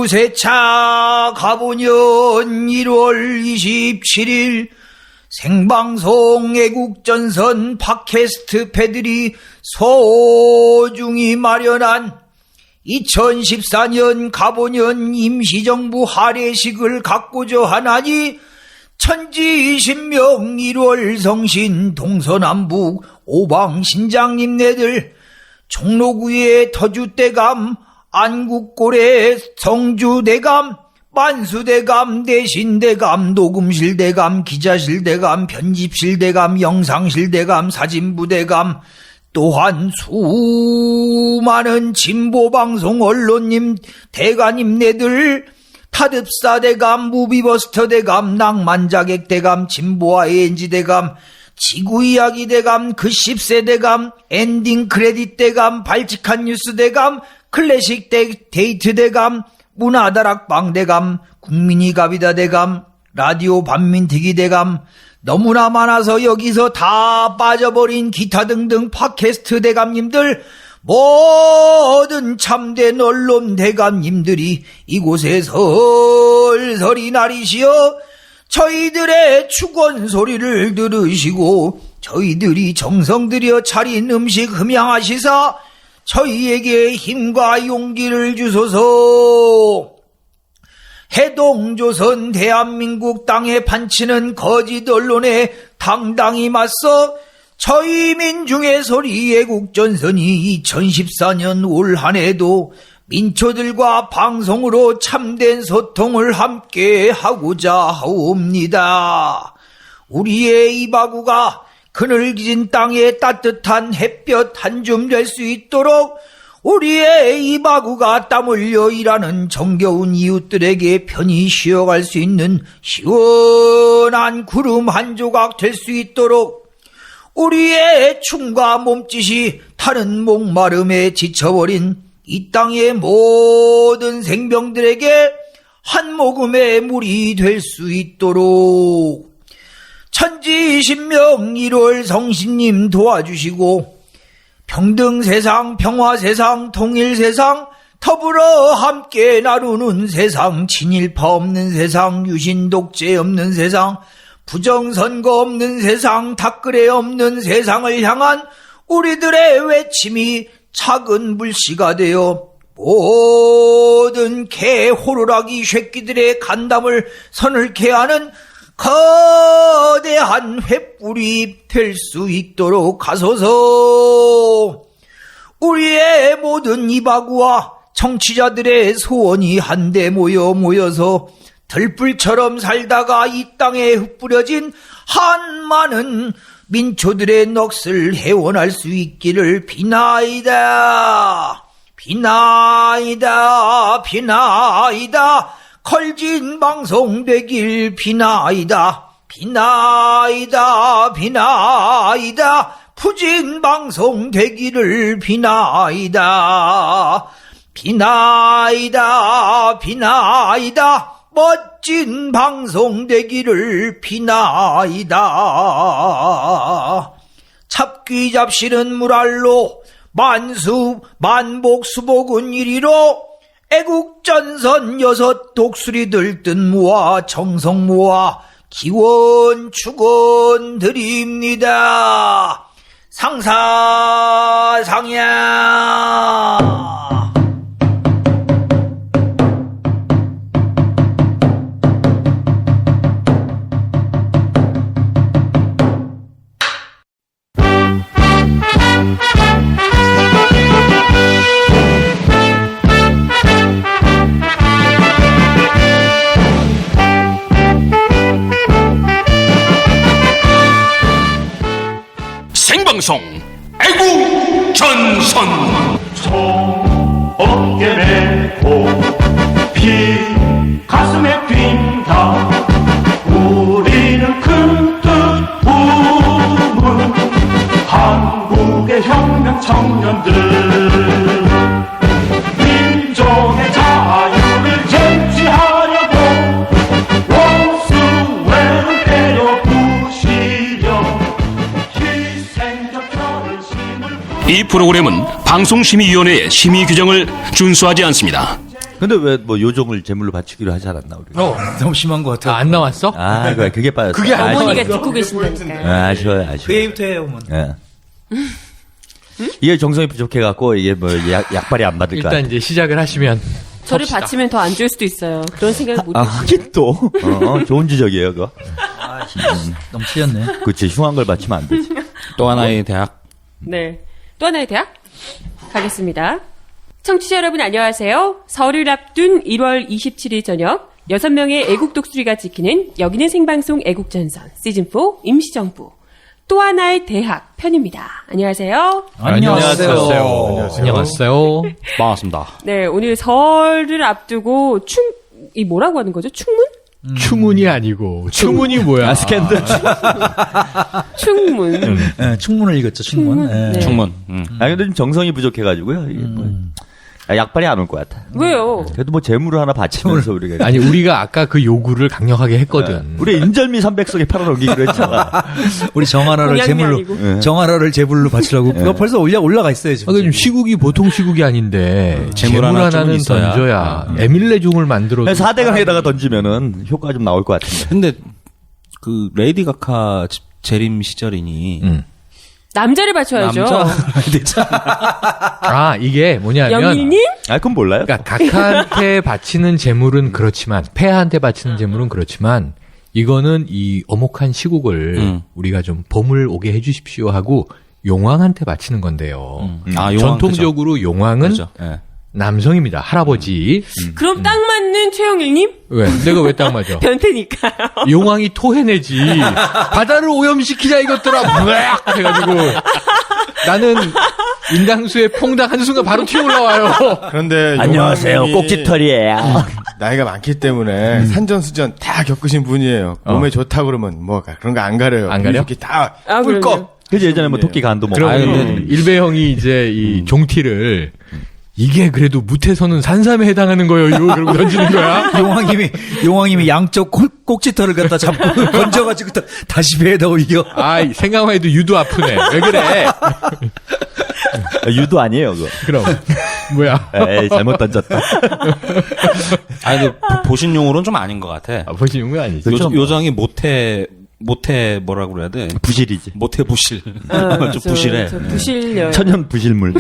유세차 가보년 1월 27일 생방송 애국전선 팟캐스트 패들이 소중히 마련한 2014년 가보년 임시정부 할애식을 갖고자 하나니 천지신명 1월 성신 동서남북 오방신장님네들 종로구의 터주대감 안국골의 성주대감 만수대감 대신대감 녹음실대감 기자실대감 편집실대감 영상실대감 사진부대감 또한 수많은 진보방송 언론님 대가님네들 타듭사대감 무비버스터대감 낭만자객대감 진보아엔지대감 지구이야기대감 그10세대감 엔딩크레딧대감 발칙한 뉴스대감 클래식 데이트대감 문화다락방대감 국민이갑이다대감 라디오 반민특위대감 너무나 많아서 여기서 다 빠져버린 기타 등등 팟캐스트 대감님들 모든 참된 언론 대감님들이 이곳에 설설이 나리시어 저희들의 축원 소리를 들으시고 저희들이 정성 들여 차린 음식 흠양하시사 저희에게 힘과 용기를 주소서. 해동조선 대한민국 땅에 판치는 거짓 언론에 당당히 맞서 저희 민중의 소리 애국전선이 2014년 올 한해도 민초들과 방송으로 참된 소통을 함께 하고자 하옵니다. 우리의 이바구가 그늘진 땅에 따뜻한 햇볕 한 줌 될 수 있도록 우리의 이바구가 땀 흘려 일하는 정겨운 이웃들에게 편히 쉬어갈 수 있는 시원한 구름 한 조각 될 수 있도록 우리의 춤과 몸짓이 타는 목마름에 지쳐버린 이 땅의 모든 생명들에게 한 모금의 물이 될 수 있도록 천지신명 1월 성신님 도와주시고 평등세상, 평화세상, 통일세상, 더불어 함께 나누는 세상, 친일파 없는 세상, 유신독재 없는 세상, 부정선거 없는 세상, 닭그레 없는 세상을 향한 우리들의 외침이 작은 불씨가 되어 모든 개 호루라기 쇠끼들의 간담을 서늘케 하는 거대한 횃불이 될 수 있도록 하소서. 우리의 모든 이바구와 청취자들의 소원이 한데 모여서 들불처럼 살다가 이 땅에 흩뿌려진 한많은 민초들의 넋을 해원할 수 있기를 비나이다. 비나이다. 비나이다. 컬진 방송 되길 비나이다. 비나이다. 비나이다. 푸진 방송 되기를 비나이다. 비나이다. 비나이다. 멋진 방송 되기를 비나이다. 잡귀 잡시는 물알로 만수 만복 수복은 이리로 애국전선 6 독수리들 뜻 모아 정성 모아 기원 축원 드립니다. 상사상야. 생방송 애국전선 총 어깨 메고 피 가슴에 뛴다. 우리는 큰 뜻 품은 한국의 혁명 청년들 민족의 자유를 쟁취하려고 원수회를 때려 부시려 이 프로그램은 방송심의위원회의 심의 규정을 준수하지 않습니다. 근데 왜 뭐 요정을 제물로 바치기로 하지 않았나 우리? 너무 심한 것 같아요. 안 나왔어? 아, 그게 빠졌어. 그게 어머니가 듣고 계신다니까요. 아쉬워요. 그 얘기부터 해요, 어머니. 예. 이게 정성이 부족해갖고 이게 뭐 약발이 안 받을 것 같아. 일단 이제 시작을 하시면 저를 바치면 더 안 좋을 수도 있어요. 그런 생각을 못 아, 했어요. 하긴 또. 좋은 지적이에요, 그거. 너무 찢었네. 그치, 흉한 걸 바치면 안 되지. 또 하나의 대학. 네. 또 하나의 대학 가겠습니다. 청취자 여러분 안녕하세요. 설을 앞둔 1월 27일 저녁 6명의 애국 독수리가 지키는 여기는 생방송 애국전선 시즌4 임시정부 또 하나의 대학 편입니다. 안녕하세요. 안녕하세요. 안녕하세요. 반갑습니다. 네, 오늘 설을 앞두고 이 뭐라고 하는 거죠? 충문? 추문이 아니고 추문이 뭐야? 스캔들. 충문. 예, 충문을 읽었죠, 충문. 예. 네. 충문. 아, 근데 좀 정성이 부족해가지고요. 이게 뭐. 약발이 안 올 것 같아. 왜요? 그래도 뭐 재물을 하나 바치면서 우리가. 아니 우리가 아까 그 요구를 강력하게 했거든. 우리 인절미 300석에 팔아넘기기로 했잖아. 우리 정하나를 공양이 제물로, 아니고. 정하나를 제물로 바치라고. 그거 벌써 올라가 있어요, 지금. 지금 시국이 보통 시국이 아닌데 재물 재물 하나 하나는 좀 있어야. 던져야 에밀레종을 만들어도 4대강에다가 던지면은 효과가 좀 나올 것 같은데. 근데 그 레이디 가카 재림 시절이니 남자를 바쳐야죠. 아 이게 뭐냐면 영일님? 아, 그건 몰라요. 그러니까 각하한테 바치는 재물은 그렇지만 폐하한테 바치는 재물은 그렇지만 이거는 이 어목한 시국을 우리가 좀 봄을 오게 해주십시오 하고 용왕한테 바치는 건데요. 아, 용왕, 전통적으로 용왕은 그죠. 예. 남성입니다. 할아버지. 그럼 딱 맞는 최영일님? 왜? 내가 왜 딱 맞아? 변태니까요. 용왕이 토해내지. 바다를 오염시키자 이것들아. 무악 해가지고 나는 인당수에 퐁당 한순간 바로 튀어 올라와요. 그런데 안녕하세요. 용왕님이 꼭지털이에요. 나이가 많기 때문에 산전수전 다 겪으신 분이에요. 몸에 좋다 그러면 뭐 그런 거 안 가려요. 안 가려? 이렇게 다 아, 그럼요. 꿀꺽. 그래서 예전에 뭐 토끼 간도 먹고. 그럼 근데- 일배 형이 이제 이 종티를 이게 그래도 무태서는 산삼에 해당하는 거예요. 그러고 던지는 거야. 용왕님이 양쪽 꼭지털을 갖다 잡고 건져가지고 다시 배에다 올려. 아, 생각만 해도 유도 아프네. 왜 그래? 유도 아니에요, 그거. 그럼 뭐야? 에이, 잘못 던졌다. 아니, 근데 보신용으로는 좀 아닌 것 같아. 아, 보시는 건 아니지. 요정이 모태 뭐라고 그래야 돼? 부실이지. 모태 부실. 아, 좀 부실해. 저 부실녀. 천연 부실물.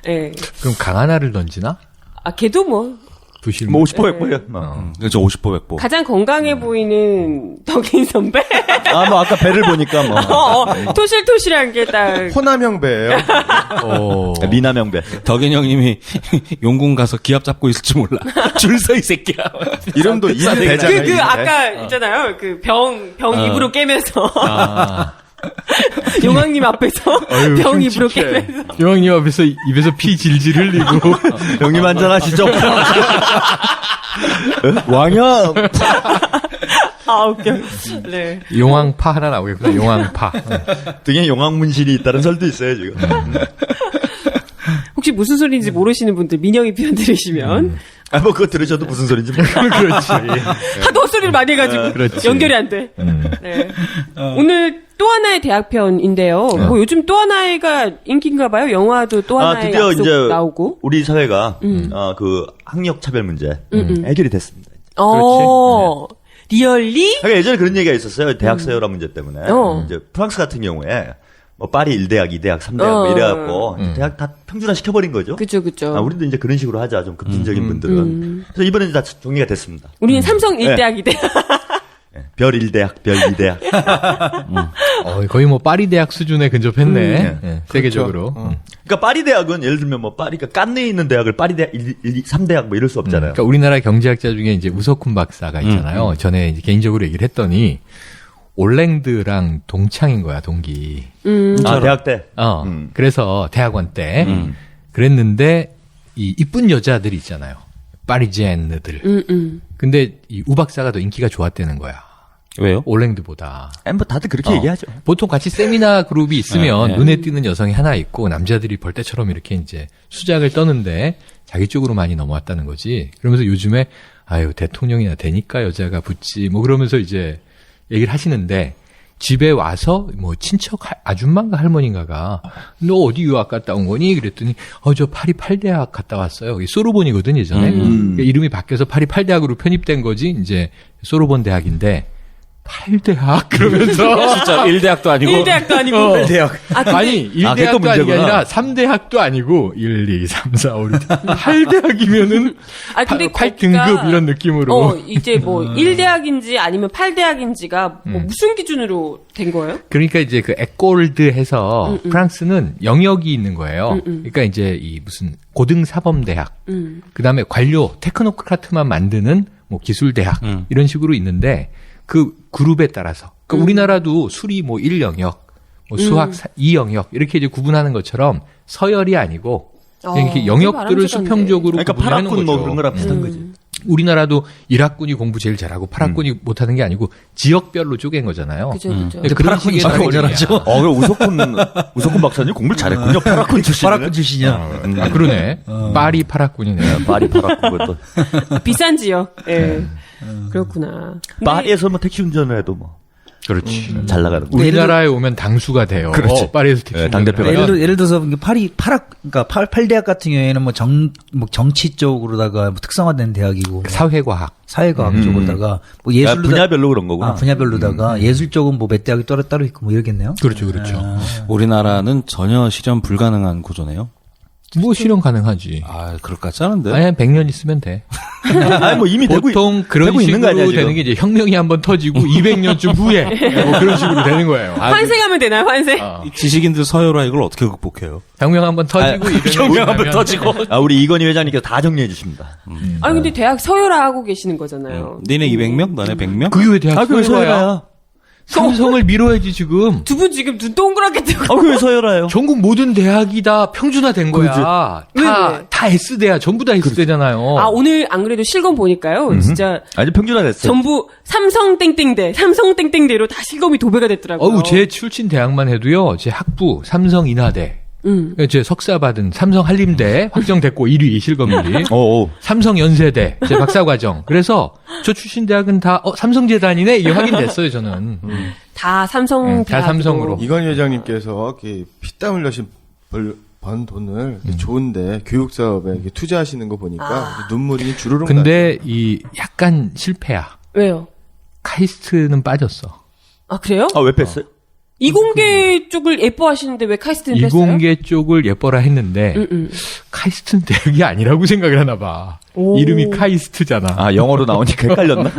예. 그럼 강하나를 던지나? 아, 걔도 뭐, 부실. 뭐 50% 100%야. 그렇죠. 50% 100%. 가장 건강해 보이는 덕인 선배? 아, 뭐 아까 배를 보니까 뭐. 토실토실한 게 딱. 호남형 배예요. 미남형배. 덕인 형님이 용궁 가서 기합 잡고 있을지 몰라. 줄 서 이 새끼야. 이름도 이름 배잖아요. 아까 있잖아요. 그 병 입으로 깨면서. 아. 용왕님 앞에서 병 입으로 깨면서. 여왕님 앞에서 입에서 피 질질 흘리고. 형님 한잔하시죠. 왕형. 아, 웃겨. 네. 용왕파 하나 나오겠구나. 용왕파. 등에 용왕문신이 있다는 설도 있어요, 지금. 혹시 무슨 소리인지 모르시는 분들 민영이 표현 들으시면 아, 뭐 그거 들으셔도 무슨 소린지 모르겠어요. 그렇지. 하도 헛소리를 많이 해가지고 그렇지. 연결이 안 돼. 네. 오늘 또 하나의 대학편인데요. 뭐 요즘 또 하나의가 인기인가 봐요. 영화도 또 아, 하나의 드디어 약속 이제 나오고. 우리 사회가 그 학력 차별 문제 해결이 됐습니다. 리얼리? 그러니까 예전에 그런 얘기가 있었어요. 대학 서열화 문제 때문에. 이제 프랑스 같은 경우에 뭐 파리 1대학, 2대학, 3대학 뭐 이래갖고 대학 다 평준화 시켜버린 거죠. 그죠. 아, 우리도 이제 그런 식으로 하자. 좀 급진적인 분들은. 그래서 이번에 이제 다 정리가 됐습니다. 우리는 삼성 1대학, 2대학. 별 1대학, 별 2대학. 거의 뭐 파리 대학 수준에 근접했네. 예, 세계적으로. 그러니까 파리 대학은 예를 들면 뭐 파리가 깐네에 있는 대학을 파리 대학 3대학 뭐 이럴 수 없잖아요. 그러니까 우리나라 경제학자 중에 이제 우석훈 박사가 있잖아요. 전에 이제 개인적으로 얘기를 했더니 올랭드랑 동창인 거야, 동기. 아, 대학 때. 그래서 대학원 때 그랬는데 이 이쁜 여자들이 있잖아요. 파리지엔느들. 근데 이 우 박사가 더 인기가 좋았다는 거야. 왜요? 올랭드보다. 뭐 다들 그렇게 얘기하죠. 보통 같이 세미나 그룹이 있으면 네. 눈에 띄는 여성이 하나 있고 남자들이 벌떼처럼 이렇게 이제 수작을 떠는데 자기 쪽으로 많이 넘어왔다는 거지. 그러면서 요즘에 아유 대통령이나 되니까 여자가 붙지 뭐 그러면서 이제 얘기를 하시는데 집에 와서 뭐 친척 아줌마인가 할머니인가가 너 어디 유학 갔다 온 거니? 그랬더니 저 파리 8대학 갔다 왔어요. 이게 소르본이거든 예전에. 그러니까 이름이 바뀌어서 파리 8대학으로 편입된 거지 이제 소르본 대학인데 8대학 그러면서 진짜 1대학도 아니고 1대학도 아니고. 1대학. 아니, 그게 또 1대학도 아닌 게 문제구나. 아니라 3대학도 아니고 1, 2, 3, 4, 5, 6. 8대학이면은 근데 8등급 이런 느낌으로. 이제 뭐 1대학인지 아니면 8대학인지가 뭐 무슨 기준으로 된 거예요? 그러니까 이제 그 에꼴드 해서 프랑스는 영역이 있는 거예요. 그러니까 이제 이 무슨 고등사범대학, 그다음에 관료 테크노크라트만 만드는 뭐 기술대학 이런 식으로 있는데 그 그룹에 따라서 그러니까 우리나라도 수리 뭐 1영역, 뭐 수학 2영역 이렇게 이제 구분하는 것처럼 서열이 아니고 이렇게 영역들을 수평적으로 그러니까 구분하는 파라군 거죠. 뭐 그런 거랑 비슷한 거지. 우리나라도 1학군이 공부 제일 잘하고 8학군이 못하는 게 아니고 지역별로 쪼갠 거잖아요. 그죠. 그러니까 그런 식의 파라군이 잘하죠. 그럼 우석훈 박사님 공부를 잘했군요. 파라군 출신. 파라군 출신이야. 아, 그러네. 파리 8학군이네. 파리 파라군 것도. 비싼 지역. 예. 그렇구나. 근데 파리에서 뭐 택시 운전을 해도 뭐. 그렇지. 잘 나가는 거. 우리나라에 오면 당수가 돼요. 그렇지. 파리에서 택시 네, 당대표가. 예를 들어서 그러니까 8대학 같은 경우에는 뭐 정치 쪽으로다가 뭐 특성화된 대학이고 사회과학. 사회과학 쪽으로다가 뭐 예술로 분야별로 그런 거구나. 분야별로다가 예술 쪽은 뭐 몇 대학이 따로 있고 뭐 이러겠네요. 그렇죠, 그렇죠. 우리나라는 전혀 실현 불가능한 구조네요. 뭐 실현 가능하지. 아, 그럴 것 같지 않은데. 아니, 한 100년 있으면 돼. 아니 뭐 이미 보통 그런 되고 있는 식으로 거 아니야, 지금? 되는 게 이제 혁명이 한번 터지고 200년쯤 후에 뭐 그런 식으로 되는 거예요. 환생하면 되나요, 환생? 지식인들 서열화 이걸 어떻게 극복해요? 혁명 한번 터지고 200년 혁명 한번 터지고. 우리 이건희 회장님께서 다 정리해 주십니다. 아니, 근데 대학 서열화하고 계시는 거잖아요. 니네 200명? 너네 100명? 그게 왜 대학 그게 서열화야? 서열화야. 삼성을 밀어야지 지금. 두 분 지금 눈 동그랗게 뜨고. 그게 서열화요. 전국 모든 대학이 다 평준화된 거야. 왜? 다 S대야. 전부 다 S대잖아요. 오늘 안 그래도 실검 보니까요. 진짜 아주 평준화 됐어. 전부 삼성 땡땡대, 삼성 땡땡대로 다 실검이 도배가 됐더라고요. 제 출신 대학만 해도요. 제 학부 삼성 인하대. 제 석사 받은 삼성 한림대 확정됐고 1위 실검 1위. 삼성 연세대 제 박사과정. 그래서 저 출신 대학은 다 삼성재단이네 이게 확인됐어요 저는. 다 삼성 다 대학이고. 삼성으로. 이건희 회장님께서 이렇게 피땀 흘려신 번 돈을 이렇게 좋은데 교육 사업에 이렇게 투자하시는 거 보니까 눈물이 주르륵. 근데 이 약간 실패야. 왜요? 카이스트는 빠졌어. 아, 그래요? 왜 뺐어요? 이공계 쪽을 예뻐하시는데 왜 카이스트는 뺐어요? 이공계 쪽을 예뻐라 했는데 카이스트는 대학이 아니라고 생각을 하나 봐. 오. 이름이 카이스트잖아. 영어로 나오니까 헷갈렸나?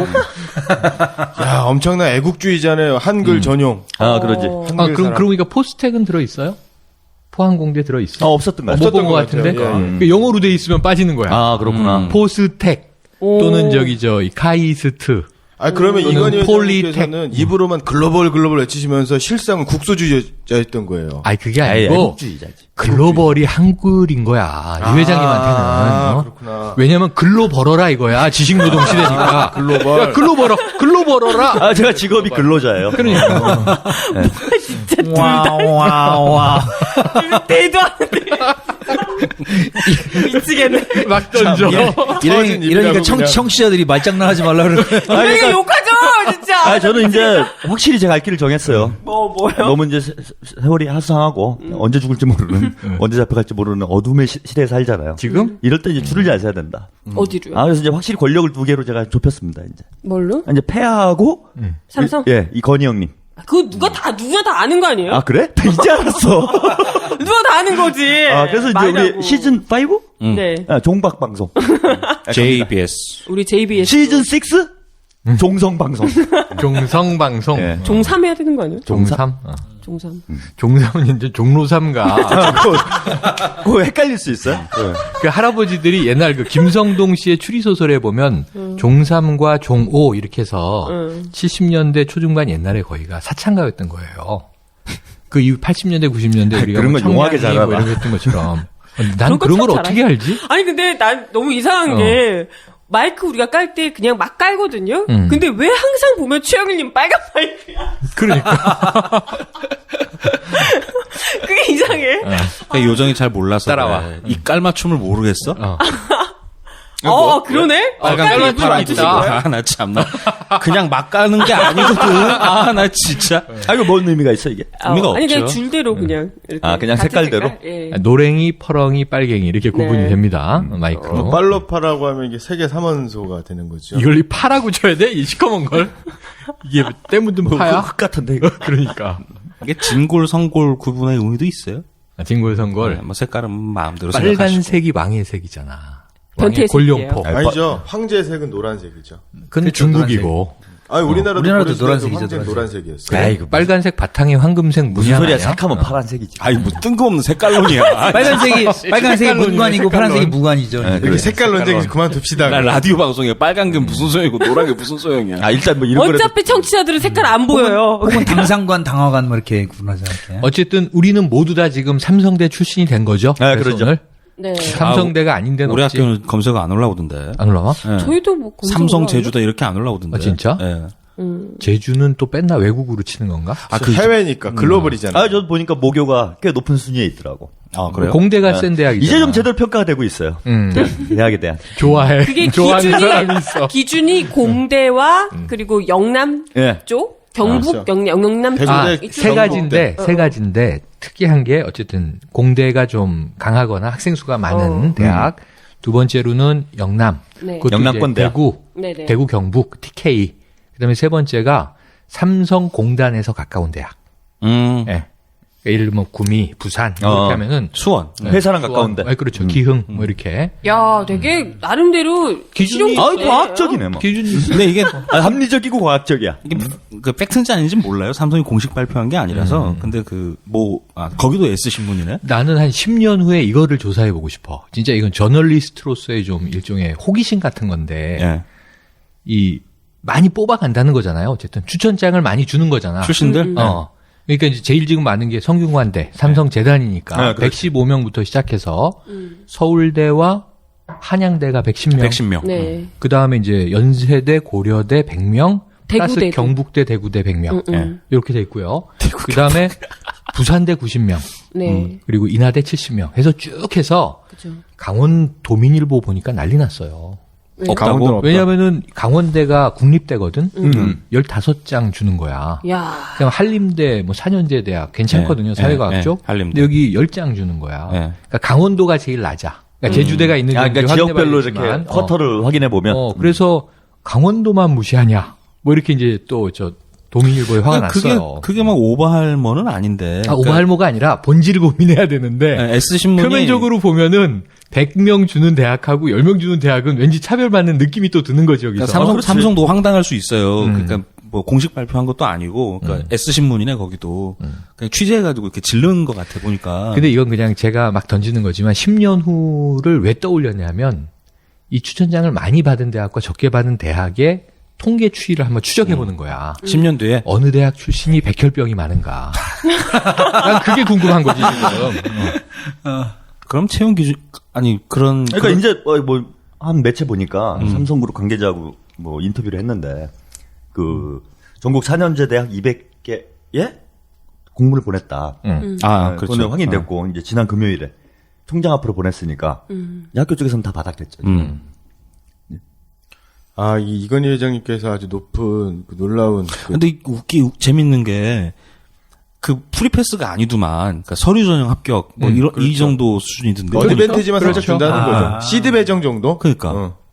야, 엄청난 애국주의잖아요. 한글 전용. 그러지. 한글 사람. 그러니까 포스텍은 들어있어요? 포항공대 들어있어? 없었던 것 같아. 못 본 없었던 것 것 같은데? 같아요. 예. 그러니까 영어로 돼 있으면 빠지는 거야. 그렇구나. 포스텍 오. 또는 이 카이스트. 그러면 또는 이건희 폴리텍. 회장님께서는 입으로만 글로벌 외치시면서 실상은 국소주의자였던 거예요. 그게 아니고 애국주의자지. 글로벌이 한글인 거야. 이 회장님한테는. 그렇구나. 왜냐면 글로 벌어라 이거야. 지식노동 시대니까. 글로벌. 야, 글로 벌어라. 제가 직업이 근로자예요. 그러니까. 와. 대도 하는데. 미치겠네. 막 던져. 이러니까 청취자들이 말장난하지 말라 그러는 거야. 왜 욕하죠, 진짜. 저는 이제 확실히 제 갈 길을 정했어요. 뭐요? 너무 이제 세월이 하상하고 언제 죽을지 모르는 언제 잡혀갈지 모르는 어둠의 시대에 살잖아요. 지금? 이럴 때 이제 줄을 잘 서야 된다. 어디로요? 그래서 이제 확실히 권력을 두 개로 제가 좁혔습니다. 이제 뭘로? 이제 폐하하고 삼성? 이 건희 형님. 그거 누가 다 아는 거 아니에요? 그래? 이제 알았어. 누가 다 아는 거지. 그래서 이제 말이라고. 우리 시즌 5? 네. 종박 방송. JBS. 우리 JBS. 시즌 6? 종성 방송. 종성방송. 예. 종3 해야 되는 거 아니에요? 종삼? 종3. 종삼은 이제 종로삼가. 그거 헷갈릴 수 있어요? 그 할아버지들이 옛날 그 김성동 씨의 추리소설에 보면 종3과 종5 이렇게 해서 70년대 초중반 옛날에 거기가 사창가였던 거예요. 그 이후 80년대, 90년대 우리가 그런 뭐 건 용하게 청량리 잘 뭐 알아. 이런 거 했던 것처럼. 난 거 그런 참 걸 잘 어떻게 알지? 아니, 근데 난 너무 이상한 게, 마이크 우리가 깔 때 그냥 막 깔거든요? 근데 왜 항상 보면 최영일님 빨간 마이크야? 그러니까. 그게 이상해. 그러니까 요정이 잘 몰라서 따라와. 그래. 이 깔맞춤을 모르겠어? 그러네? 빨간 깔맞춤 깔맞춤 안 있다. 나 참나. 그냥 막 가는 게 아니거든. 아, 나 진짜. 아, 이거 뭔 의미가 있어, 이게? 의미가 아니 그냥 없죠. 줄대로 그냥. 이렇게 아, 그냥 같은 색깔대로? 색깔? 예. 노랭이, 퍼렁이, 빨갱이 이렇게 구분이 네. 됩니다. 마이크로. 빨로파라고 하면 이게 세계 3원소가 되는 거죠. 이걸 이 파라고 쳐야 돼? 이 시커먼 걸? 이게 때 묻은 파야? 흙 같은데, 이거. 그러니까. 이게 진골, 성골 구분의 의미도 있어요. 진골성골. 뭐 색깔은 마음대로 생각하시고. 빨간색이 왕의 색이잖아. 변태의 골룡포. 색이에요. 아니죠. 황제의 색은 노란색이죠. 그건 중국이고. 아니 우리나라도 우리나라도 고려시대도 노란색이죠, 황제는 노란색. 노란색이었어요. 아이고, 빨간색 바탕에 황금색 문양 무슨 소리야? 아니야? 색하면 파란색이지. 아이, 뭐 뜬금없는 색깔론이야. 빨간색이 문관이고 파란색이 무관이죠. 네, 이렇게 색깔 논쟁 그만둡시다. 나 라디오 방송에 빨간 게 무슨 소용이고 노란 게 무슨 소용이야. 아, 일단 뭐 이런 거라도. 어차피 청취자들은 색깔 안 보여요. 혹은 당상관, 당화관 뭐 이렇게 구분하지 않게. 어쨌든 우리는 모두 다 지금 삼성대 출신이 된 거죠. 네, 그래서 그러죠. 오늘 네. 삼성대가 아닌 데는 우리 없지. 학교는 검색 안 올라오던데. 안 올라와? 예. 저희도 뭐 검색 삼성, 올라와요? 제주다 이렇게 안 올라오던데. 아, 진짜? 예. 제주는 또 뺐나 외국으로 치는 건가? 아, 해외니까 글로벌이잖아요. 아, 저 보니까 모교가 꽤 높은 순위에 있더라고. 아, 그래요? 공대가 센 대학이잖아. 이제 좀 제대로 평가가 되고 있어요. 대학에 대한. 좋아해. 그게 좋아하는 사람이 있어. 기준이 공대와 그리고 영남 예. 쪽, 경북, 영남 쪽. 대구대 이쪽. 세 가지인데 세 가지인데 특이한 게 어쨌든 공대가 좀 강하거나 학생 수가 많은 대학. 두 번째로는 영남. 네. 그것도 영남권 이제 대학. 대구, 네네. 대구 경북 TK. 그다음에 세 번째가 삼성공단에서 가까운 대학. 예. 그러니까 예를 들면 구미, 부산 이렇게 하면은 수원. 회사랑 가까운데. 그렇죠. 기흥 뭐 이렇게 야, 되게 나름대로 기준이- 아, 과학적이네, 뭐. 기준이 있어. 근데 이게 아, 합리적이고 과학적이야. 이게 그 팩트인지 아닌지 몰라요. 삼성이 공식 발표한 게 아니라서. 근데 거기도 S 신문이네. 나는 한 10년 후에 이거를 조사해 보고 싶어. 진짜 이건 저널리스트로서의 좀 일종의 호기심 같은 건데 예. 이 많이 뽑아간다는 거잖아요. 어쨌든 추천장을 많이 주는 거잖아. 출신들? 그러니까 이제 제일 지금 많은 게 성균관대, 삼성재단이니까 네, 그렇죠. 115명부터 시작해서 서울대와 한양대가 110명. 110명. 네. 그 다음에 이제 연세대, 고려대 100명, 플러스 대구대도. 경북대, 대구대 100명. 예. 이렇게 돼 있고요. 그 다음에 부산대 90명, 네. 그리고 인하대 70명 해서 쭉 해서 그죠. 강원 도민일보 보니까 난리 났어요. 강원도는 없다. 왜냐면은 강원대가 국립대거든. 15장 주는 거야. 야. 그냥 한림대, 뭐 사년제 대학 괜찮거든요. 예, 사회과학 예, 쪽. 예, 한림대. 근데 여기 10장 주는 거야. 예. 그러니까 강원도가 제일 낮아. 그러니까 제주대가 있는지 아, 그러니까 지역별로 이렇게 쿼터를 확인해 보면. 그래서 강원도만 무시하냐. 뭐 이렇게 이제 또 저 도민일보에 화가 났어요. 그게 막 오버할머는 아닌데. 오버할모가 아니라 본질을 고민해야 되는데 S 신문이 표면적으로 보면은 100명 주는 대학하고 10명 주는 대학은 왠지 차별받는 느낌이 또 드는 거죠, 여기서. 그러니까 삼성도 황당할 수 있어요. 그러니까 뭐 공식 발표한 것도 아니고, 그러니까 S 신문이네 거기도. 그냥 취재해가지고 이렇게 질른 것 같아 보니까. 근데 이건 그냥 제가 막 던지는 거지만 10년 후를 왜 떠올렸냐면 이 추천장을 많이 받은 대학과 적게 받은 대학의 통계 추이를 한번 추적해 보는 거야. 10년 뒤에 어느 대학 출신이 백혈병이 많은가. 난 그게 궁금한 거지 지금. 그럼 채용 기준 아니 그런 그러니까 이제 한 매체 보니까 삼성그룹 관계자하고 뭐 인터뷰를 했는데 그 전국 4년제 대학 200개에 공문을 보냈다. 아 그렇죠. 그거는 확인됐고 이제 지난 금요일에 총장 앞으로 보냈으니까 이 학교 쪽에서는 다 받았겠죠. 아, 이건희 회장님께서 아주 높은 그 놀라운 근데 재밌는 게 그 프리패스가 아니더만 그러니까 서류 전형 합격 뭐 이런 이 정도 수준이던데. 어드밴티지만 살짝 그렇죠. 준다는 거죠. 시드 배정 정도? 그러니까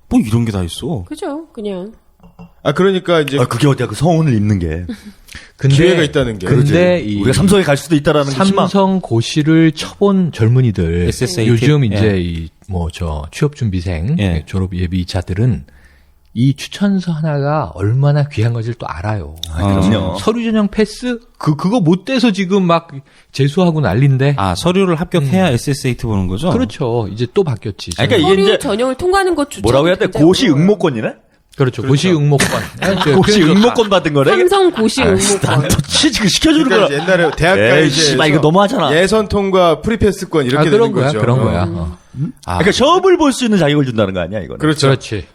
뭐 이런 게 다 있어. 그죠. 그냥. 아, 그러니까 이제 아, 그게 어디야 그 성운을 입는 게. 근데 기회가 있다는 게. 근데 이 우리가 삼성에 갈 수도 있다라는 게 희망. 삼성 고시를 쳐본 젊은이들 SSAT? 요즘 이제 예. 이 뭐 저 취업 준비생 예. 졸업 예비자들은 이 추천서 하나가 얼마나 귀한 건지를 또 알아요. 그럼요. 서류 전형 패스 그거 못 돼서 지금 막 재수하고 난린데. 아 서류를 합격해야 SSAT 보는 거죠? 그렇죠. 이제 또 바뀌었지. 아니, 그러니까 이게 서류 이제 전형을 통과하는 것조차 뭐라고 해야 돼? 고시 응모권이네? 그렇죠. 고시 응모권. 고시 응모권 받은 거래? 삼성 고시 응모권. 취직을 시켜주는 그러니까 거야. 옛날에 대학가 에이, 이제 씨발, 이거 너무하잖아. 예선 통과 프리패스권 이렇게 그런 되는 거야. 거죠. 그런 거야. 그러니까 시험을 볼 수 있는 자격을 준다는 거 아니야, 이거는. 그렇죠. 그렇지.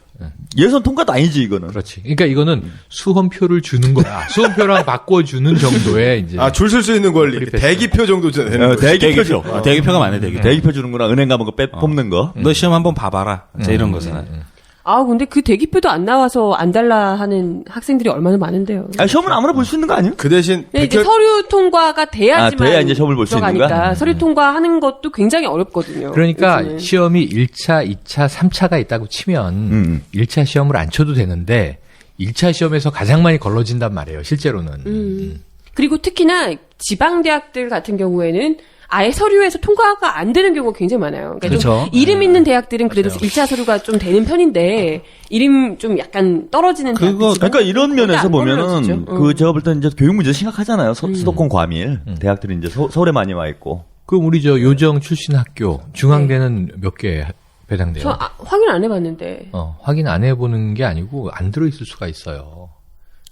예선 통과도 아니지, 이거는. 그렇지. 그러니까 이거는 수험표를 주는 거야. 수험표랑 바꿔주는 정도의 이제. 아, 줄 쓸 수 있는 권리. 프리패스. 대기표 정도 되는 거죠. 대기표죠. 대기표가 많네 대기표. 대기표 주는구나. 은행 가면 거 뽑는 거. 너 시험 한번 봐봐라. 자, 이런 거잖아. 아, 근데 그 대기표도 안 나와서 안 달라 하는 학생들이 얼마나 많은데요. 아니, 시험은 아무나 볼 수 있는 거 아니에요? 그 대신 근데 이제 서류 통과가 돼야지만 돼야 이제 시험을 볼수 있는 들어가니까 거야? 서류 통과하는 것도 굉장히 어렵거든요. 그러니까 요즘은. 시험이 1차, 2차, 3차가 있다고 치면 1차 시험을 안 쳐도 되는데 1차 시험에서 가장 많이 걸러진단 말이에요. 실제로는. 그리고 특히나 지방 대학들 같은 경우에는 아예 서류에서 통과가 안 되는 경우가 굉장히 많아요. 그러니까 좀 그렇죠. 이름 있는 대학들은 그래도 1차 서류가 좀 되는 편인데 이름 좀 약간 떨어지는 그거- 대학들 그러니까 이런 면에서 안 보면은 걸러지죠. 그 제가 볼 때는 이제 교육 문제 심각하잖아요. 수도권 과밀 대학들이 이제 서울에 많이 와 있고. 그럼 우리 저 요정 출신 학교 중앙대는 몇 개 배당돼요? 저 확인 안 해봤는데. 확인 안 해보는 게 아니고 안 들어있을 수가 있어요.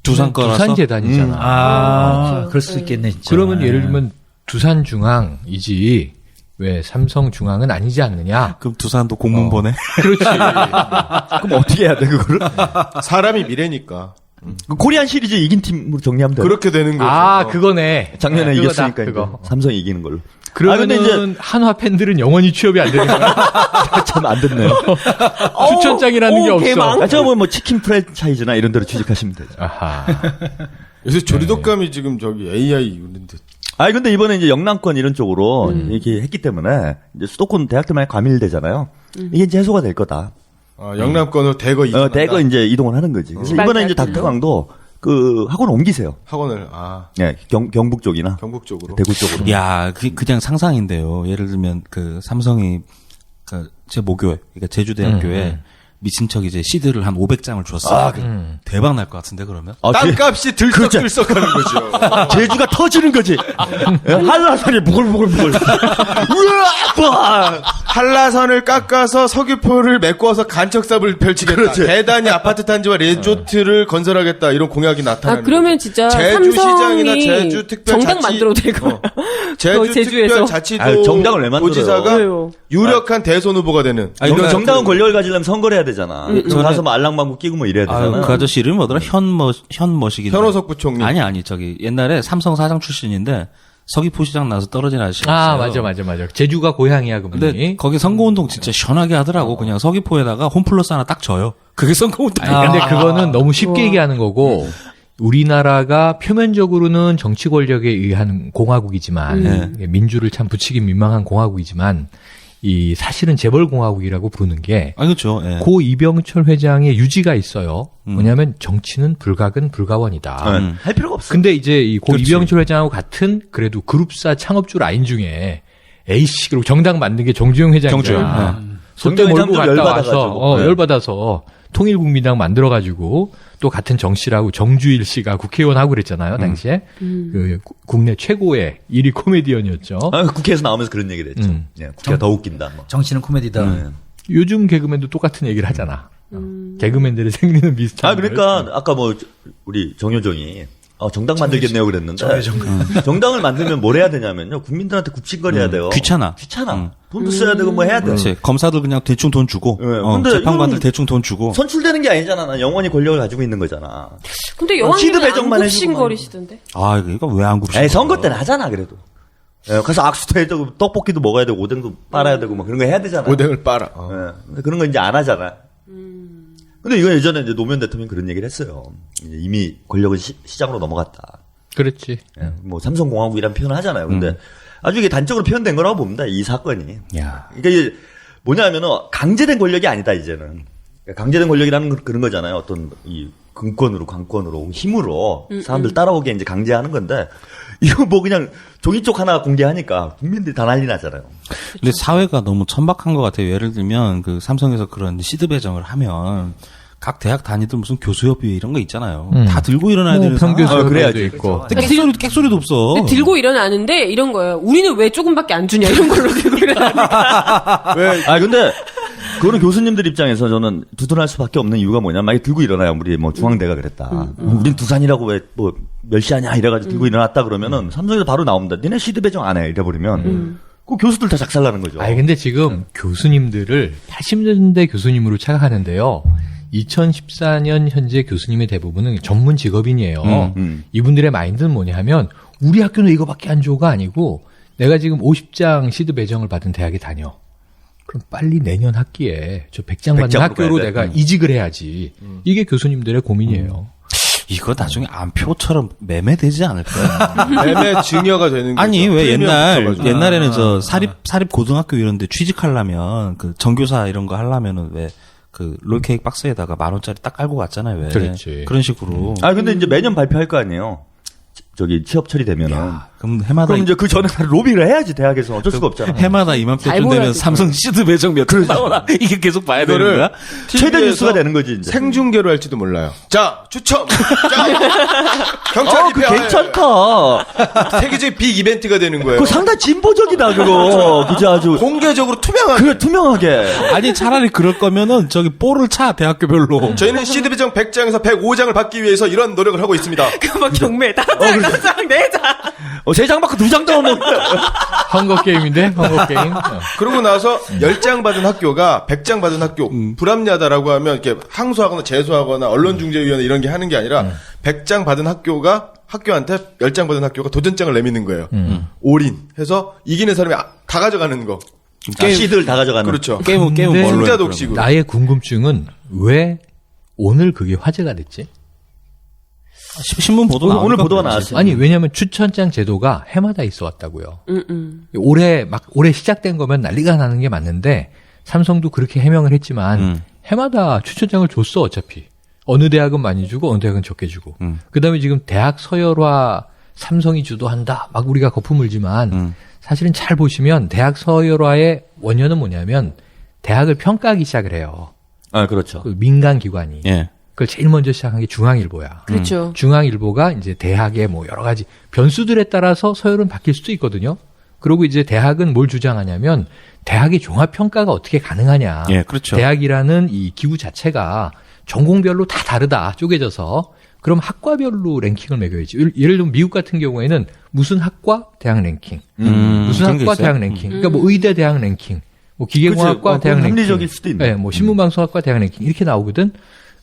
두산 거라서. 두산재단이잖아. 아, 그럴 수 있겠네, 진짜. 그러면 예를 들면 두산중앙이지 왜 삼성중앙은 아니지 않느냐? 그럼 두산도 공문 보내. 그렇지. 그럼 어떻게 해야 돼, 그거를? 사람이 미래니까 그 코리안 시리즈 이긴 팀으로 정리하면 돼요. 그렇게 되는 거죠. 아, 그거네. 작년에 그거다, 이겼으니까 이제 그거. 삼성이 이기는 걸로. 그러면은 아, 근데 한화 팬들은 영원히 취업이 안 되는 거야. 참 안 됐네요. 추천장이라는 게 없어. 대박. 아, 저거 뭐 치킨 프랜차이즈나 이런 데로 취직하시면 되죠. 아하. 요새 조리독감이 지금 저기 AI 이런데 아, 근데 이번에 이제 영남권 이런 쪽으로 이렇게 했기 때문에 이제 수도권 대학들만 과밀되잖아요. 이게 이제 해소가 될 거다. 영남권으로 대거 이전한다. 대거 이제 이동을 하는 거지. 그래서 이번에 이제 닥터강도 그 학원 옮기세요. 학원을 예, 경북 쪽이나 경북 쪽으로. 대구 쪽으로. 야, 그냥 상상인데요. 예를 들면 그 삼성이 제 모교회, 그러니까 제주대학교에 미친 척 이제 CD를 한 500장을 줬어. 대박 날 것 같은데 그러면? 아, 땅값이 들썩들썩하는 거죠. 제주가 터지는 거지. 예, 한라산이 부글부글부글. 우와! 한라산을 깎아서 서귀포를 메꿔서 간척삽을 펼치겠다. 그렇지. 대단히 아파트 단지와 리조트를 건설하겠다. 이런 공약이 나타나는 아, 그러면 거죠. 진짜 제주시장이나 삼성이 제주특별자치 정당 만들어도 되고. 제주 제주에서. 특별자치도 아유, 정당을 왜 만들어요? 도지사가 왜요? 유력한 대선 후보가 되는. 이거 정당은 권력을 가지려면 선거를 해야 되잖아. 그럼 가서 뭐 알랑방구 끼고 뭐 이래야 되잖아. 그 아저씨 이름이 뭐더라? 현머식이. 현호석 부총리. 아니, 저기 옛날에 삼성 사장 출신인데 서귀포시장 나서 떨어진 아저씨가 아, 있어요. 맞아. 제주가 고향이야, 그분이. 근데 거기 선거운동 진짜 시원하게 하더라고. 그냥 서귀포에다가 홈플러스 하나 딱 줘요. 그게 선거운동. 아니, 근데 그거는 너무 쉽게 얘기하는 거고, 우리나라가 표면적으로는 정치 권력에 의한 공화국이지만, 민주를 참 부추기 민망한 공화국이지만, 이 사실은 재벌공화국이라고 부르는 게, 아, 그렇죠. 예. 고 이병철 회장의 유지가 있어요. 뭐냐면 정치는 불가근 불가원이다. 네. 할 필요가 없어. 근데 이제 이 고 그렇지. 이병철 회장하고 같은 그래도 그룹사 창업주 라인 중에 A씨 그리고 정당 만든 게 정주영 회장이잖아. 정주영. 그때 정주영 몰고 회장도 갔다 와서 열받아가지고. 네. 열받아서 통일국민당 만들어가지고 또 같은 정 씨라고 정주일 씨가 국회의원 하고 그랬잖아요. 당시에 그 국내 최고의 1위 코미디언이었죠. 국회에서 나오면서 그런 얘기를 했죠. 예, 국회가 더 웃긴다. 뭐. 정치는 코미디다. 요즘 개그맨도 똑같은 얘기를 하잖아. 개그맨들의 생리는 비슷한. 아, 그러니까 아까 뭐 우리 정효정이 정당 만들겠네요 그랬는데 정당을 만들면 뭘 해야 되냐면요. 국민들한테 굽신거려야 돼요. 귀찮아. 돈도 써야 되고 뭐 해야 돼. 그렇지. 검사들 그냥 대충 돈 주고, 네, 근데 재판관들 이거는 대충 돈 주고. 선출되는 게 아니잖아. 난 영원히 권력을 가지고 있는 거잖아. 근데 시드 여왕님은 배정만 안 해주고 굽신거리시던데. 아, 이거 왜 안 굽시냐? 에이, 선거 때는 하잖아 그래도. 예, 가서 악수도 해야 되고 떡볶이도 먹어야 되고 오뎅도 빨아야 되고 뭐 그런 거 해야 되잖아. 오뎅을 빨아. 예, 근데 그런 거 이제 안 하잖아. 근데 이건 예전에 이제 노무현 대통령이 그런 얘기를 했어요. 이제 이미 권력은 시장으로 넘어갔다. 그렇지. 예, 뭐 삼성공화국이라는 표현을 하잖아요. 근데 아주 이게 단적으로 표현된 거라고 봅니다. 이 사건이. 야. 그러니까 이게 뭐냐면은 강제된 권력이 아니다 이제는. 그러니까 강제된 권력이라는 그런 거잖아요. 어떤 이 금권으로 강권으로 힘으로 사람들 따라오게 이제 강제하는 건데 이거 뭐 그냥 종이 쪽 하나 공개하니까 국민들이 다 난리 나잖아요. 근데 사회가 너무 천박한 것 같아요. 예를 들면 그 삼성에서 그런 시드 배정을 하면 각 대학 단위들 무슨 교수협의회 이런 거 있잖아요. 다 들고 일어나야 되는 상황. 평교수도 그래야지. 있고. 근데 객소리도 없어. 근데 들고 일어나는데 이런 거예요. 우리는 왜 조금밖에 안 주냐 이런 걸로 들고 일어나니까. 아 근데 그거는 교수님들 입장에서 저는 두둔할 수밖에 없는 이유가 뭐냐. 만약에 들고 일어나요. 우리 뭐 중앙대가 그랬다. 우린 두산이라고 왜 뭐 멸시하냐 이래가지고 들고 일어났다 그러면은 삼성에서 바로 나옵니다. 니네 시드 배정 안 해. 이래버리면 그 교수들 다 작살나는 거죠. 아니 근데 지금 교수님들을 80년대 교수님으로 착각하는데요. 2014년 현재 교수님의 대부분은 전문 직업인이에요. 이분들의 마인드는 뭐냐 하면 우리 학교는 이거밖에 안 줘가 아니고 내가 지금 50장 시드 배정을 받은 대학에 다녀. 그럼 빨리 내년 학기에 저 100장 받는 100장으로 학교로 가야 돼. 내가 이직을 해야지. 이게 교수님들의 고민이에요. 이거 나중에 안표처럼 매매되지 않을까요? 매매 증여가 되는 아니 거죠. 왜 프리미엄 붙여가지고. 옛날에는 저 사립 고등학교 이런데 취직하려면 그 정교사 이런 거 하려면은 왜 그 롤케이크 박스에다가 10,000원짜리 딱 깔고 갔잖아요. 왜 그렇지. 그런 식으로. 근데 이제 매년 발표할 거 아니에요. 저기 취업 처리되면은. 그럼 해마다 그럼 이제 그 전에 로비를 해야지 대학에서 어쩔 수가 없잖아. 해마다 이맘때쯤 잘 되면 몰아야지. 삼성 시드 매장 몇 장 나오나 이게 계속 봐야 되는 이거를 거야? 최대 TV에서 뉴스가 되는 거지 이제. 생중계로 할지도 몰라요. 자, 추첨! 자, 경찰 그 입회. 괜찮다. 세계적 빅 이벤트가 되는 거예요. 그거 상당히 진보적이다 그거. 진짜 아주. 공개적으로 투명하게. 그래 투명하게. 아니 차라리 그럴 거면은 저기 볼을 차 대학교별로. 저희는 시드 배정 100장에서 105장을 받기 위해서 이런 노력을 하고 있습니다. 그막 경매 5장, 6장, 4장. 3장 받고 2장 넣으면. 헝거 게임인데 헝거 게임. 그러고 나서 10장 받은 학교가 100장 받은 학교 불합리하다라고 하면 이렇게 항소하거나 제소하거나 언론중재위원회 이런 게 하는 게 아니라 100장 받은 학교가 학교한테 10장 받은 학교가 도전장을 내미는 거예요. 올인 해서 이기는 사람이 다 가져가는 거. 시드를 다 가져가는. 그렇죠. 게임은 근데 뭘로? 승자 해요, 독식으로. 나의 궁금증은 왜 오늘 그게 화제가 됐지? 신문 보도 나오니까 오늘 보도가 그렇지. 나왔어요. 아니 왜냐하면 추천장 제도가 해마다 있어 왔다고요. 올해 시작된 거면 난리가 나는 게 맞는데 삼성도 그렇게 해명을 했지만 해마다 추천장을 줬어 어차피. 어느 대학은 많이 주고 어느 대학은 적게 주고. 그다음에 지금 대학 서열화 삼성이 주도한다. 막 우리가 거품을지만 사실은 잘 보시면 대학 서열화의 원년은 뭐냐면 대학을 평가하기 시작을 해요. 그렇죠. 그 민간 기관이. 예. 그걸 제일 먼저 시작한 게 중앙일보야. 그렇죠. 중앙일보가 이제 대학의 뭐 여러 가지 변수들에 따라서 서열은 바뀔 수도 있거든요. 그리고 이제 대학은 뭘 주장하냐면 대학의 종합평가가 어떻게 가능하냐. 예, 그렇죠. 대학이라는 이 기구 자체가 전공별로 다 다르다. 쪼개져서. 그럼 학과별로 랭킹을 매겨야지. 예를 들면 미국 같은 경우에는 무슨 학과 대학 랭킹. 무슨 그런 게 학과 있어요? 대학 랭킹. 그러니까 뭐 의대 대학 랭킹. 뭐 기계공학과 그치. 대학 랭킹. 합리적일 수도 있네. 네, 뭐 신문방송학과 대학 랭킹 이렇게 나오거든.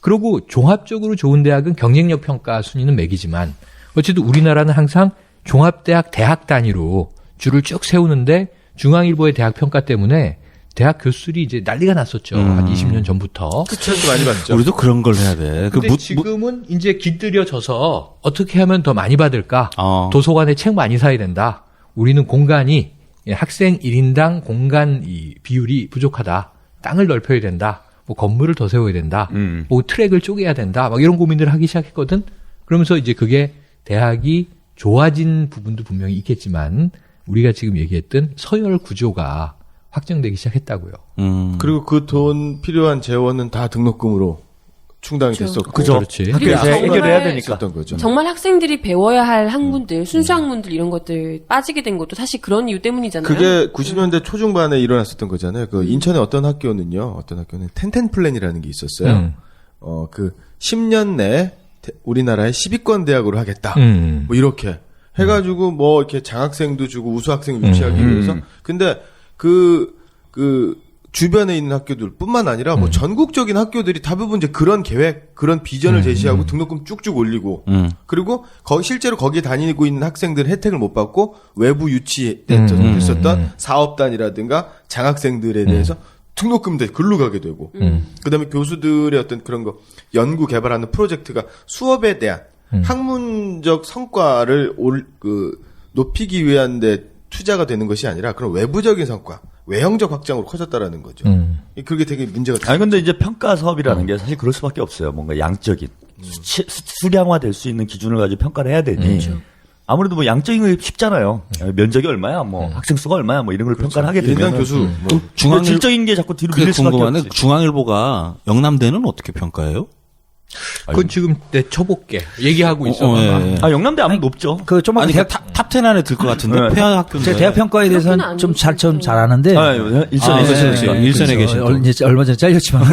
그리고 종합적으로 좋은 대학은 경쟁력 평가 순위는 매기지만 어쨌든 우리나라는 항상 종합대학 대학 단위로 줄을 쭉 세우는데 중앙일보의 대학 평가 때문에 대학 교수들이 이제 난리가 났었죠. 한 20년 전부터. 스트레스 많이 받죠. 우리도 그런 걸 해야 돼. 근데 지금은 이제 길들여져서 어떻게 하면 더 많이 받을까? 도서관에 책 많이 사야 된다. 우리는 공간이 학생 1인당 공간 이 비율이 부족하다. 땅을 넓혀야 된다. 뭐 건물을 더 세워야 된다. 뭐 트랙을 쪼개야 된다. 막 이런 고민들을 하기 시작했거든. 그러면서 이제 그게 대학이 좋아진 부분도 분명히 있겠지만 우리가 지금 얘기했던 서열 구조가 확정되기 시작했다고요. 그리고 그 돈 필요한 재원은 다 등록금으로 충당이 됐었고. 그죠. 그렇지. 학교에서 정말 해결해야 되니까. 있었던 거죠. 정말 학생들이 배워야 할 학문들, 순수 학문들 이런 것들 빠지게 된 것도 사실 그런 이유 때문이잖아요. 그게 90년대 초중반에 일어났었던 거잖아요. 그 인천의 어떤 학교는 텐텐 플랜이라는 게 있었어요. 그 10년 내에 우리나라의 10위권 대학으로 하겠다. 뭐 이렇게 해가지고 뭐 이렇게 장학생도 주고 우수학생 유치하기 위해서. 근데 그 주변에 있는 학교들 뿐만 아니라 뭐 전국적인 학교들이 대부분 이제 그런 계획, 그런 비전을 제시하고 등록금 쭉쭉 올리고 그리고 실제로 거기에 다니고 있는 학생들은 혜택을 못 받고 외부 유치됐었던 사업단이라든가 장학생들에 대해서 등록금도 글로 가게 되고 그다음에 교수들의 어떤 그런 거 연구 개발하는 프로젝트가 수업에 대한 학문적 성과를 높이기 위한 데 투자가 되는 것이 아니라 그런 외부적인 성과, 외형적 확장으로 커졌다라는 거죠. 그게 되게 문제가 됐어요. 아니 근데 이제 평가 사업이라는 게 사실 그럴 수밖에 없어요. 뭔가 양적인 수량화 될 수 있는 기준을 가지고 평가를 해야 되니 아무래도 뭐 양적인 거 쉽잖아요. 면적이 얼마야, 뭐 학생 수가 얼마야, 뭐 이런 걸 평가를 하게 되면 일단 교수 중앙 질적인 게 자꾸 뒤로 밀릴 수밖에 궁금한데 없지. 중앙일보가 영남대는 어떻게 평가해요? 그건 지금 내 쳐볼게. 얘기하고 있어. 예. 영남대 아무 높죠. 그 좀만 아니 대학 탑10 안에 들 것 같은데 네. 폐하 학교인데. 제가 대학 평가에 대해서는 그렇게는 좀 안 잘 아는데 일선에 있으시니까. 일선에 계신 분. 이제 얼마 전에 잘렸지만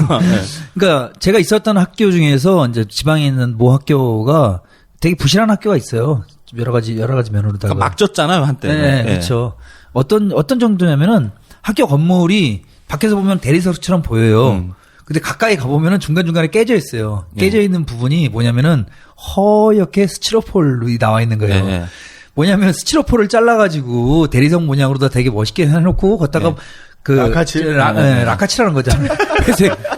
그러니까 제가 있었던 학교 중에서 이제 지방에 있는 모 학교가 되게 부실한 학교가 있어요. 여러 가지 면으로다가 그러니까 막 졌잖아요 한때. 네, 그렇죠. 어떤 정도냐면은 학교 건물이 밖에서 보면 대리석처럼 보여요. 근데 가까이 가보면은 중간중간에 깨져 있어요. 깨져 있는 부분이 뭐냐면은 허옇게 스티로폴이 나와 있는 거예요. 네. 뭐냐면 스티로폴을 잘라가지고 대리석 모양으로 다 되게 멋있게 해놓고 걷다가 그 라카칠? 라카칠하는 거잖아요.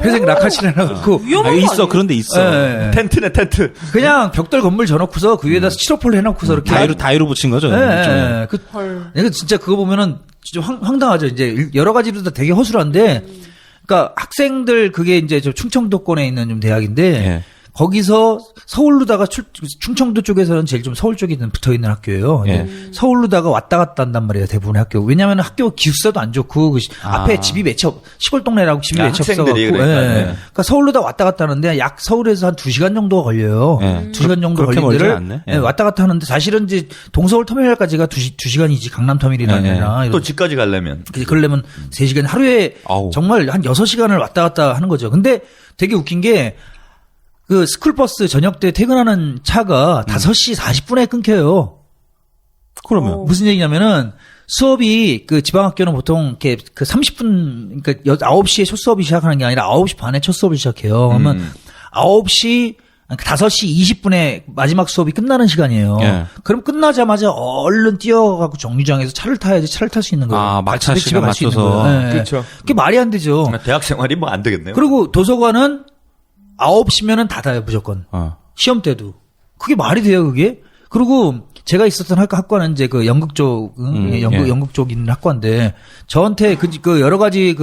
회색 라카칠하는 거. 위험한 거 있어. 아니에요? 그런데 있어. 예, 예. 텐트네 텐트. 그냥 벽돌 건물 져놓고서 그 위에다 스티로폴 해놓고서 이렇게. 다이로 붙인 거죠. 예, 일종의. 예. 이거 진짜 그거 보면은 진짜 황당하죠. 이제 여러 가지로 다 되게 허술한데, 그러니까 학생들 그게 이제 저 충청도권에 있는 좀 대학인데 예. 거기서 서울로다가 충청도 쪽에서는 제일 좀 서울 쪽에 붙어 있는 학교예요. 예. 서울로다가 왔다 갔다 한단 말이에요. 대부분의 학교. 왜냐하면 학교 기숙사도 안 좋고 앞에 집이 매체 시골 동네라고 집이 매체 없어갖고. 학생들이 그러니까, 네. 그러니까 서울로다 왔다 갔다 하는데 약 서울에서 한 2시간 정도가 걸려요. 예. 2시간 정도 그렇게 걸린 멀진 데를 않네. 예, 왔다 갔다 하는데 사실은 이제 동서울 터미널까지가 2시간이지 강남 터미널이 아니라. 또 집까지 가려면. 그러려면 3시간 하루에 아우. 정말 한 6시간을 왔다 갔다 하는 거죠. 근데 되게 웃긴 게 그 스쿨버스 저녁 때 퇴근하는 차가 5시 40분에 끊겨요. 그러면 무슨 얘기냐면은 수업이 그 지방학교는 보통 이렇게 그 30분 그러니까 9시에 첫 수업이 시작하는 게 아니라 9시 반에 첫 수업을 시작해요. 그러면 9시 5시 20분에 마지막 수업이 끝나는 시간이에요. 예. 그럼 끝나자마자 얼른 뛰어가고 정류장에서 차를 타야지 차를 탈 수 있는 거예요. 아, 막차 집에 시간 갈수 있는 맞춰서. 거예요. 예. 그렇죠. 그게 말이 안 되죠. 대학 생활이 뭐 안 되겠네요. 그리고 도서관은 9시면은 닫아요, 무조건. 시험 때도. 그게 말이 돼요, 그게? 그리고 제가 있었던 학과는 이제 그 영국 쪽, 예. 영국 쪽 있는 학과인데, 저한테 그 여러 가지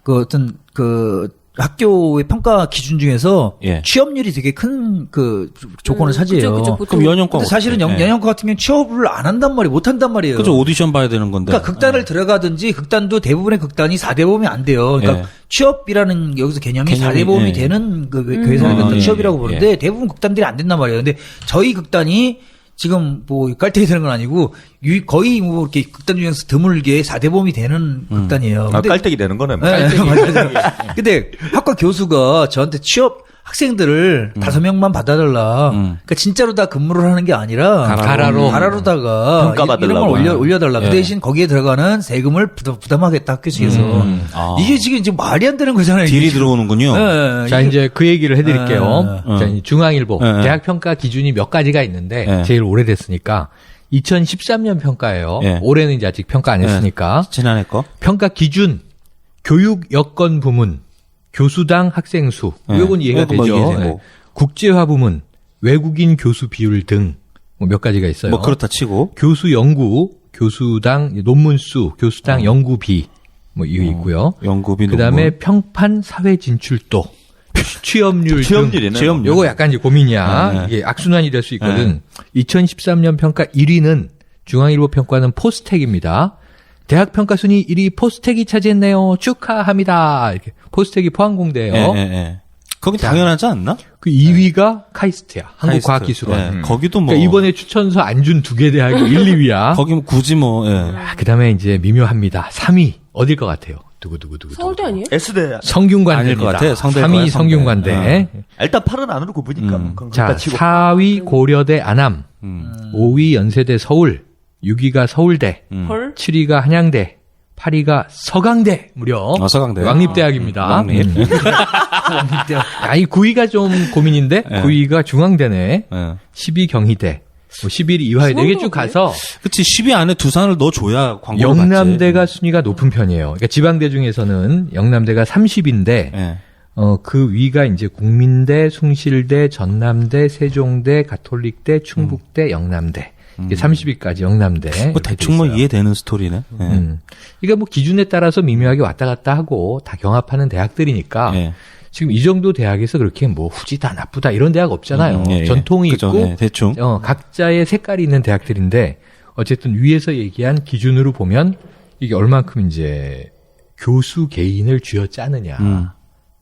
어떤 학교의 평가 기준 중에서 예. 취업률이 되게 큰 조건을 차지해요. 그죠, 보통. 그럼 연영과 근데 사실은 어떻게? 예. 연영과 같은 경우는 취업을 안 한단 말이에요. 못 한단 말이에요. 그죠. 오디션 봐야 되는 건데. 그러니까 극단을 들어가든지 극단도 대부분의 극단이 4대 보험이 안 돼요. 그러니까 예. 취업이라는 여기서 개념이 개념이, 4대 보험이 예. 되는 그 회사를 갖다 예. 취업이라고 보는데 대부분 극단들이 안 된단 말이에요. 근데 저희 극단이 지금 뭐 깔때기 되는 건 아니고 거의 뭐 이렇게 극단 중에서 드물게 4대 보험이 되는 극단이에요. 아, 근데 깔때기 되는 거네. 뭐. 네, 맞아요. 근데 학과 교수가 저한테 취업 학생들을 5명만 받아달라. 그러니까 진짜로 다 근무를 하는 게 아니라 가라로다가 평가받으려고. 이런 걸 올려달라. 예. 그 대신 거기에 들어가는 세금을 부담하겠다 학교 측에서. 아. 이게 지금 말이 안 되는 거잖아요. 딜이 이게 지금. 들어오는군요. 예, 자, 이게- 이제 그 얘기를 해드릴게요. 예. 자, 이 중앙일보. 예. 대학평가 기준이 몇 가지가 있는데, 예. 제일 오래됐으니까, 2013년 평가예요. 예. 올해는 이제 아직 평가 안 했으니까. 지난해 거. 평가 기준, 교육 여건 부문, 교수당 학생 수. 예. 이건 이해가 이거 뭐 되죠. 이해되고. 예. 국제화 부문, 외국인 교수 비율 등 몇 가지가 있어요. 뭐 그렇다 치고. 교수 연구, 교수당 논문 수, 교수당 연구비 뭐 이거 있고요. 연구비 그다음에 논문. 평판 사회 진출도, 취업률 등. 취업률이네. 취업률. 요거 약간 이제 고민이야. 네. 이게 악순환이 될 수 있거든. 2013년 평가 1위는 중앙일보 평가는 포스텍입니다. 대학 평가 순위 1위 포스텍이 차지했네요. 축하합니다. 이렇게 포스텍이 포항공대예요. 예, 예, 예. 거기 당연하지 않나? 그 2위가 카이스트야. 카이스트. 한국과학기술원. 예. 거기도 뭐. 그러니까 이번에 추천서 안 준 두 개 대학이 1, 2위야. 거기 뭐 굳이 뭐, 예. 그다음에 이제 미묘합니다. 3위 어딜 것 같아요? 두구. 서울대 아니에요? S대. 성균관대입니다. 아닐 것 같아. 성대과야, 3위 성대. 성균관대. 일단 팔은 안으로 굽으니까. 그건 자, 갖다 치고. 4위 고려대 안암, 5위 연세대 서울, 6위가 서울대, 헐. 7위가 한양대, 8위가 서강대 무려. 서강대. 왕립대학입니다. 왕립. 이 9위가 좀 고민인데 예. 9위가 중앙대네. 예. 10위 경희대. 뭐 11위 이화여대. 4개 쭉 가서 그치, 10위 안에 두산을 넣어줘야 광고를 영남대가 받지. 순위가 높은 편이에요. 그러니까 지방대 중에서는 영남대가 30인데 예. 그 위가 이제 국민대, 숭실대, 전남대, 세종대, 가톨릭대, 충북대, 영남대. 이게 30위까지 영남대. 뭐 대충 뭐 이해되는 스토리네. 예. 그러니까 뭐 기준에 따라서 미묘하게 왔다 갔다 하고 다 경합하는 대학들이니까 예. 지금 이 정도 대학에서 그렇게 뭐 후지다 나쁘다 이런 대학 없잖아요. 예, 예. 전통이 그죠. 있고 예, 대충. 각자의 색깔이 있는 대학들인데 어쨌든 위에서 얘기한 기준으로 보면 이게 얼만큼 이제 교수 개인을 쥐어짜느냐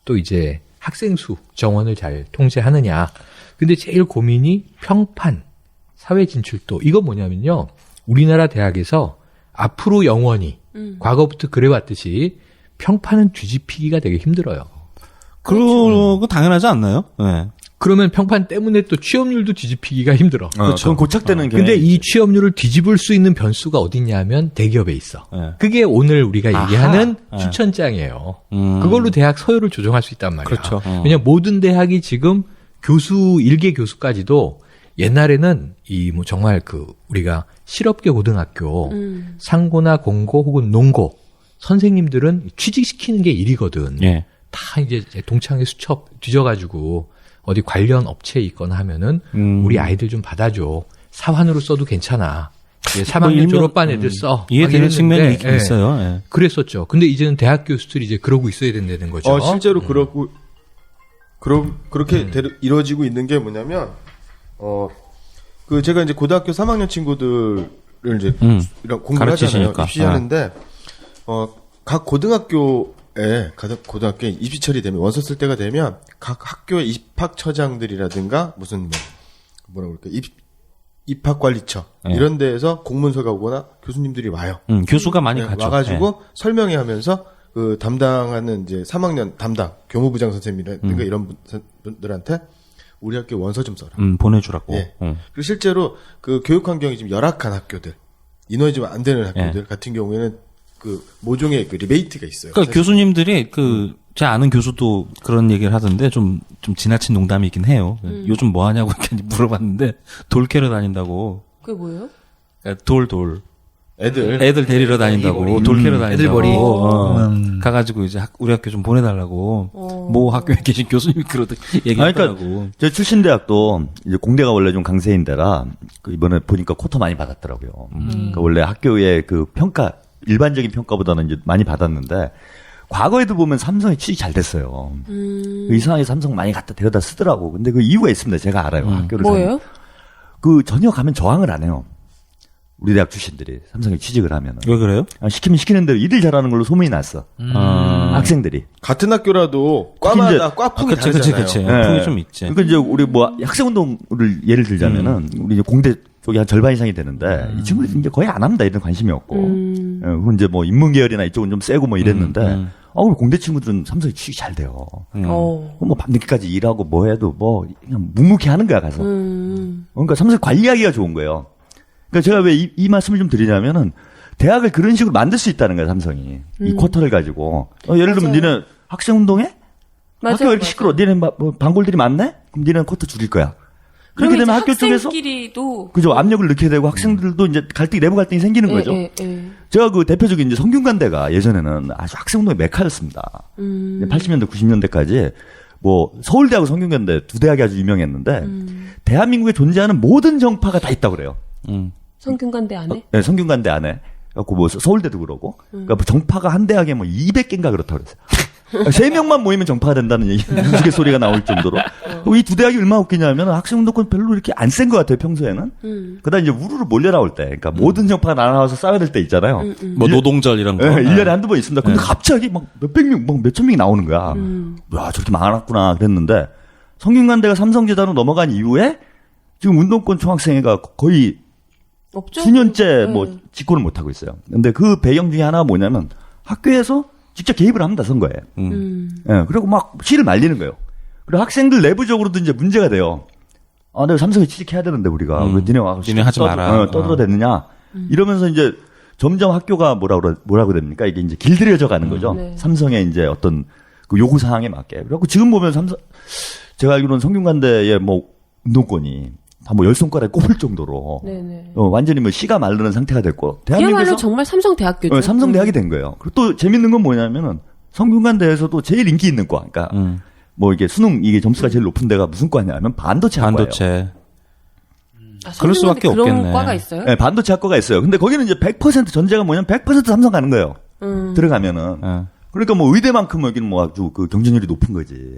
또 이제 학생 수 정원을 잘 통제하느냐. 근데 제일 고민이 평판, 사회 진출도. 이거 뭐냐면요. 우리나라 대학에서 앞으로 영원히 과거부터 그래왔듯이 평판은 뒤집히기가 되게 힘들어요. 그거 당연하지 않나요? 예. 그러면 평판 때문에 또 취업률도 뒤집히기가 힘들어. 그건 고착되는 게. 근데 이 취업률을 뒤집을 수 있는 변수가 어디냐면 대기업에 있어. 예. 그게 오늘 우리가 얘기하는 예. 추천장이에요. 그걸로 대학 서열을 조정할 수 있단 말이야. 그렇죠. 왜냐면 모든 대학이 지금 일개 교수까지도 옛날에는 뭐 정말 우리가 실업계 고등학교, 상고나 공고 혹은 농고 선생님들은 취직시키는 게 일이거든. 예. 다 이제 동창회 수첩 뒤져가지고 어디 관련 업체에 있거나 하면은 우리 아이들 좀 받아줘. 사환으로 써도 괜찮아. 3학년 일명, 졸업반 애들 써. 이해되는 막 측면이 이랬는데, 있긴 있어요. 예. 그랬었죠. 근데 이제는 대학 교수들이 이제 그러고 있어야 된다는 거죠. 실제로 그렇게 이루어지고 있는 게 뭐냐면, 제가 이제 고등학교 3학년 친구들을 이제 이런 공부를 하잖아요. 가르치시니까. 입시하는데, 각 고등학교에 입시철이 되면, 원서 쓸 때가 되면, 각 학교의 입학처장들이라든가, 무슨, 뭐라 그럴까, 입학관리처, 이런 데에서 공문서가 오거나 교수님들이 와요. 교수가 많이 가죠. 와가지고 설명회 하면서 그 담당하는 이제 3학년 담당, 교무부장 선생님이라든가 이런 분들한테 우리 학교 원서 좀 써라. 보내주라고. 예. 그리고 실제로 그 교육 환경이 좀 열악한 학교들, 인원이 좀 안 되는 학교들 같은 경우에는 그 모종의 그 리베이트가 있어요. 그러니까 교수님들이 제 아는 교수도 그런 얘기를 하던데 좀 지나친 농담이긴 해요. 요즘 뭐 하냐고 이렇게 물어봤는데 돌 캐러 다닌다고. 그게 뭐예요? 그러니까 돌. 애들 데리러 다닌다고. 돌 캐러 다닌다고. 애들 머리. 가가지고 이제 우리 학교 좀 보내달라고. 뭐 학교에 계신 교수님이 얘기하더라고. 그러니까 제 출신 대학도 이제 공대가 원래 좀 강세인 데라 그 이번에 보니까 쿼터 많이 받았더라고요. 그러니까 원래 학교의 그 평가 일반적인 평가보다는 이제 많이 받았는데 과거에도 보면 삼성이 취직 잘 됐어요. 이상하게 삼성 많이 갖다 데려다 쓰더라고. 근데 그 이유가 있습니다. 제가 알아요. 학교를 뭐예요? 그 전혀 가면 저항을 안 해요. 우리 대학 출신들이 삼성에 취직을 하면. 왜 그래요? 시키면 시키는 대로 일을 잘하는 걸로 소문이 났어. 학생들이. 같은 학교라도 과마다 과풍이 다르잖아요. 그치. 네. 풍이 좀 있지. 그러니까 이제 우리 뭐 학생운동을 예를 들자면은 우리 이제 공대 쪽이 한 절반 이상이 되는데 이 친구들이 이제 거의 안 합니다. 이런 관심이 없고. 그건 이제 뭐 인문계열이나 이쪽은 좀 세고 뭐 이랬는데 우리 공대 친구들은 삼성에 취직이 잘 돼요. 뭐 밤늦게까지 일하고 뭐 해도 뭐 그냥 묵묵히 하는 거야 가서. 그러니까 삼성 관리하기가 좋은 거예요. 그러니까 제가 왜 이 말씀을 좀 드리냐면은 대학을 그런 식으로 만들 수 있다는 거야 삼성이. 이 쿼터를 가지고. 예를 들면 니네 학생운동회? 학교가 이렇게 시끄러워. 니네 뭐 반골들이 많네? 그럼 니네는 쿼터 줄일 거야. 그렇게 되면 학교 쪽에서 학생끼리도 그죠 압력을 넣게 되고 학생들도 이제 내부 갈등이 생기는 거죠. 제가 그 대표적인 이제 성균관대가 예전에는 아주 학생운동의 메카였습니다. 80년대 90년대까지 뭐 서울대하고 성균관대 두 대학이 아주 유명했는데 대한민국에 존재하는 모든 정파가 다 있다고 그래요. 성균관대 안에? 네, 성균관대 안에. 그래갖고 뭐 서울대도 그러고. 그러니까 뭐 정파가 한 대학에 뭐 200개인가 그렇다고 그랬어요. 3명만 모이면 정파가 된다는 얘기, 우스갯소리가 나올 정도로. 이 두 대학이 얼마나 웃기냐면 학생운동권 별로 이렇게 안 센 것 같아요, 평소에는. 그다음 이제 우르르 몰려 나올 때. 그러니까 모든 정파가 나와서 싸워야 될 때 있잖아요. 뭐 노동절 이런 거. 네, 1년에 한두 번 있습니다. 근데 갑자기 막 몇백 명, 막 몇천 명이 나오는 거야. 야, 저렇게 많았구나 그랬는데 성균관대가 삼성재단으로 넘어간 이후에 지금 운동권 총학생회가 거의 없죠? 수년째 뭐 집권을 못 하고 있어요. 근데 그 배경 중에 하나가 뭐냐면 학교에서 직접 개입을 합니다, 선거에. 예, 그리고 막 시를 말리는 거예요. 그리고 학생들 내부적으로도 이제 문제가 돼요. 내가 삼성에 취직해야 되는데 우리가 왜 니네 와서 니네 하지 마라. 떠들어댔느냐. 이러면서 이제 점점 학교가 뭐라고 됩니까? 이게 이제 길들여져 가는 거죠. 네. 삼성의 이제 어떤 그 요구 사항에 맞게. 그래갖고 지금 보면 제가 알기로는 성균관대의 뭐 운동권이 다 뭐 10손가락에 꼽을 정도로 네네. 완전히 뭐 씨가 마르는 상태가 됐고 그야말로 대한민국에서 정말 삼성대학교죠. 삼성대학이 된 거예요. 그리고 또 재밌는 건 뭐냐면은 성균관대에서도 제일 인기 있는 과, 그러니까 뭐 이게 수능 이게 점수가 제일 높은 데가 무슨 과냐면 반도체 학과예요. 반도체. 아, 그럴 수밖에 그런 없겠네. 과가 있어요? 네, 반도체 학과가 있어요. 근데 거기는 이제 100% 전제가 뭐냐면 100% 삼성 가는 거예요. 들어가면은. 그러니까 뭐 의대만큼 여기는 뭐 아주 그 경쟁률이 높은 거지.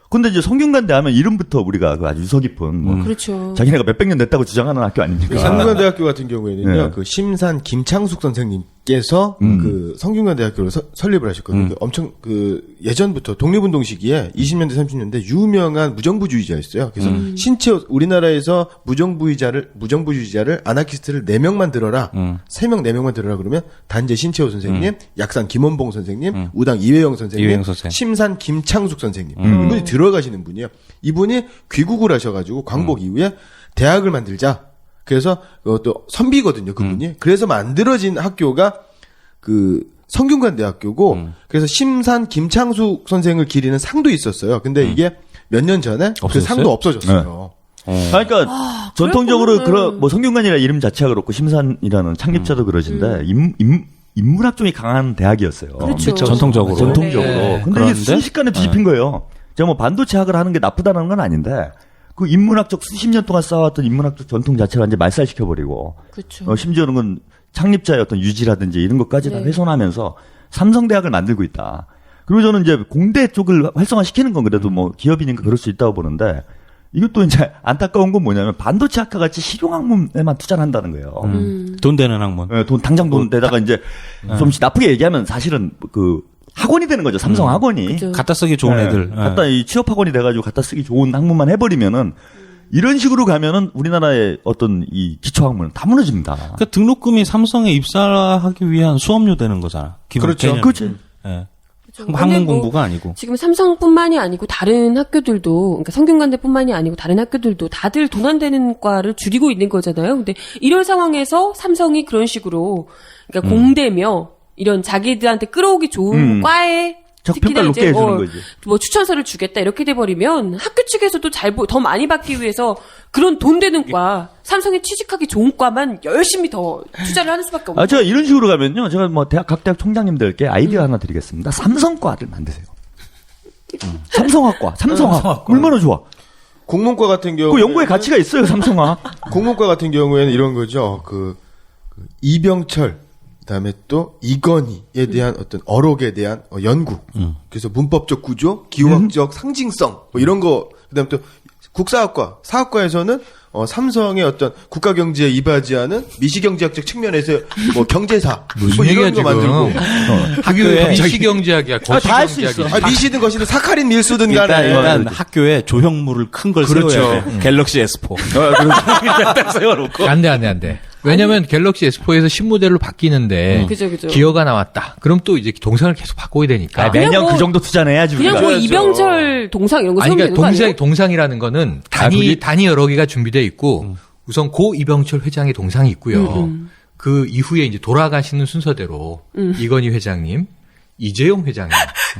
근데 이제 성균관대 하면 이름부터 우리가 그 아주 유서 깊은 뭐 그렇죠. 자기네가 몇백 년 됐다고 주장하는 학교 아닙니까? 성균관대학교 같은 경우에는요, 네. 그 심산 김창숙 선생님께서 그 성균관대학교를 설립을 하셨거든요. 그 엄청 그 예전부터 독립운동 시기에 20년대 30년대 유명한 무정부주의자였어요. 그래서 우리나라에서 무정부주의자를 아나키스트를 4명만 들어라, 3명 4명만 들어라 그러면 단재 신채호 선생님, 약산 김원봉 선생님, 우당 이회영 선생님, 심산 김창숙 선생님 이분이 들어가시는 분이에요. 이분이 귀국을 하셔가지고 광복 이후에 대학을 만들자. 그래서 또 선비거든요, 그분이. 그래서 만들어진 학교가 그 성균관대학교고, 그래서 심산 김창숙 선생을 기리는 상도 있었어요. 근데 이게 몇 년 전에 그 상도 없어졌어요. 그러니까 전통적으로 뭐 성균관이라 이름 자체가 그렇고 심산이라는 창립자도 그러신데 인문학 쪽이 강한 대학이었어요. 그렇죠. 전통적으로. 전통적으로. 네. 근데 이게 순식간에 뒤집힌 거예요. 제가 뭐 반도체학을 하는 게 나쁘다는 건 아닌데 그 인문학적 수십 년 동안 쌓아왔던 인문학적 전통 자체를 완전 말살시켜버리고 그렇죠. 심지어는 건 창립자의 어떤 유지라든지 이런 것까지 다 네. 훼손하면서 삼성대학을 만들고 있다. 그리고 저는 이제 공대 쪽을 활성화시키는 건 그래도 뭐 기업이니까 그럴 수 있다고 보는데 이것도 이제 안타까운 건 뭐냐면 반도체 학과 같이 실용학문에만 투자를 한다는 거예요. 돈 되는 학문. 예, 당장 돈 내다가 이제 좀 나쁘게 얘기하면 사실은 그 학원이 되는 거죠. 삼성 학원이. 그죠. 갖다 쓰기 좋은 애들. 예. 갖다 이 취업 학원이 돼가지고 갖다 쓰기 좋은 학문만 해버리면은 이런 식으로 가면은 우리나라의 어떤 이 기초 학문은 다 무너집니다. 그러니까 등록금이 삼성에 입사하기 위한 수업료 되는 거잖아. 기본 그렇죠. 개념이. 그렇지. 예. 근데 학문 뭐 공부가 아니고. 지금 삼성뿐만이 아니고 다른 학교들도, 그러니까 성균관대뿐만이 아니고 다른 학교들도 다들 돈 안 되는 과를 줄이고 있는 거잖아요. 근데 이런 상황에서 삼성이 그런 식으로, 그러니까 공대며 이런 자기들한테 끌어오기 좋은 과에 적평가를 높게 해주는 거지. 뭐 추천서를 주겠다 이렇게 돼버리면 학교 측에서도 더 많이 받기 위해서 그런 돈 되는 과, 삼성에 취직하기 좋은 과만 열심히 더 투자를 하는 수밖에 없는. 제가 이런 식으로 가면요. 제가 뭐 각 대학 총장님들께 아이디어 하나 드리겠습니다. 삼성과를 만드세요. 삼성학과, 삼성학. 얼마나 좋아. 공문과 같은 경우 그 연구의 가치가 있어요, 삼성학. 공문과 같은 경우에는 이런 거죠. 그 이병철 그다음에 또 이건희에 대한 어떤 어록에 대한 연구. 그래서 문법적 구조, 기호학적 상징성 뭐 이런 거. 그다음에 또 국사학과, 사학과에서는 삼성의 어떤 국가 경제에 이바지하는 미시경제학적 측면에서 뭐 경제사 무슨 뭐 얘기야 이런 거 지금? 만들고. 학교에 미시경제학이야, 다 할 수 있어. 거시경제학이야. 미시든 것이든 사카린 밀수든 간에 일단 학교에 조형물을 큰 걸 그렇죠. 세워야 돼. 갤럭시 S4. 딱 세워놓고. 안 돼. 왜냐면 갤럭시 S4에서 신모델로 바뀌는데 그죠. 기어가 나왔다. 그럼 또 이제 동상을 계속 바꿔야 되니까. 그냥 매년 뭐- 그 정도 투자는 해야지. 그냥 우리가. 뭐 이병철 동상 이런 거 아니, 세우면 그러니까 되는 거 아니에요? 동상이라는 거는 단위 여러 개가 준비되어 있고 우선 고 이병철 회장의 동상이 있고요. 그 이후에 이제 돌아가시는 순서대로 이건희 회장님, 이재용 회장님.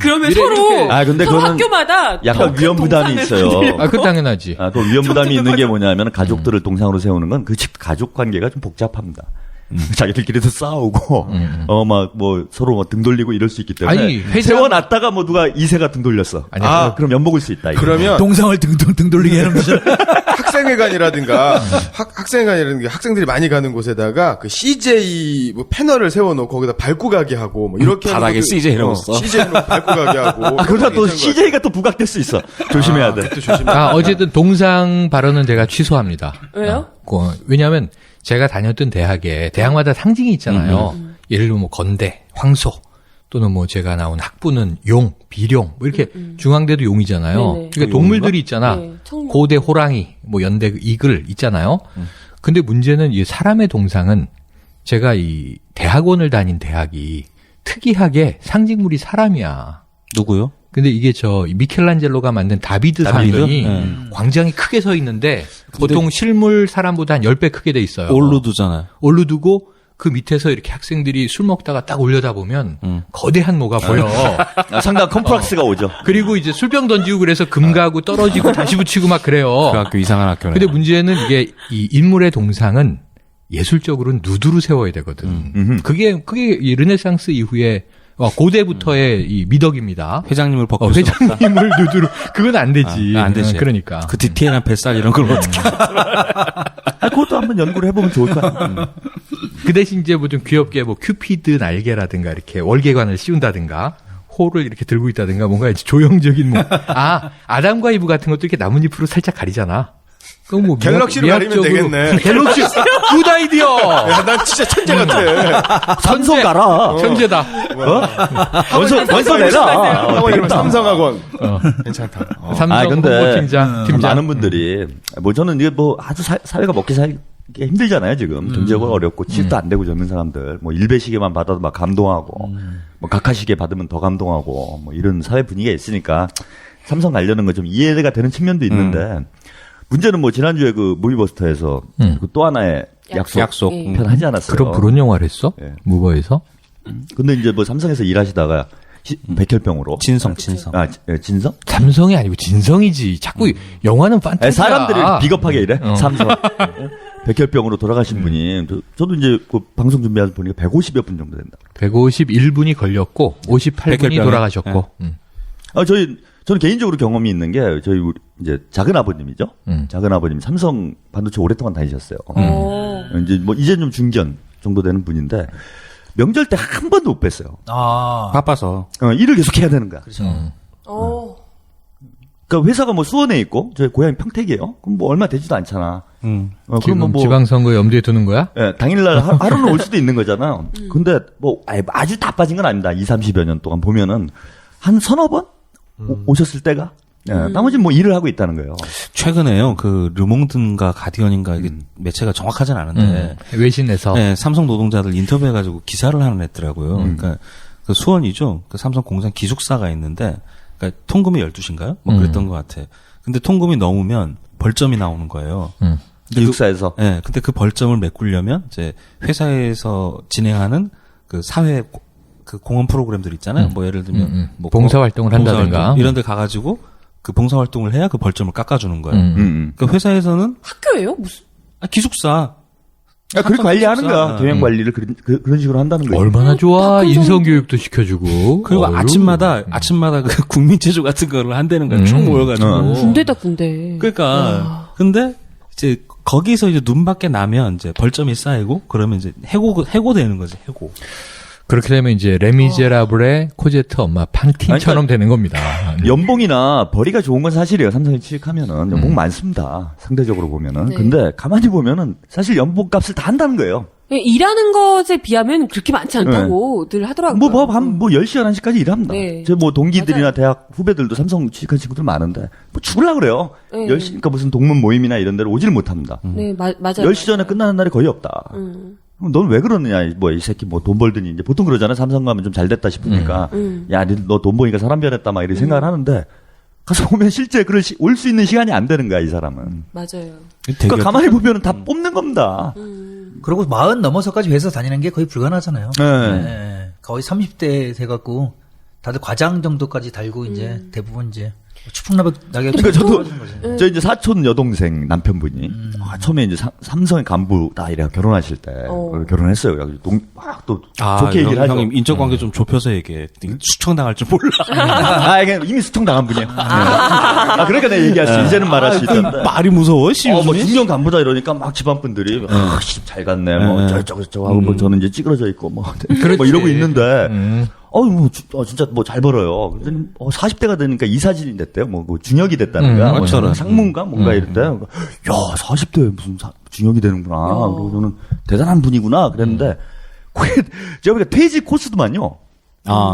그러면 이래- 서로 이렇게- 근데 서로 그거는 학교마다 약간 더 위험 큰 부담이 동상을 있어요. 그 당연하지. 또 위험 부담이 있는 게 뭐냐면 가족들을 동상으로 세우는 건 그 집 가족 관계가 좀 복잡합니다. 자기들끼리도 싸우고 막 뭐 서로 등 돌리고 이럴 수 있기 때문에 아니, 회장- 세워놨다가 뭐 누가 이세가 등 돌렸어. 아니, 그럼 연 먹을 수 있다. 이거. 그러면 동상을 등 돌리게 해놓은 거죠. 학생회관이라든가 학생회관이라든가 학생들이 많이 가는 곳에다가 그 CJ 뭐 패널을 세워놓고 거기다 밟고 가게 하고 뭐 이렇게 하는 바닥에 것도- CJ 이런 거 써. CJ 로 밟고 가게 하고. 그러다 또 괜찮은 것 CJ가 또 부각될 수 있어. 조심해야 돼. 어쨌든 동상 발언은 제가 취소합니다. 왜요? 왜냐하면 제가 다녔던 대학에 대학마다 상징이 있잖아요. 예를 들면 뭐 건대, 황소 또는 뭐 제가 나온 학부는 용, 비룡 뭐 이렇게 중앙대도 용이잖아요. 네네. 그러니까 동물들이 있잖아. 네, 청룡. 고대 호랑이, 뭐 연대 이글 있잖아요. 근데 문제는 이 사람의 동상은 제가 이 대학원을 다닌 대학이 특이하게 상징물이 사람이야. 누구요? 근데 이게 미켈란젤로가 만든 다비드 상이 광장이 크게 서 있는데 보통 실물 사람보다 한 10배 크게 돼 있어요. 올루드잖아요. 올루두고 그 밑에서 이렇게 학생들이 술 먹다가 딱 올려다보면 거대한 뭐가 보여. 상당한 컴플렉스가 오죠. 그리고 이제 술병 던지고 그래서 금 가고 떨어지고 다시 붙이고 막 그래요. 그 학교 이상한 학교네. 근데 문제는 이게 이 인물의 동상은 예술적으로는 누드로 세워야 되거든. 그게 이 르네상스 이후에 고대부터의 이 미덕입니다. 회장님을 벗길 수 없다. 회장님을 누드로 그건 안 되지. 안 되지. 그러니까. 그 디테일한 뱃살 이런 걸 어떻게. 그것도 한번 연구를 해보면 좋을 것 같아요. 그 대신 이제 뭐 좀 귀엽게 뭐 큐피드 날개라든가 이렇게 월계관을 씌운다든가 호를 이렇게 들고 있다든가 뭔가 이제 조형적인 뭐 아담과 이브 같은 것도 이렇게 나뭇잎으로 살짝 가리잖아. 그럼 뭐 갤럭시로 가리면 되겠네. 갤럭시 굿 아이디어. 야, 난 진짜 천재 같아. 삼성 가라. 천재다. 원서 내라. 학원 이름 삼성학원. 괜찮다. 삼성 근데 홍보팀장 팀장. 많은 분들이 뭐 저는 이게 뭐 아주 사회가 먹기 살기 힘들잖아요 지금 경제가 어렵고 취직도 안 되고 젊은 사람들 뭐 일배시계만 받아도 막 감동하고 뭐 각하시계 받으면 더 감동하고 뭐 이런 사회 분위기가 있으니까 삼성 가려는 거 좀 이해가 되는 측면도 있는데 문제는 뭐 지난주에 그 무비버스터에서 그 또 하나의 약속 예. 편 하지 않았어요. 그런 영화를 했어? 예. 무버에서? 근데 이제 뭐 삼성에서 일하시다가 백혈병으로. 진성. 진성? 삼성이 아니고 진성이지. 자꾸 영화는 판타지야. 사람들이 비겁하게 이래. 어. 삼성. 백혈병으로 돌아가신 분이 저도 이제 그 방송 준비하다 보니까 150여 분 정도 된다. 151분이 걸렸고 58분이 백혈병에? 돌아가셨고. 저는 개인적으로 경험이 있는 게 저희 이제 작은 아버님이죠. 작은 아버님 삼성 반도체 오랫동안 다니셨어요. 이제 좀 중견 정도 되는 분인데 명절 때 한 번도 못 뵀어요. 바빠서. 일을 계속 해야 되는 거야. 어. 그러니까 회사가 뭐 수원에 있고 저희 고향이 평택이에요. 그럼 뭐 얼마 되지도 않잖아. 지금 그럼 뭐 지방선거 염두에 두는 거야? 예, 당일날 하루는 올 수도 있는 거잖아요. 근데 뭐 아주 다 빠진 건 아닙니다. 20, 30여 년 동안 보면은 한 서너 번 오셨을 때가 나머지는 뭐 일을 하고 있다는 거예요. 최근에요, 그, 르몽드인가 가디언인가, 이게 매체가 정확하진 않은데, 외신에서. 네, 삼성 노동자들 인터뷰해가지고 기사를 하나 냈더라고요. 그러니까, 그 수원이죠. 그 삼성 공장 기숙사가 있는데, 그러니까 통금이 12시인가요? 뭐 그랬던 것 같아. 근데 통금이 넘으면 벌점이 나오는 거예요. 기숙사에서. 네, 근데 그 벌점을 메꾸려면, 이제, 회사에서 진행하는 그 사회, 그 공헌 프로그램들 있잖아요. 뭐 예를 들면, 뭐 봉사활동을 한다든가. 이런 데 가가지고, 그 봉사활동을 해야 그 벌점을 깎아주는 거예요. 그 회사에서는 학교예요? 무슨? 기숙사. 그렇게 관리하는 거야. 기숙사. 경영 관리를 그런 식으로 한다는 거예요. 얼마나 좋아. 인성교육도 시켜주고. 그리고 어휴. 아침마다 그 국민체조 같은 거를 한다는 거야. 쭉 모여가지고. 군대다, 군대. 그러니까. 근데 이제 거기서 이제 눈밖에 나면 이제 벌점이 쌓이고 그러면 이제 해고되는 거지, 해고. 그렇게 되면 이제 레미제라블의 코제트 엄마 판틴처럼 되는 겁니다. 연봉이나 벌이가 좋은 건 사실이에요. 삼성에 취직하면은 연봉 많습니다. 상대적으로 보면은. 네. 근데 가만히 보면은 사실 연봉값을 다 한다는 거예요. 일하는 것에 비하면 그렇게 많지 않다고 늘 하더라고요. 뭐 10시, 11시까지 일합니다. 네. 제 뭐 동기들이나 맞아요. 대학 후배들도 삼성 취직한 친구들 많은데 뭐 죽으려고 그래요. 네. 10시, 그러니까 무슨 동문 모임이나 이런 데로 오지를 못합니다. 네, 맞아요. 10시 전에 끝나는 날이 거의 없다. 그럼 넌 왜 그러느냐, 뭐, 이 새끼 뭐 돈 벌더니, 이제 보통 그러잖아요. 삼성 가면 좀 잘 됐다 싶으니까. 야, 너 돈 버니까 사람 변했다, 막 이렇게 생각을 하는데, 가서 보면 실제 올 수 있는 시간이 안 되는 거야, 이 사람은. 맞아요. 그러니까 가만히 보면은 다 뽑는 겁니다. 그리고 40 넘어서까지 회사 다니는 게 거의 불가능하잖아요. 네. 네. 거의 30대 돼갖고 다들 과장 정도까지 달고 이제 대부분 이제 추풍나게 그러니까 저도, 저 이제 사촌 여동생 남편분이, 처음에 이제 삼성의 간부다, 이래 결혼하실 때, 결혼했어요. 또, 좋게 얘기를 하죠. 형님, 인적관계 좀 좁혀서 얘기해. 수청당할 줄 몰라. 이게 이미 수청당한 분이에요. 그러니까 내가 얘기할 수, 이제는 말할 수 있던데. 말이 무서워, 씨. 뭐 요즘에. 중견 간부다 이러니까 막 집안 분들이, 잘 갔네, 뭐, 저쩌고 하고, 뭐, 저는 이제 찌그러져 있고, 뭐, 뭐 이러고 있는데, 진짜 뭐 잘 벌어요. 그랬더니 40대가 되니까 이사진이 됐대요. 뭐 중역이 됐다는 거야. 뭐 상무인가 뭔가 이럴 때. 야, 40대에 무슨 중역이 되는구나. 그리고 저는 대단한 분이구나. 그랬는데, 그게 제가 보니까 퇴직 코스도만요.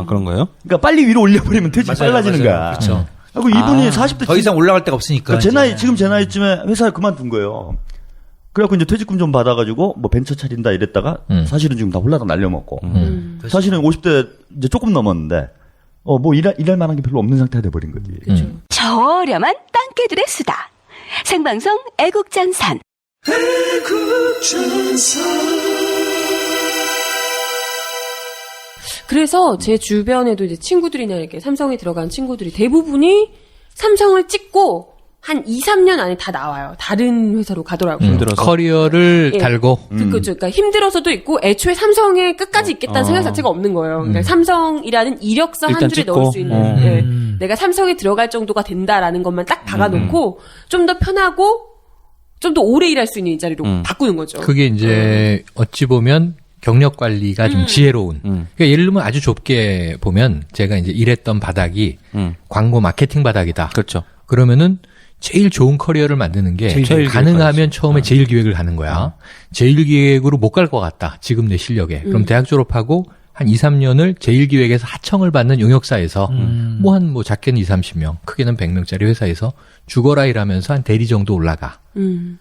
그런 거예요? 그러니까 빨리 위로 올려버리면 퇴직이 빨라지는 거야. 그렇죠. 그리고 이분이 40대 더 이상 올라갈 데가 없으니까. 그러니까 지금 제 나이쯤에 회사를 그만둔 거예요. 그래갖고 이제 퇴직금 좀 받아가지고 뭐 벤처 차린다 이랬다가 사실은 지금 다 홀라당 날려먹고 사실은 50대 이제 조금 넘었는데 뭐 일할 만한 게 별로 없는 상태가 돼버린 거지. 저렴한 땅개들의 수다. 생방송 애국전선. 그래서 제 주변에도 이제 친구들이나 이렇게 삼성에 들어간 친구들이 대부분이 삼성을 찍고 한 2, 3년 안에 다 나와요. 다른 회사로 가더라고요. 커리어를 달고. 그러니까 힘들어서도 있고 애초에 삼성에 끝까지 있겠다는 생각 자체가 없는 거예요. 그러니까 삼성이라는 이력서 한 줄에 찍고. 넣을 수 있는 내가 삼성에 들어갈 정도가 된다라는 것만 딱 박아놓고 좀 더 편하고 좀 더 오래 일할 수 있는 이 자리로 바꾸는 거죠. 그게 이제 어찌 보면 경력 관리가 좀 지혜로운. 그러니까 예를 들면 아주 좁게 보면 제가 이제 일했던 바닥이 광고 마케팅 바닥이다. 그렇죠. 그러면은 제일 좋은 커리어를 만드는 게 제일 가능하면 기획까지. 처음에 제일 기획을 가는 거야. 제일 기획으로 못 갈 것 같다. 지금 내 실력에. 그럼 대학 졸업하고 한 2, 3년을 제일 기획에서 하청을 받는 용역사에서 뭐 작게는 2, 30명, 크게는 100명짜리 회사에서 죽어라 일하면서 한 대리 정도 올라가.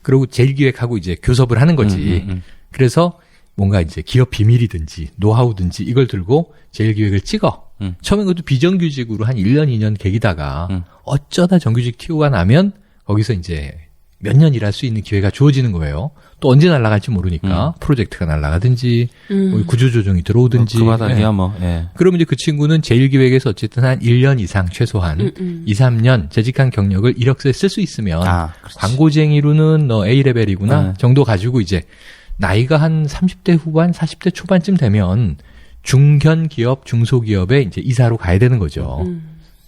그리고 제일 기획하고 이제 교섭을 하는 거지. 그래서 뭔가 이제 기업 비밀이든지 노하우든지 이걸 들고 제일 기획을 찍어. 처음에 그것도 비정규직으로 한 1년, 2년 계기다가 어쩌다 정규직 튀고가 나면 거기서 이제 몇 년 일할 수 있는 기회가 주어지는 거예요. 또 언제 날아갈지 모르니까 프로젝트가 날아가든지 뭐 구조조정이 들어오든지. 그 바닥이야 뭐. 예. 그러면 이제 그 친구는 제1기획에서 어쨌든 한 1년 이상 최소한 2, 3년 재직한 경력을 이력서에 쓸 수 있으면 그렇지. 광고쟁이로는 너 A레벨이구나 정도 가지고 이제 나이가 한 30대 후반, 40대 초반쯤 되면 중견 기업, 중소기업에 이제 이사로 가야 되는 거죠.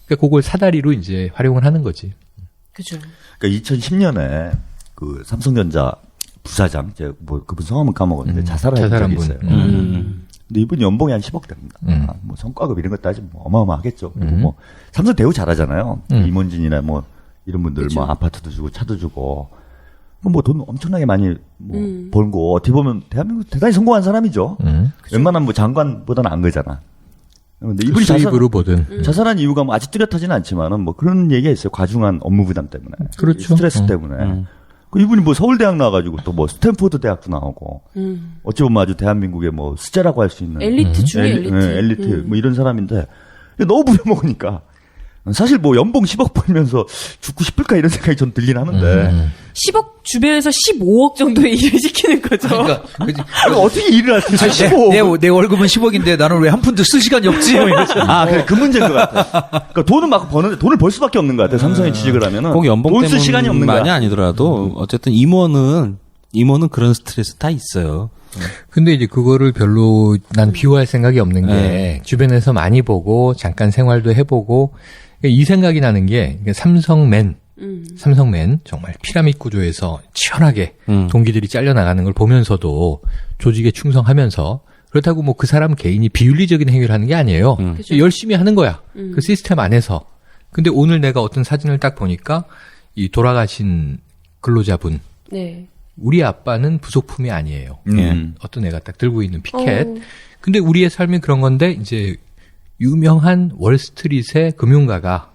그러니까 그걸 사다리로 이제 활용을 하는 거지. 그죠. 그러니까 2010년에 그 삼성전자 부사장, 제가 뭐 그분 성함은 까먹었는데 자살한 적이 있어요. 근데 이분 연봉이 한 10억 됩니다. 뭐 성과급 이런 것 따지면 뭐 어마어마하겠죠. 그리고 뭐 삼성 대우 잘하잖아요. 임원진이나 뭐 이런 분들 뭐 아파트도 주고 차도 주고 뭐 돈 엄청나게 많이 뭐 벌고 어떻게 보면 대한민국 대단히 성공한 사람이죠. 웬만한 뭐 장관보다는 안 거잖아. 근데 이분이 수입으로 보든. 자살한 이유가 뭐 아직 뚜렷하지는 않지만은 뭐 그런 얘기가 있어요. 과중한 업무 부담 때문에. 그렇죠. 스트레스 때문에. 그 이분이 뭐 서울대학 나와가지고 또 뭐 스탠포드 대학도 나오고. 어찌 보면 아주 대한민국의 뭐 수재라고 할 수 있는. 엘리트 중에 엘리트. 엘리트. 뭐 이런 사람인데. 너무 부려먹으니까. 사실 뭐 연봉 10억 벌면서 죽고 싶을까 이런 생각이 전 들긴 하는데. 10억 주변에서 15억 정도의 일을 시키는 거죠. 그러니까 어떻게 일을 할지 사실 내 월급은 10억인데 나는 왜 한 푼도 쓸 시간이 없지? 뭐 이러죠. 그래, 그 문제인 것 같아. 그러니까 돈은 막 버는데 돈을 벌 수밖에 없는 것 같아. 삼성에 취직을 하면은. 꼭 연봉 돈쓸 시간이 없는 때문만이 거야. 아니더라도 어쨌든 임원은 그런 스트레스 다 있어요. 근데 이제 그거를 별로 난 비호할 생각이 없는 게 주변에서 많이 보고 잠깐 생활도 해보고 이 생각이 나는 게 삼성맨 정말 피라미드 구조에서 치열하게 동기들이 잘려나가는 걸 보면서도 조직에 충성하면서 그렇다고 뭐 그 사람 개인이 비윤리적인 행위를 하는 게 아니에요. 열심히 하는 거야. 그 시스템 안에서. 근데 오늘 내가 어떤 사진을 딱 보니까 이 돌아가신 근로자분 네. 우리 아빠는 부속품이 아니에요. 어떤 애가 딱 들고 있는 피켓. 어. 근데 우리의 삶이 그런 건데 이제 유명한 월스트리트의 금융가가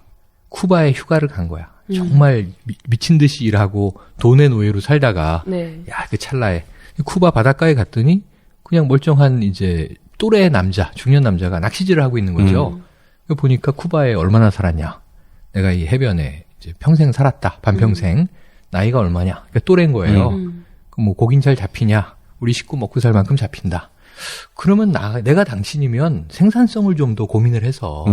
쿠바에 휴가를 간 거야. 정말 미친 듯이 일하고 돈의 노예로 살다가 네. 야, 그 찰나에 쿠바 바닷가에 갔더니 그냥 멀쩡한 이제 또래 남자, 중년 남자가 낚시질을 하고 있는 거죠. 보니까 쿠바에 얼마나 살았냐. 내가 이 해변에 이제 평생 살았다. 반평생. 나이가 얼마냐. 그러니까 또래인 거예요. 그럼 뭐 고긴 잘 잡히냐. 우리 식구 먹고 살 만큼 잡힌다. 그러면 내가 당신이면 생산성을 좀 더 고민을 해서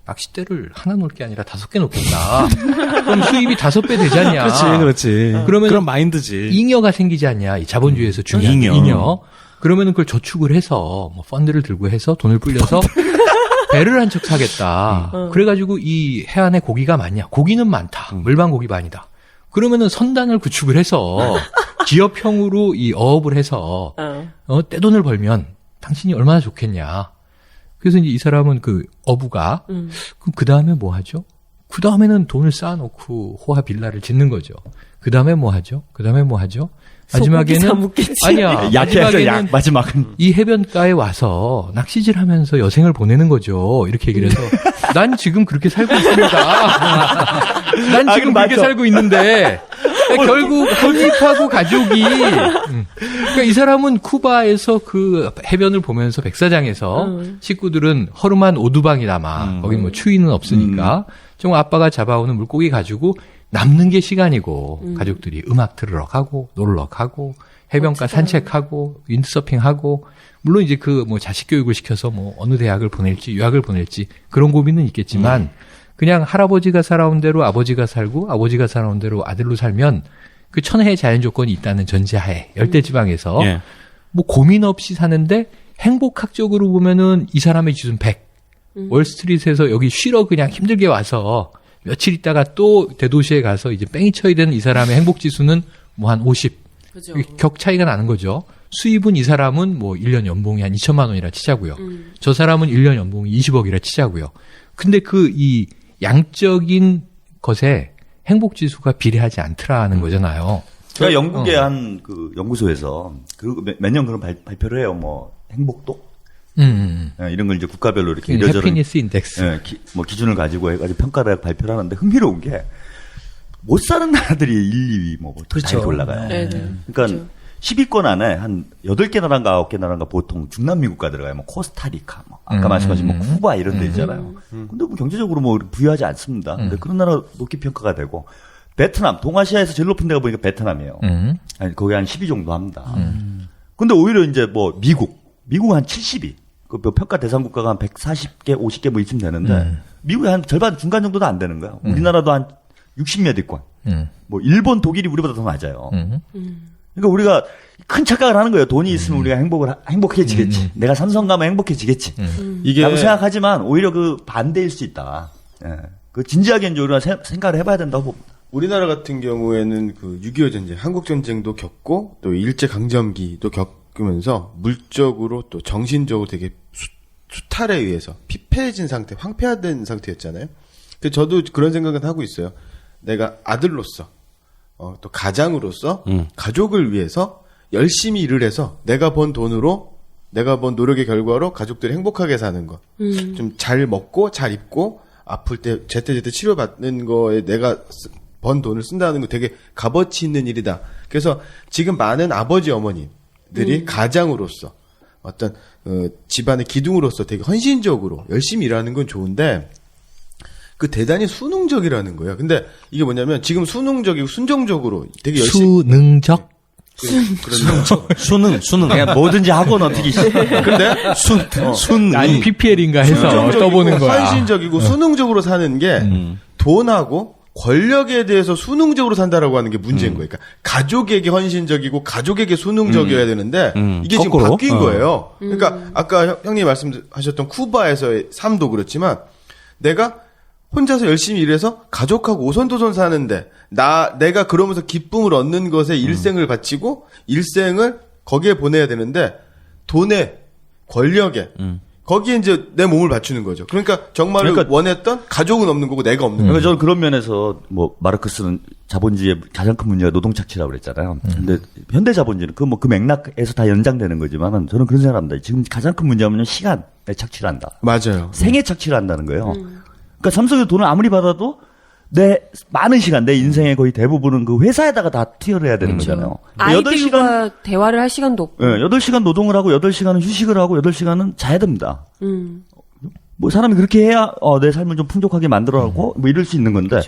낚싯대를 하나 놓을 게 아니라 5개 놓겠다. 그럼 수입이 5배 되지 않냐. 그렇지. 그러면 그런 마인드지. 잉여가 생기지 않냐. 이 자본주의에서 중요한 잉여. 그러면은 그걸 저축을 해서 뭐 펀드를 들고 해서 돈을 불려서 배를 한 척 사겠다. 그래가지고 이 해안에 고기가 많냐. 고기는 많다. 물방고기 많이다. 그러면은 선단을 구축을 해서 기업형으로 이 어업을 해서 떼돈을 벌면 당신이 얼마나 좋겠냐. 그래서 이제 이 사람은 그 어부가 그럼 그 다음에 뭐 하죠? 그 다음에는 돈을 쌓아놓고 호화 빌라를 짓는 거죠. 그 다음에 뭐 하죠? 그 다음에 뭐 하죠? 마지막에는 아니야. 약해야죠. 마지막은 이 해변가에 와서 낚시질하면서 여생을 보내는 거죠. 이렇게 얘기를 해서 난 지금 그렇게 살고 있습니다. 난 지금 그렇게 살고 있는데 결국 혼입하고 가족이 그러니까 이 사람은 쿠바에서 그 해변을 보면서 백사장에서 식구들은 허름한 오두방이 남아 거기 뭐 추위는 없으니까 좀 아빠가 잡아오는 물고기 가지고 남는 게 시간이고 가족들이 음악 들으러 가고 놀러 가고 해변가 산책하고 윈드서핑하고 물론 이제 그 뭐 자식 교육을 시켜서 뭐 어느 대학을 보낼지 유학을 보낼지 그런 고민은 있겠지만 그냥 할아버지가 살아온 대로 아버지가 살고 아버지가 살아온 대로 아들로 살면 그 천혜의 자연 조건이 있다는 전제하에 열대지방에서 뭐 고민 없이 사는데 행복학적으로 보면은 이 사람의 기준 100. 월스트리트에서 여기 쉬러 그냥 힘들게 와서 며칠 있다가 또 대도시에 가서 이제 뺑이 쳐야 되는 이 사람의 행복 지수는 뭐 한 50. 그죠. 격 차이가 나는 거죠. 수입은 이 사람은 뭐 1년 연봉이 한 2천만 원이라 치자고요. 저 사람은 1년 연봉이 20억이라 치자고요. 근데 그 이 양적인 것에 행복 지수가 비례하지 않더라는 거잖아요. 제가 영국의 한 그 연구소에서 매년 그런 발표를 해요. 뭐 행복도 이런 걸 이제 국가별로 이렇게 이래저래 해피니스 인덱스. 뭐 기준을 가지고 해가지고 평가를 발표를 하는데 흥미로운 게 못 사는 나라들이 1, 2위 뭐 그렇죠. 이렇게 올라가요. 네. 그러니까 그렇죠. 10위권 안에 한 8개 나라인가 9개 나라인가 보통 중남미 국가 들어가요. 뭐 코스타리카, 뭐 아까 말씀하신 뭐 쿠바 이런 데 있잖아요. 근데 뭐 경제적으로 뭐 부유하지 않습니다. 근데 그런 나라 높게 평가가 되고 베트남, 동아시아에서 제일 높은 데가 보니까 베트남이에요. 아니, 거기 한 10위 정도 합니다. 근데 오히려 이제 뭐 미국은 한 72. 그 평가 대상 국가가 한 140개, 50개 뭐 이쯤 되는데 미국이 한 절반 중간 정도도 안 되는 거야. 우리나라도 한 60몇 위권. 뭐 일본, 독일이 우리보다 더 낮아요. 그러니까 우리가 큰 착각을 하는 거예요. 돈이 있으면 우리가 행복해지겠지. 내가 삼성 가면 행복해지겠지. 이게 라고 생각하지만 오히려 그 반대일 수 있다. 예. 그 진지하게 이제 우리가 생각을 해봐야 된다고 봅니다. 우리나라 같은 경우에는 그 6.25 전쟁, 한국 전쟁도 겪고 또 일제 강점기도 겪으면서 물적으로 또 정신적으로 되게 수탈에 의해서 피폐해진 상태, 황폐화된 상태였잖아요. 그 저도 그런 생각은 하고 있어요. 내가 아들로서 또 가장으로서 가족을 위해서 열심히 일을 해서 내가 번 돈으로 내가 번 노력의 결과로 가족들이 행복하게 사는 것. 좀 잘 먹고 잘 입고 아플 때 제때제때 치료받는 거에 내가 번 돈을 쓴다는 거 되게 값어치 있는 일이다. 그래서 지금 많은 아버지 어머니들이 가장으로서 어떤 집안의 기둥으로서 되게 헌신적으로 열심히 일하는 건 좋은데 그 대단히 수능적이라는 거예요. 근데 이게 뭐냐면 지금 수능적이고 순정적으로 되게 열심히 수능적? 수능. 그냥 뭐든지 하고 어떻게 근데 순. 아니 PPL인가 해서 순정적이고 떠보는 거야. 헌신적이고 수능적으로 사는 게 돈하고 권력에 대해서 수능적으로 산다라고 하는 게 문제인 거예요. 그러니까 가족에게 헌신적이고 가족에게 수능적이어야 되는데 이게 지금 거꾸로? 바뀐 거예요. 그러니까 아까 형님 말씀하셨던 쿠바에서의 삶도 그렇지만 내가 혼자서 열심히 일해서 가족하고 오손도손 사는데 내가 그러면서 기쁨을 얻는 것에 일생을 바치고 일생을 거기에 보내야 되는데 돈에 권력에 거기에 이제 내 몸을 바치는 거죠. 그러니까 정말 원했던 가족은 없는 거고 내가 없는 그러니까 거죠. 저는 그런 면에서 뭐 마르크스는 자본주의의 가장 큰 문제가 노동 착취라고 그랬잖아요. 근데 현대 자본주의는 그 맥락에서 다 연장되는 거지만은 저는 그런 생각을 합니다. 지금 가장 큰 문제는 시간에 착취를 한다. 맞아요. 생애 착취를 한다는 거예요. 그러니까 삼성에서 돈을 아무리 받아도 내 많은 시간, 내 인생의 거의 대부분은 그 회사에다가 다 투여를 해야 되는 거잖아요. 아이들과 대화를 할 시간도 없고. 8시간 노동을 하고 8시간은 휴식을 하고 8시간은 자야 됩니다. 뭐 사람이 그렇게 해야 내 삶을 좀 풍족하게 만들어가고 뭐 이럴 수 있는 건데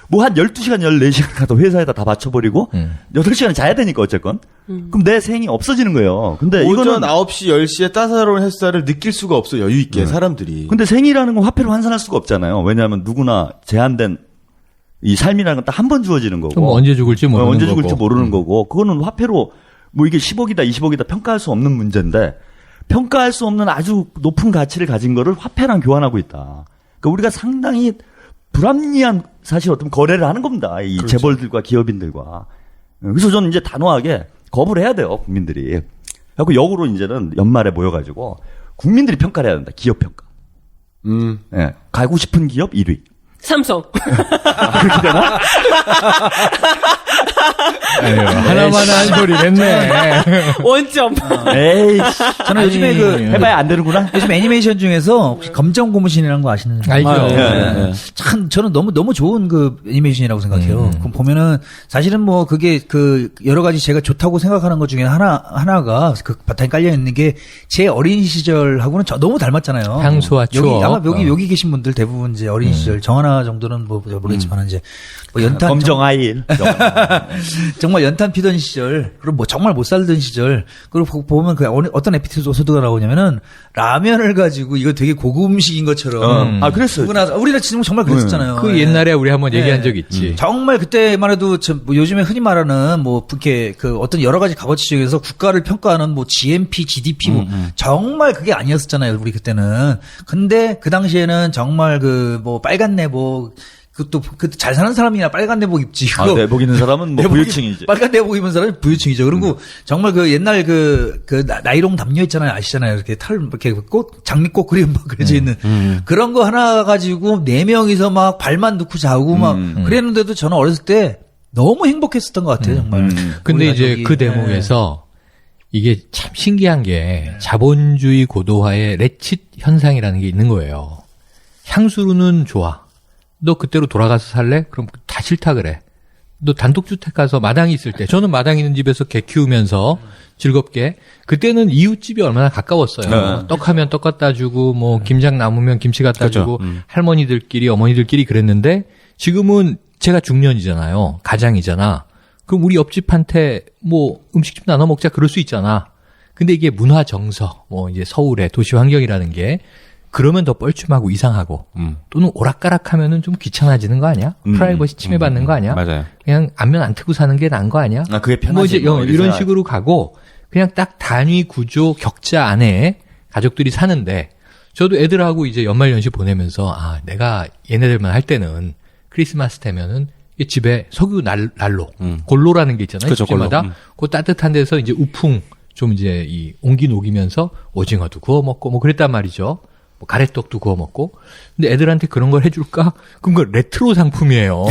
뭐 한 12시간, 14시간 가도 회사에다 다 맞춰버리고 8시간은 자야 되니까 어쨌건. 그럼 내 생이 없어지는 거예요. 근데 오전 이거는 9시, 10시에 따사로운 햇살을 느낄 수가 없어 여유 있게 사람들이. 근데 생이라는 건 화폐로 환산할 수가 없잖아요. 왜냐하면 누구나 제한된 이 삶이라는 건 딱 한 번 주어지는 거고. 그럼 언제 죽을지 모르는 언제 거고. 죽을지 모르는 거고. 그거는 화폐로 뭐 이게 10억이다 20억이다 평가할 수 없는 문제인데 평가할 수 없는 아주 높은 가치를 가진 거를 화폐랑 교환하고 있다. 그러니까 우리가 상당히 불합리한 사실 어떤 거래를 하는 겁니다. 이 재벌들과 기업인들과. 그래서 저는 이제 단호하게 거부를 해야 돼요. 국민들이. 그리고 역으로 이제는 연말에 모여가지고 국민들이 평가를 해야 된다. 기업 평가. 예. 가고 싶은 기업 1위. 삼성. 그렇게 되나? 아유, 하나만 한 소리 냈네. 원점. 에이, 저는 요즘에 해봐야 안 되는구나. 요즘 애니메이션 중에서 혹시 검정 고무신이라는 거 아시는? 알죠. 참 저는 너무 좋은 그 애니메이션이라고 생각해요. 그럼 보면은 사실은 뭐 그게 그 여러 가지 제가 좋다고 생각하는 것 중에 하나가 그 바탕에 깔려 있는 게 제 어린 시절하고는 너무 닮았잖아요. 향수와 추억. 아마 여기 계신 분들 대부분 이제 어린 시절 정하나 정도는 뭐 모르겠지만 이제 뭐 연탄 검정 아일. 정말 연탄 피던 시절, 그리고 뭐 정말 못 살던 시절, 그리고 보면 그 어떤 에피소드가 나오냐면은 라면을 가지고 이거 되게 고급 음식인 것처럼. 그랬어요. 우리나라 지금 정말 그랬었잖아요. 그 예. 옛날에 우리 한번 얘기한 적 있지. 정말 그때만 해도 뭐 요즘에 흔히 말하는 뭐 이렇게 그 어떤 여러 가지 값어치 중에서 국가를 평가하는 뭐 GNP, GDP 뭐 정말 그게 아니었었잖아요. 우리 그때는. 근데 그 당시에는 정말 그 뭐 빨간 내복 그 잘 사는 사람이나 빨간 내복 입지. 내복 입는 사람은 뭐 부유층이지. 빨간 내복 입은 사람이 부유층이죠. 그리고 정말 그 옛날 그 나이롱 담요 있잖아요. 아시잖아요. 이렇게 이렇게 장미꽃 그림 막 그려져 있는 그런 거 하나 가지고 4명이서 막 발만 넣고 자고 막 그랬는데도 저는 어렸을 때 너무 행복했었던 것 같아요. 정말. 근데 우리 이제 가족이. 그 대목에서 이게 참 신기한 게 자본주의 고도화의 레칫 현상이라는 게 있는 거예요. 향수는 좋아. 너 그때로 돌아가서 살래? 그럼 다 싫다 그래. 너 단독주택 가서 마당이 있을 때, 저는 마당 있는 집에서 개 키우면서 즐겁게, 그때는 이웃집이 얼마나 가까웠어요. 떡하면 떡 갖다 주고, 뭐 김장 남으면 김치 갖다 주고, 할머니들끼리, 어머니들끼리 그랬는데, 지금은 제가 중년이잖아요. 가장이잖아. 그럼 우리 옆집한테 뭐 음식 좀 나눠 먹자 그럴 수 있잖아. 근데 이게 문화 정서, 뭐 이제 서울의 도시 환경이라는 게 그러면 더 뻘쭘하고 이상하고 또는 오락가락하면은 좀 귀찮아지는 거 아니야? 프라이버시 침해받는 거 아니야? 맞아요. 그냥 안면 안 트고 사는 게 나은 거 아니야? 아, 그게 편하지. 뭐 이제 뭐 이런 식으로 가고 그냥 딱 단위 구조 격자 안에 가족들이 사는데 저도 애들하고 이제 연말연시 보내면서 아 내가 얘네들만 할 때는 크리스마스 되면은 이 집에 석유 난로 골로라는 게 있잖아요. 그렇죠, 집마다 골로. 그 따뜻한 데서 이제 우풍 좀 이제 이 온기 녹이면서 오징어도 구워 먹고 뭐 그랬단 말이죠. 뭐 가래떡도 구워 먹고. 근데 애들한테 그런 걸 해줄까? 그럼 그 레트로 상품이에요.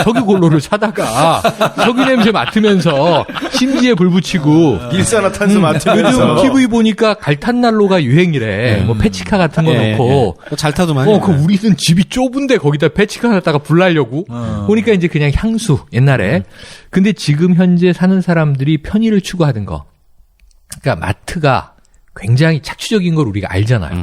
석유 골로를 사다가 석유 냄새 맡으면서 심지에 불 붙이고. 일산화탄소 요즘 맡으면서. TV 보니까 갈탄난로가 유행이래. 뭐 페치카 같은 거 놓고. 잘 타도 많이. 그 우리는 집이 좁은데 거기다 페치카 갖다가 불 날려고. 보니까 이제 그냥 향수 옛날에. 근데 지금 현재 사는 사람들이 편의를 추구하는 거. 그러니까 마트가 굉장히 착취적인 걸 우리가 알잖아요.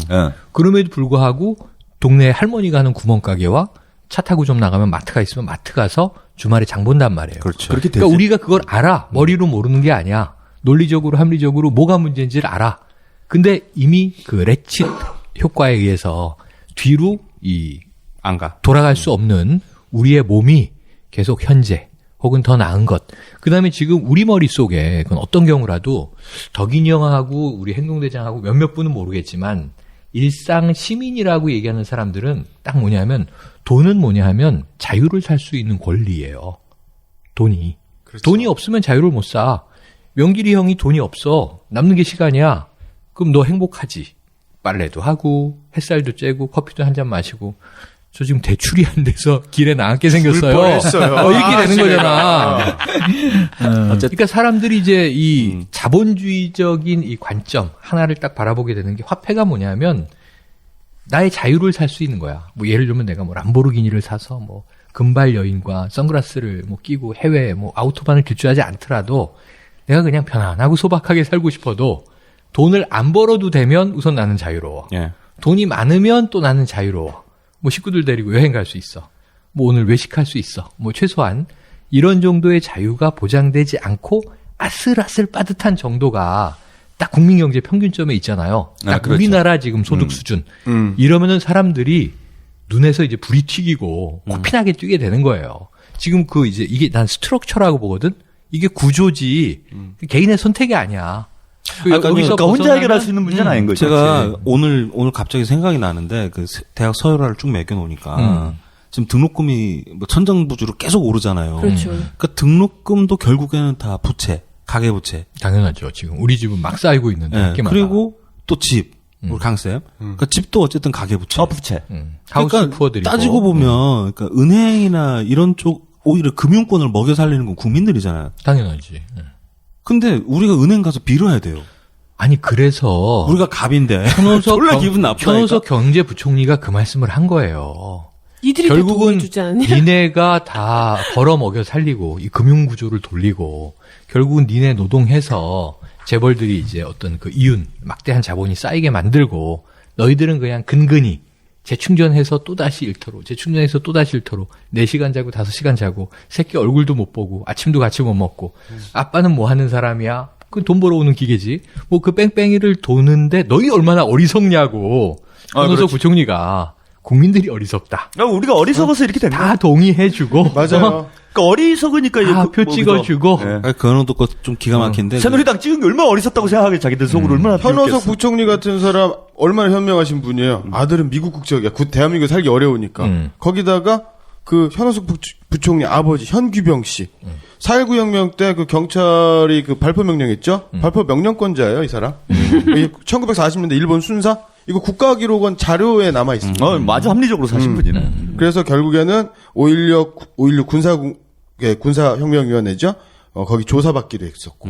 그럼에도 불구하고 동네 할머니가 하는 구멍가게와 차 타고 좀 나가면 마트가 있으면 마트 가서 주말에 장 본단 말이에요. 그렇죠. 그렇게 되지. 그러니까 우리가 그걸 알아. 머리로 모르는 게 아니야. 논리적으로 합리적으로 뭐가 문제인지를 알아. 근데 이미 그 레칫 효과에 의해서 뒤로 안 가. 돌아갈 수 없는 우리의 몸이 계속 현재 혹은 더 나은 것. 그 다음에 지금 우리 머릿속에 그건 어떤 경우라도 덕인이 형하고 우리 행동대장하고 몇몇 분은 모르겠지만 일상 시민이라고 얘기하는 사람들은 딱 뭐냐면 돈은 뭐냐 하면 자유를 살 수 있는 권리예요. 돈이. 돈이 없으면 자유를 못 사. 명길이 형이 돈이 없어. 남는 게 시간이야. 그럼 너 행복하지. 빨래도 하고 햇살도 쬐고 커피도 한 잔 마시고. 저 지금 대출이 안 돼서 길에 나앉게 생겼어요. 뻔했어요. 이렇게 되는 집에 거잖아. 그러니까 사람들이 이제 이 자본주의적인 이 관점 하나를 딱 바라보게 되는 게 화폐가 뭐냐면 나의 자유를 살 수 있는 거야. 뭐 예를 들면 내가 뭐 람보르기니를 사서 뭐 금발 여인과 선글라스를 뭐 끼고 해외에 뭐 아우토반을 질주하지 않더라도 내가 그냥 편안하고 소박하게 살고 싶어도 돈을 안 벌어도 되면 우선 나는 자유로워. 예. 돈이 많으면 또 나는 자유로워. 뭐 식구들 데리고 여행 갈 수 있어. 뭐 오늘 외식할 수 있어. 뭐 최소한 이런 정도의 자유가 보장되지 않고 아슬아슬 빠듯한 정도가 딱 국민경제 평균점에 있잖아요. 딱 그렇죠. 우리나라 지금 소득 수준. 이러면은 사람들이 눈에서 이제 불이 튀기고 코피나게 뛰게 되는 거예요. 지금 그 이제 이게 난 스트럭처라고 보거든. 이게 구조지 개인의 선택이 아니야. 그러니까 혼자 해결할 수 있는 문제는 아닌 거죠. 제가 오늘 갑자기 생각이 나는데 그 대학 서열화를 쭉 매겨 놓으니까 지금 등록금이 뭐 천정부지로 계속 오르잖아요. 그렇죠. 그러니까 등록금도 결국에는 다 부채, 가계 부채. 당연하죠. 지금 우리 집은 막 쌓이고 있는데. 예, 학교마다. 그리고 또 집. 우리 강쌤. 그러니까 집도 어쨌든 가계 부채. 부채. 하우스 그러니까 푸어들이 따지고 보면 그러니까 은행이나 이런 쪽 오히려 금융권을 먹여 살리는 건 국민들이잖아요. 당연하지. 예. 근데 우리가 은행 가서 빌어야 돼요. 아니 그래서 우리가 갑인데. 졸라 기분 나쁘다니까. 현호석 경제부총리가 그 말씀을 한 거예요. 이들이 결국은 돈을 주지 않냐? 니네가 다 벌어먹여 살리고 이 금융구조를 돌리고 결국은 니네 노동해서 재벌들이 이제 어떤 그 이윤 막대한 자본이 쌓이게 만들고 너희들은 그냥 근근히 재충전해서 또다시 일터로 재충전해서 또다시 일터로 4시간 자고 5시간 자고 새끼 얼굴도 못 보고 아침도 같이 못 먹고 아빠는 뭐 하는 사람이야? 그 돈 벌어오는 기계지. 뭐 그 뺑뺑이를 도는데 너희 얼마나 어리석냐고 현호석 부총리가 국민들이 어리석다. 우리가 어리석어서 이렇게 된 거야. 다 동의해주고 맞아요. 그러니까 어리석으니까 다 표 찍어주고 그거는 또 좀 기가 막힌데. 새누리당 찍은 게 얼마나 어리석다고 생각하게 자기들 속으로 얼마나 현호석 비웃겠어. 부총리 같은 사람 얼마나 현명하신 분이에요. 아들은 미국 국적이야. 대한민국에 살기 어려우니까. 거기다가 그 현호석 부총리 아버지 현규병 씨. 4.19 혁명 때 그 경찰이 그 발포 명령했죠. 발포 명령권자예요, 이 사람. 1940년대 일본 순사. 이거 국가기록원 자료에 남아 있습니다. 아주 합리적으로 사신 분이네. 그래서 결국에는 5.16 군사혁명위원회죠. 거기 조사받기도 했었고.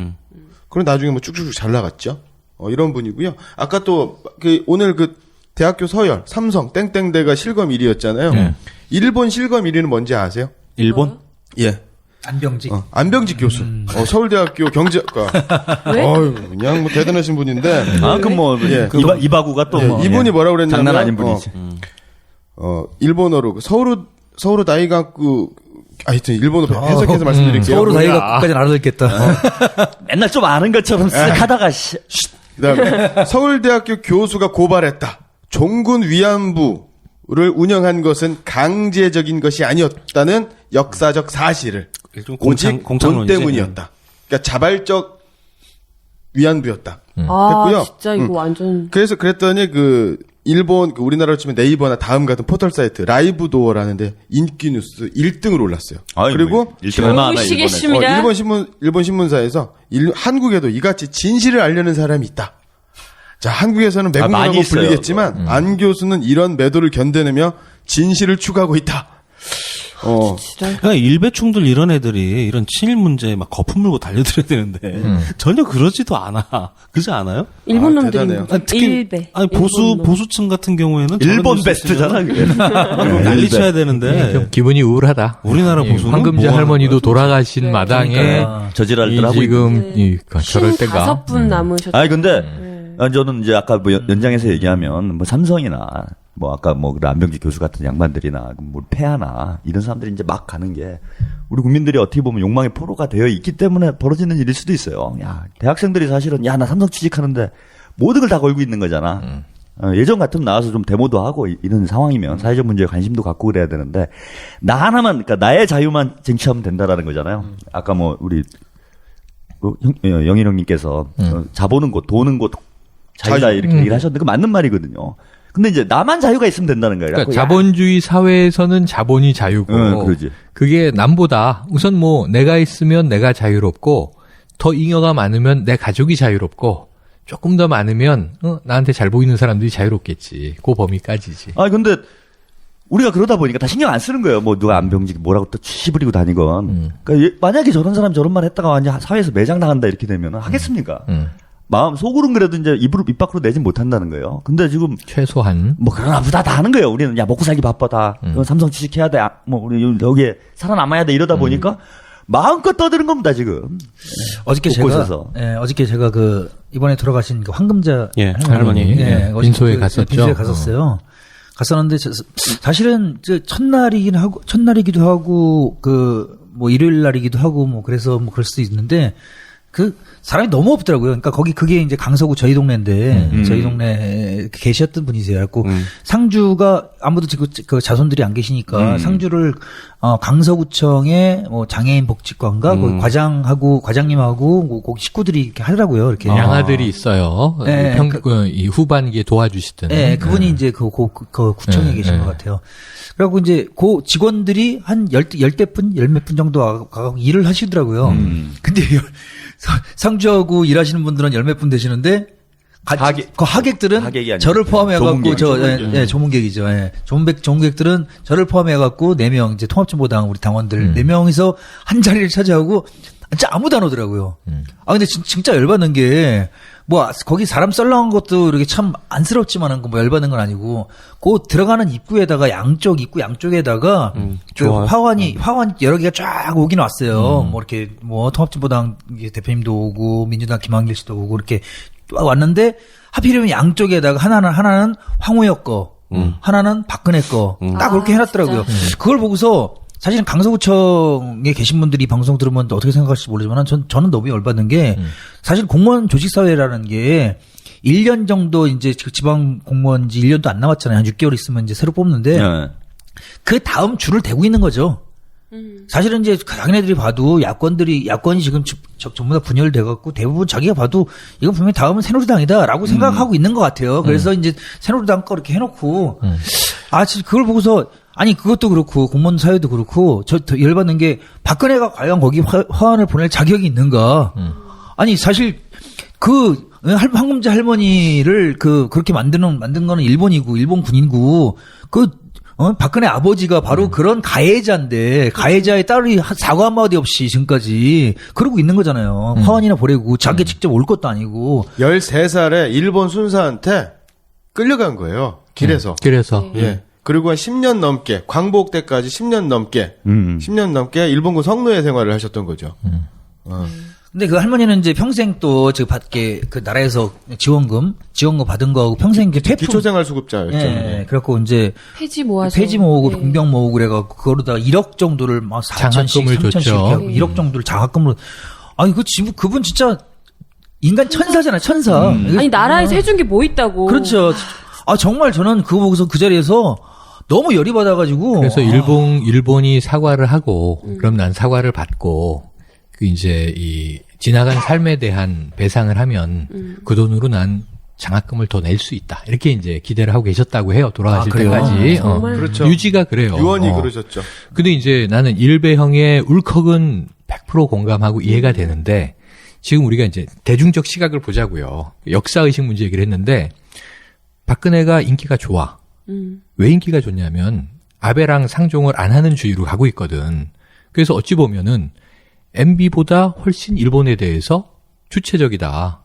그럼 나중에 뭐 쭉쭉쭉 잘 나갔죠. 이런 분이고요. 아까 또 오늘 그 대학교 서열 삼성 땡땡대가 실검 1위였잖아요. 일본 실검 1위는 뭔지 아세요? 일본? 예. 안병직. 안병직 교수. 서울대학교 경제학과. 왜? 그냥 뭐 대단하신 분인데. 그럼 뭐 예. 이바구가 또 뭐. 이분이 뭐라 그랬냐면 장난 아닌 분이지. 일본어로 서울우 다이가쿠 하여튼 일본어 해석해서 말씀드릴게요. 서울로 다이가 끝까지 알아듣겠다. 맨날 좀 아는 것처럼 쓱 하다가 그다음에 서울대학교 교수가 고발했다. 종군 위안부를 운영한 것은 강제적인 것이 아니었다는 역사적 사실을 일종 오직 돈 공창론이지. 때문이었다. 그러니까 자발적 위안부였다. 아, 됐고요. 진짜 이거 완전. 그래서 그랬더니 그 일본 그 우리나라로 치면 네이버나 다음 같은 포털 사이트 라이브 도어라는데 인기 뉴스 1등으로 올랐어요. 아이, 그리고 뭐, 1등 얼마나 좋으시겠습니다. 일본 신문사에서 한국에도 이같이 진실을 알려는 사람이 있다. 자, 한국에서는 많이 매국노라고 있어요, 불리겠지만 안 교수는 이런 매도를 견뎌내며 진실을 추구하고 있다. 그러니까 일배충들 이런 애들이 이런 친일 문제에 막 거품 물고 달려들어야 되는데 전혀 그러지도 않아. 그렇지 않아요? 일본 놈들이 대단해요. 일배. 아니 보수층 같은 경우에는 일본 저런 뉴스 베스트잖아, 그게. 있으면 난리 쳐야 되는데 좀 기분이 우울하다. 우리나라 보수는 황금제 뭐 할머니도 돌아가신 마당에 그러니까. 저지랄들 하고 있고. 지금 저럴 때가 5분 남으셨다. 아니 근데 저는 이제 아까 뭐 연장해서 얘기하면 뭐 삼성이나 뭐 아까 뭐 안병지 교수 같은 양반들이나 뭐 폐하나 이런 사람들이 이제 막 가는 게 우리 국민들이 어떻게 보면 욕망의 포로가 되어 있기 때문에 벌어지는 일일 수도 있어요. 야, 대학생들이 사실은 야, 나 삼성 취직하는데 모든 걸 다 걸고 있는 거잖아. 예전 같으면 나와서 좀 데모도 하고 이런 상황이면 사회적 문제에 관심도 갖고 그래야 되는데 나 하나만 그러니까 나의 자유만 쟁취하면 된다라는 거잖아요. 아까 뭐 우리 영일 형님께서 자보는 곳, 도는 곳 자유다 이렇게 얘기를 하셨는데 그 맞는 말이거든요. 근데 이제 나만 자유가 있으면 된다는 거예요. 그러니까 자본주의 사회에서는 자본이 자유고 그러지. 그게 남보다 우선 뭐 내가 있으면 내가 자유롭고 더 잉여가 많으면 내 가족이 자유롭고 조금 더 많으면 나한테 잘 보이는 사람들이 자유롭겠지. 그 범위까지지. 아 근데 우리가 그러다 보니까 다 신경 안 쓰는 거예요. 뭐 누가 안병지 뭐라고 또 치부리고 다니건. 그러니까 만약에 저런 사람 저런 말 했다가 완전 사회에서 매장당한다 이렇게 되면 하겠습니까? 마음 속으로는 그래도 이제 입 밖으로 내진 못한다는 거예요. 근데 지금 최소한 뭐 그러나 보다 다 하는 거예요. 우리는 야 먹고 살기 바빠 다. 삼성 취직해야 돼. 뭐 우리 여기에 살아남아야 돼 이러다 보니까 마음껏 떠드는 겁니다 지금. 어저께 곳곳에서. 어저께 제가 그 이번에 돌아가신 그 황금자 예, 할머니. 예, 빈소에 어저께 갔었죠. 빈소에 갔었어요. 갔었는데 사실은 첫날이기도 하고 그 뭐 일요일 날이기도 하고 뭐 그래서 뭐 그럴 수도 있는데 그 사람이 너무 없더라고요. 그러니까 거기 그게 이제 강서구 저희 동네인데 저희 동네에 계셨던 분이세요. 그래갖고 상주가 아무도 지금 그 자손들이 안 계시니까 상주를 강서구청의 뭐 장애인 복지관과 거기 과장님하고 뭐 거기 식구들이 이렇게 하더라고요. 이렇게 양아들이 있어요. 네, 이 후반기에 도와주시던. 네, 그분이 이제 그 구청에 계신 것 같아요. 그리고 이제 그 직원들이 한 열몇 분 정도 와서 일을 하시더라고요. 근데 상주하고 일하시는 분들은 열몇 분 되시는데 그 하객들은 하객이 아니고 저를 포함해갖고 조문객. 조문객이죠. 예. 조문객들은 저를 포함해갖고 4명 이제 통합진보당 우리 당원들 4명이서 한 자리를 차지하고 진짜 아무도 안 오더라고요. 근데 진짜 열받는 게 뭐 거기 사람 썰렁한 것도 이렇게 참 안쓰럽지만은 뭐 열받는 건 아니고 그 들어가는 입구 양쪽에다가 그 화환이 여러 개가 쫙 오긴 왔어요. 뭐 이렇게 뭐 통합진보당 대표님도 오고 민주당 김한길 씨도 오고 이렇게 쫙 왔는데 하필이면 양쪽에다가 하나는 황우혁 거, 하나는 박근혜 거 딱 그렇게 해놨더라고요. 그걸 보고서 사실은 강서구청에 계신 분들이 이 방송 들으면 어떻게 생각할지 모르지만 저는 너무 열받는 게 사실 공무원 조직사회라는 게 1년 정도 이제 지방 공무원지 1년도 안 남았잖아요. 한 6개월 있으면 이제 새로 뽑는데 그 다음 줄을 대고 있는 거죠. 사실은 이제 자기네들이 봐도 야권이 지금 전부 다 분열돼 갖고 대부분 자기가 봐도 이건 분명히 다음은 새누리당이다라고 생각하고 있는 것 같아요. 그래서 이제 새누리당 거 이렇게 해놓고 진짜 그걸 보고서 아니 그것도 그렇고 공무원 사회도 그렇고 저 열받는 게 박근혜가 과연 거기 화환을 보낼 자격이 있는가? 아니 사실 그 황금자 할머니를 그렇게 만든 거는 일본이고 일본 군인이고 박근혜 아버지가 바로 그런 가해자인데 가해자의 딸이 사과 한마디 없이 지금까지 그러고 있는 거잖아요. 화환이나 보내고 자기 직접 올 것도 아니고 13살에 일본 순사한테 끌려간 거예요. 길에서. 그래서 예. 그리고 한 10년 넘게 광복 때까지 10년 넘게 일본군 성노예 생활을 하셨던 거죠. 근데 그 할머니는 이제 평생 또 저 받게 그 나라에서 지원금 받은 거하고 평생 그 퇴폐 기초생활수급자였죠. 예, 그래갖고 이제 폐지 모아서. 폐지 모으고 예. 공병 모으고 그래갖고 그거로다가 1억 정도를 막 4천씩, 장학금을 3천씩 줬죠. 하고 1억 정도를 장학금으로. 아니 그분 진짜 인간 천사잖아요, 천사. 아니 나라에서 해준 게 뭐 있다고. 그렇죠. 아 정말 저는 그거 보고서 그 자리에서 너무 열이 받아가지고. 그래서 일본이 사과를 하고 그럼 난 사과를 받고 그 이제 이 지나간 삶에 대한 배상을 하면 그 돈으로 난 장학금을 더 낼 수 있다. 이렇게 이제 기대를 하고 계셨다고 해요. 돌아가실 그래요? 때까지. 정말? 그렇죠. 유지가 그래요. 유언이 그러셨죠. 근데 이제 나는 일베형의 울컥은 100% 공감하고 이해가 되는데 지금 우리가 이제 대중적 시각을 보자고요. 역사의식 문제 얘기를 했는데 박근혜가 인기가 좋아. 왜 인기가 좋냐면 아베랑 상종을 안 하는 주의로 가고 있거든. 그래서 어찌 보면은 MB보다 훨씬 일본에 대해서 주체적이다.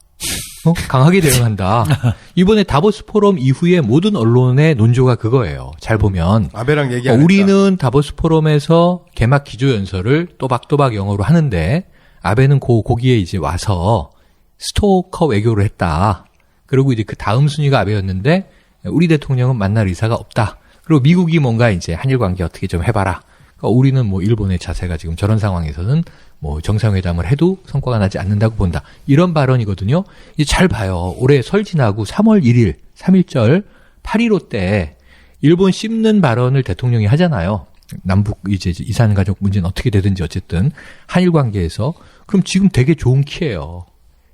강하게 대응한다. 이번에 다보스 포럼 이후에 모든 언론의 논조가 그거예요. 잘 보면. 아베랑 얘기 안 했다. 우리는 다보스 포럼에서 개막 기조연설을 또박또박 영어로 하는데 아베는 거기에 이제 와서 스토커 외교를 했다. 그리고 이제 그 다음 순위가 아베였는데 우리 대통령은 만날 의사가 없다. 그리고 미국이 뭔가 이제 한일 관계 어떻게 좀 해봐라. 그러니까 우리는 뭐 일본의 자세가 지금 저런 상황에서는 뭐 정상회담을 해도 성과가 나지 않는다고 본다. 이런 발언이거든요. 이제 잘 봐요. 올해 설 지나고 3월 1일, 3.1절 8.15 때 일본 씹는 발언을 대통령이 하잖아요. 남북 이제 이산 가족 문제는 어떻게 되든지 어쨌든 한일 관계에서 그럼 지금 되게 좋은 키예요.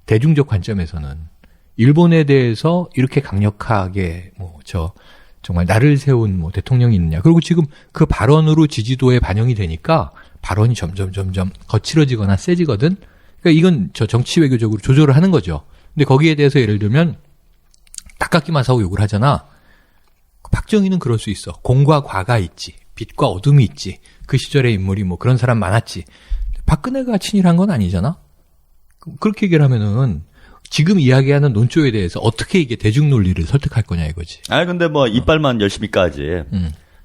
대중적 관점에서는 일본에 대해서 이렇게 강력하게 정말 나를 세운 대통령이 있느냐. 그리고 지금 그 발언으로 지지도에 반영이 되니까 발언이 점점 거칠어지거나 세지거든. 그러니까 이건 정치 외교적으로 조절을 하는 거죠. 근데 거기에 대해서 예를 들면 닭깎기만 사고 욕을 하잖아. 박정희는 그럴 수 있어. 공과 과가 있지. 빛과 어둠이 있지. 그 시절의 인물이 그런 사람 많았지. 박근혜가 친일한 건 아니잖아. 그렇게 얘기를 하면은 지금 이야기하는 논조에 대해서 어떻게 이게 대중 논리를 설득할 거냐 이거지. 아니 근데 이빨만 열심히 까지.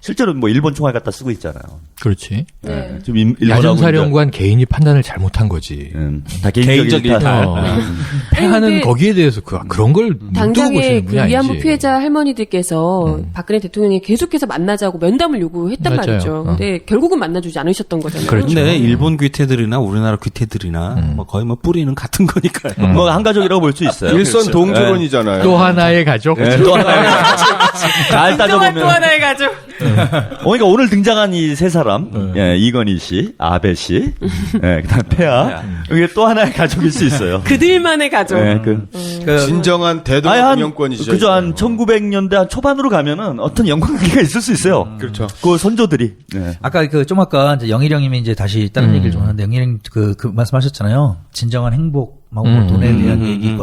실제로 일본 총알 갖다 쓰고 있잖아요. 그렇지. 네. 지금 일본하고 야전사령관 개인이 판단을 잘못한 거지. 다 개인적 일탈. 패하는 근데 거기에 대해서 그런 걸 못 두고 당장에 보시는 그 분이 위안부 아니지. 피해자 할머니들께서 박근혜 대통령이 계속해서 만나자고 면담을 요구했단 맞아요. 말이죠. 근데 결국은 만나주지 않으셨던 거잖아요. 그렇죠. 근데 일본 귀태들이나 우리나라 귀태들이나 거의 뿌리는 같은 거니까요. 한 가족이라고 볼 수 있어요. 일선 동조론이잖아요. 또 하나의 가족. 네, 또 하나의 잘 따져보면. 또 하나의 가족. 그러니까 오늘 등장한 이 세 사람, 이건희 씨, 아베 씨, 그다음 폐하, 이게 또 하나의 가족일 수 있어요. 그들만의 가족. 진정한 대동운영권이죠. 그죠. 한 1900년대 한 초반으로 가면은 어떤 연관관계가 있을 수 있어요. 그렇죠. 그 선조들이. 아까 아까 이제 영일영 님이 이제 다시 다른 얘기를 좀 하는데 영일영 그 말씀하셨잖아요. 진정한 행복하고 돈에 대한 얘기,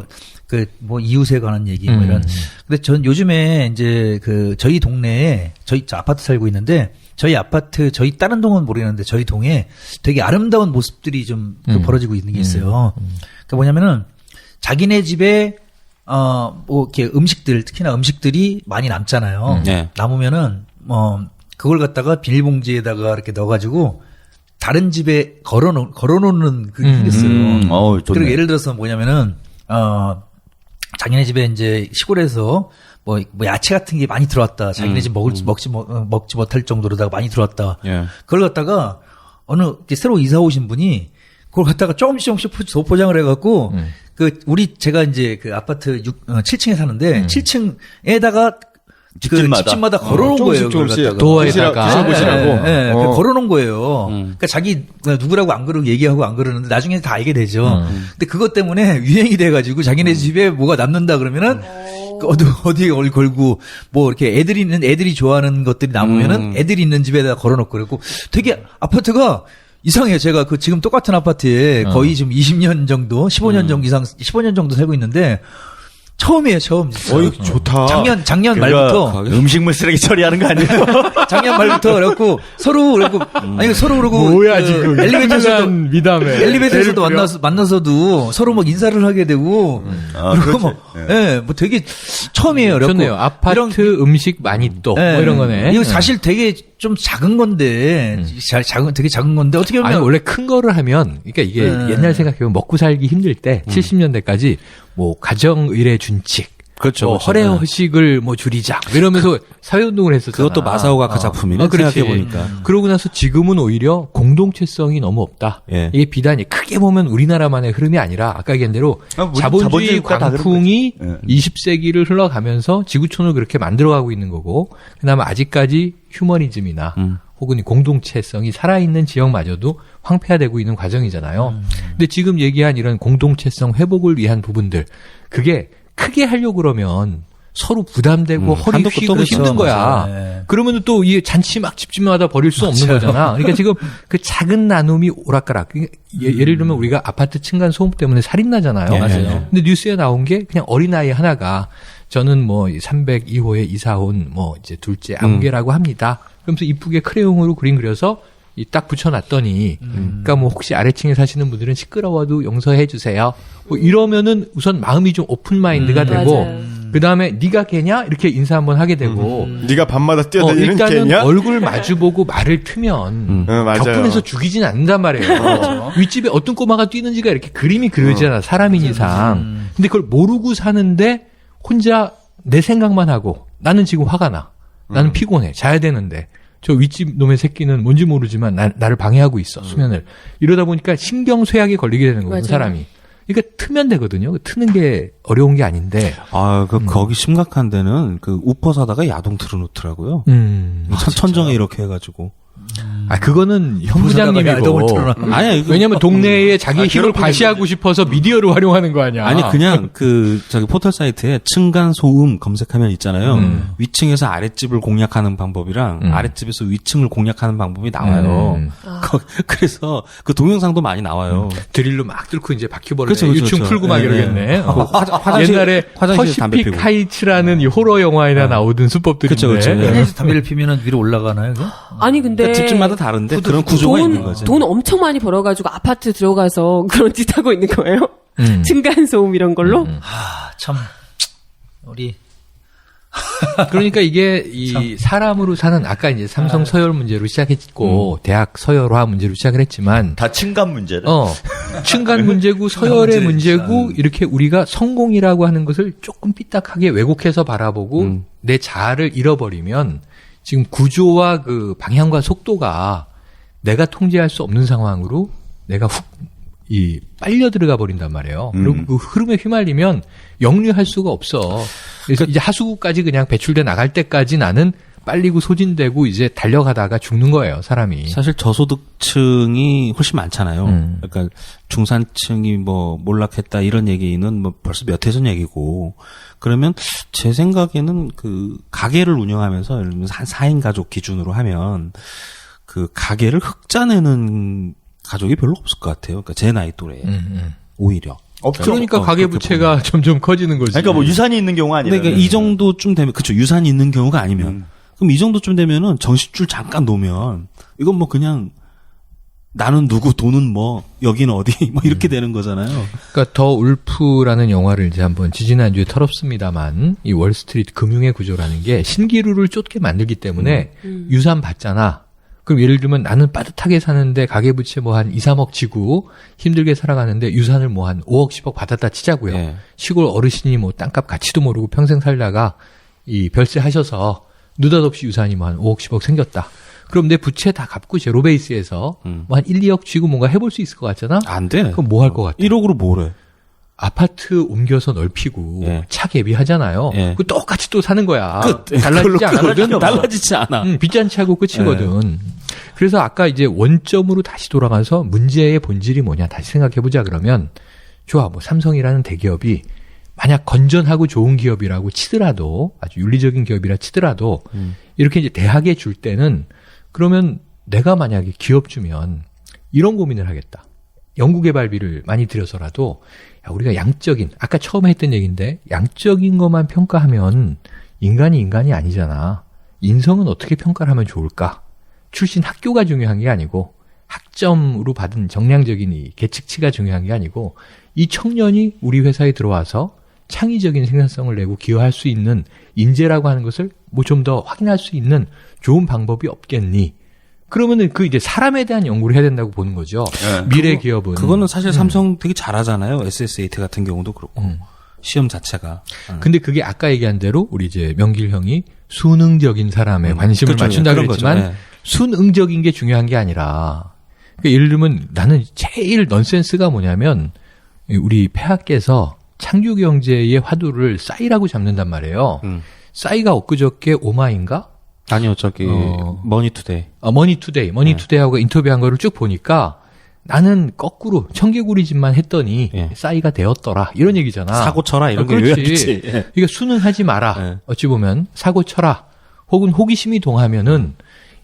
이웃에 관한 얘기, 이런. 근데 전 요즘에 이제 저희 동네에, 저 아파트 살고 있는데, 저희 다른 동은 모르겠는데, 저희 동에 되게 아름다운 모습들이 좀 벌어지고 있는 게 있어요. 그러니까 뭐냐면은, 자기네 집에, 이렇게 음식들, 특히나 음식들이 많이 남잖아요. 네. 남으면은, 그걸 갖다가 비닐봉지에다가 이렇게 넣어가지고, 다른 집에 걸어놓는 그게 생겼어요. 좋네. 그리고 예를 들어서 뭐냐면은, 자기네 집에 이제 시골에서 야채 같은 게 많이 들어왔다. 자기네 집 먹지 못할 정도로다가 많이 들어왔다. 예. 그걸 갖다가 새로 이사 오신 분이 그걸 갖다가 조금씩 더 포장을 해갖고 제가 이제 그 아파트 7층에 사는데 7층에다가 집집마다 걸어놓은 거예요. 조금씩 도어에다가. 드셔보시라고. 네, 걸어놓은 거예요. 그러니까 자기 누구라고 안 그러고 얘기하고 안 그러는데 나중에 다 알게 되죠. 근데 그것 때문에 유행이 돼가지고 자기네 집에 뭐가 남는다 그러면은 어디에 걸고 이렇게 애들이 좋아하는 것들이 남으면은 애들이 있는 집에다 걸어놓고 그랬고 되게 아파트가 이상해요. 제가 지금 똑같은 아파트에 거의 지금 20년 정도, 15년 정도 이상, 15년 정도 살고 있는데 처음이에요, 처음. 좋다. 작년 말부터. 음식물 쓰레기 처리하는 거 아니에요? 작년 말부터 그래갖고 서로 그러고. 뭐야, 지금. 엘리베이터에서도 미담에. 만나서도 서로 인사를 하게 되고 그리고 뭐, 뭐 되게 처음이에요. 좋네요. 아파트 음식 많이 또 뭐 이런 거네. 이거 사실 되게 좀 작은 건데, 되게 작은 건데 어떻게 보면 아니 원래 큰 거를 하면, 그러니까 이게 옛날 생각해보면 먹고 살기 힘들 때 70년대까지 뭐 가정의례 준칙, 그렇죠. 뭐 그렇죠. 허례허식을 뭐 줄이자 이러면서 사회운동을 했었잖아. 그것도 마사오 가카 작품이네. 그렇지. 생각해보니까. 그러고 나서 지금은 오히려 공동체성이 너무 없다. 예. 이게 비단이 크게 보면 우리나라만의 흐름이 아니라 아까 얘기한 대로 자본주의 자본주의 국가 다 그런 광풍이 거지. 20세기를 흘러가면서 지구촌을 그렇게 만들어가고 있는 거고, 그다음에 아직까지 휴머니즘이나 혹은 이 공동체성이 살아있는 지역마저도 황폐화되고 있는 과정이잖아요. 근데 지금 얘기한 이런 공동체성 회복을 위한 부분들, 그게 크게 하려고 그러면 서로 부담되고 허리 한도 휘고 끝도 힘든 없죠. 거야. 맞아요. 그러면 또 이 잔치 막 집집마다 버릴 수 없는 거잖아. 그러니까 지금 그 작은 나눔이 오락가락. 예를 들면 우리가 아파트 층간 소음 때문에 살인 나잖아요. 맞아요. 근데 뉴스에 나온 게 그냥 어린아이 하나가 저는 뭐 302호에 이사 온 뭐 이제 둘째 암개라고 합니다. 그러면서 이쁘게 크레용으로 그림 그려서 이 딱 붙여놨더니, 그러니까 뭐 혹시 아래층에 사시는 분들은 시끄러워도 용서해 주세요. 뭐 이러면은 우선 마음이 좀 오픈 마인드가 되고, 맞아요. 그 다음에 네가 걔냐 이렇게 인사 한번 하게 되고, 네가 밤마다 뛰어다니는 일단은 개냐? 얼굴 마주보고 말을 트면 맞아요. 격분해서 죽이진 않는단 말이에요. 윗집에 어떤 꼬마가 뛰는지가 이렇게 그림이 그려지잖아. 사람인 이상. 근데 그걸 모르고 사는데 혼자 내 생각만 하고, 나는 지금 화가 나. 나는 피곤해. 자야 되는데. 저 윗집 놈의 새끼는 뭔지 모르지만 나를 방해하고 있어. 수면을. 이러다 보니까 신경쇠약에 걸리게 되는 거예요. 맞아요. 사람이. 그러니까 트면 되거든요. 트는 게 어려운 게 아닌데. 아, 거기 심각한 데는 그 우퍼 사다가 야동 틀어놓더라고요. 천정에 이렇게 해가지고. 그거는 현 부사다가 야동을 부장님이고. 틀어놔. 아니야, 이거. 왜냐면 동네에 자기의 힘을 과시하고 싶어서 미디어를 활용하는 거 아니야. 아니, 그냥 저기 포털 사이트에 층간 소음 검색하면 있잖아요. 위층에서 아랫집을 공략하는 방법이랑 아랫집에서 위층을 공략하는 방법이 나와요. 그래서 그 동영상도 많이 나와요. 드릴로 막 뚫고 이제 바퀴벌레 그렇죠, 그렇죠, 유충 그렇죠. 풀고 막 네, 이러겠네. 네. 화장실- 옛날에 화장실에서 담배 퍼시픽 피우고. 하이츠라는 이 호러 영화에나 나오던 수법들인데. 그쵸, 그쵸. 네. 그래서 담배를 피면은 위로 올라가나요? 그게? 아니 근데 그러니까 집집마다 다른데 그런 구조가 있는 거죠. 돈 엄청 많이 벌어가지고 아파트 들어가서 그런 짓 하고 있는 거예요? 층간 소음 이런 걸로? 참 우리 그러니까 이게 이 사람으로 사는, 아까 이제 삼성 서열 문제로 시작했고 대학 서열화 문제로 시작을 했지만 다 층간 문제를. 층간 문제고 서열의 문제고, 이렇게 우리가 성공이라고 하는 것을 조금 삐딱하게 왜곡해서 바라보고 내 자아를 잃어버리면 지금 구조와 그 방향과 속도가 내가 통제할 수 없는 상황으로 내가 빨려 들어가 버린단 말이에요. 그리고 그 흐름에 휘말리면 역류할 수가 없어. 그래서 이제 하수구까지 그냥 배출돼 나갈 때까지 나는 빨리고 소진되고 이제 달려가다가 죽는 거예요, 사람이. 사실 저소득층이 훨씬 많잖아요. 그러니까 중산층이 뭐 몰락했다 이런 얘기는 뭐 벌써 몇 해 전 얘기고, 그러면 제 생각에는 그 가게를 운영하면서 예를 들면 한 4인 가족 기준으로 하면 그 가게를 흑자 내는 가족이 별로 없을 것 같아요. 그러니까 제 나이 또래에 오히려. 그러니까 가계 부채가 점점 커지는 거지. 그러니까 뭐 유산이 있는 경우가 아니라. 그러니까 이 정도쯤 되면, 그쵸, 유산이 있는 경우가 아니면, 그럼 이 정도쯤 되면은 정식줄 잠깐 놓으면 이건 뭐 그냥 나는 누구, 돈은 뭐, 여기는 어디, 뭐 이렇게 되는 거잖아요. 그러니까 더 울프라는 영화를 이제 한번 지지난주에 털었습니다만, 이 월스트리트 금융의 구조라는 게 신기루를 쫓게 만들기 때문에 유산 받잖아. 그럼 예를 들면 나는 빠듯하게 사는데 가계부채 뭐 한 2, 3억 지고 힘들게 살아가는데 유산을 뭐 한 5억, 10억 받았다 치자고요. 예. 시골 어르신이 뭐 땅값 가치도 모르고 평생 살다가 이 별세 하셔서 느닷없이 유산이 뭐 한 5억, 10억 생겼다. 그럼 내 부채 다 갚고 제로 베이스에서 뭐 한 1, 2억 쥐고 뭔가 해볼 수 있을 것 같잖아? 안 돼. 그럼 뭐 할 것 같아? 1억으로 뭘 해? 아파트 옮겨서 넓히고 예. 차 개비하잖아요. 예. 그 똑같이 또 사는 거야. 끝. 달라지지 않거든. 달라지지 않아. 빚잔치 하고 끝이거든. 그래서 아까 이제 원점으로 다시 돌아가서 문제의 본질이 뭐냐 다시 생각해보자 그러면, 좋아, 뭐 삼성이라는 대기업이 만약 건전하고 좋은 기업이라고 치더라도, 아주 윤리적인 기업이라 치더라도 이렇게 이제 대학에 줄 때는, 그러면 내가 만약에 기업 주면 이런 고민을 하겠다. 연구개발비를 많이 들여서라도, 야, 우리가 양적인, 아까 처음에 했던 얘기인데, 양적인 것만 평가하면 인간이 아니잖아. 인성은 어떻게 평가를 하면 좋을까? 출신 학교가 중요한 게 아니고, 학점으로 받은 정량적인 이 계측치가 중요한 게 아니고, 이 청년이 우리 회사에 들어와서 창의적인 생산성을 내고 기여할 수 있는 인재라고 하는 것을 뭐 좀 더 확인할 수 있는 좋은 방법이 없겠니? 그러면은 그 이제 사람에 대한 연구를 해야 된다고 보는 거죠. 미래 기업은. 그거는 사실 삼성 되게 잘하잖아요. SSAT 같은 경우도 그렇고. 시험 자체가. 근데 그게 아까 얘기한 대로 우리 이제 명길 형이 순응적인 사람에 관심을 그렇죠. 맞춘다 그런 그랬지만 거죠. 네. 순응적인 게 중요한 게 아니라 그러니까 예를 들면 나는 제일 넌센스가 뭐냐면 우리 폐하께서 창조 경제의 화두를 싸이라고 잡는단 말이에요. 싸이가 엊그저께 오마인가? 아니요, 저기 머니투데이. 머니투데이하고 인터뷰한 거를 쭉 보니까 나는 거꾸로 청개구리짓만 했더니 예. 싸이가 되었더라 이런 얘기잖아. 사고 쳐라 이런 게 그렇지. 요약이지. 예. 그러니까 순응하지 마라. 예. 어찌 보면 사고 쳐라. 혹은 호기심이 동하면은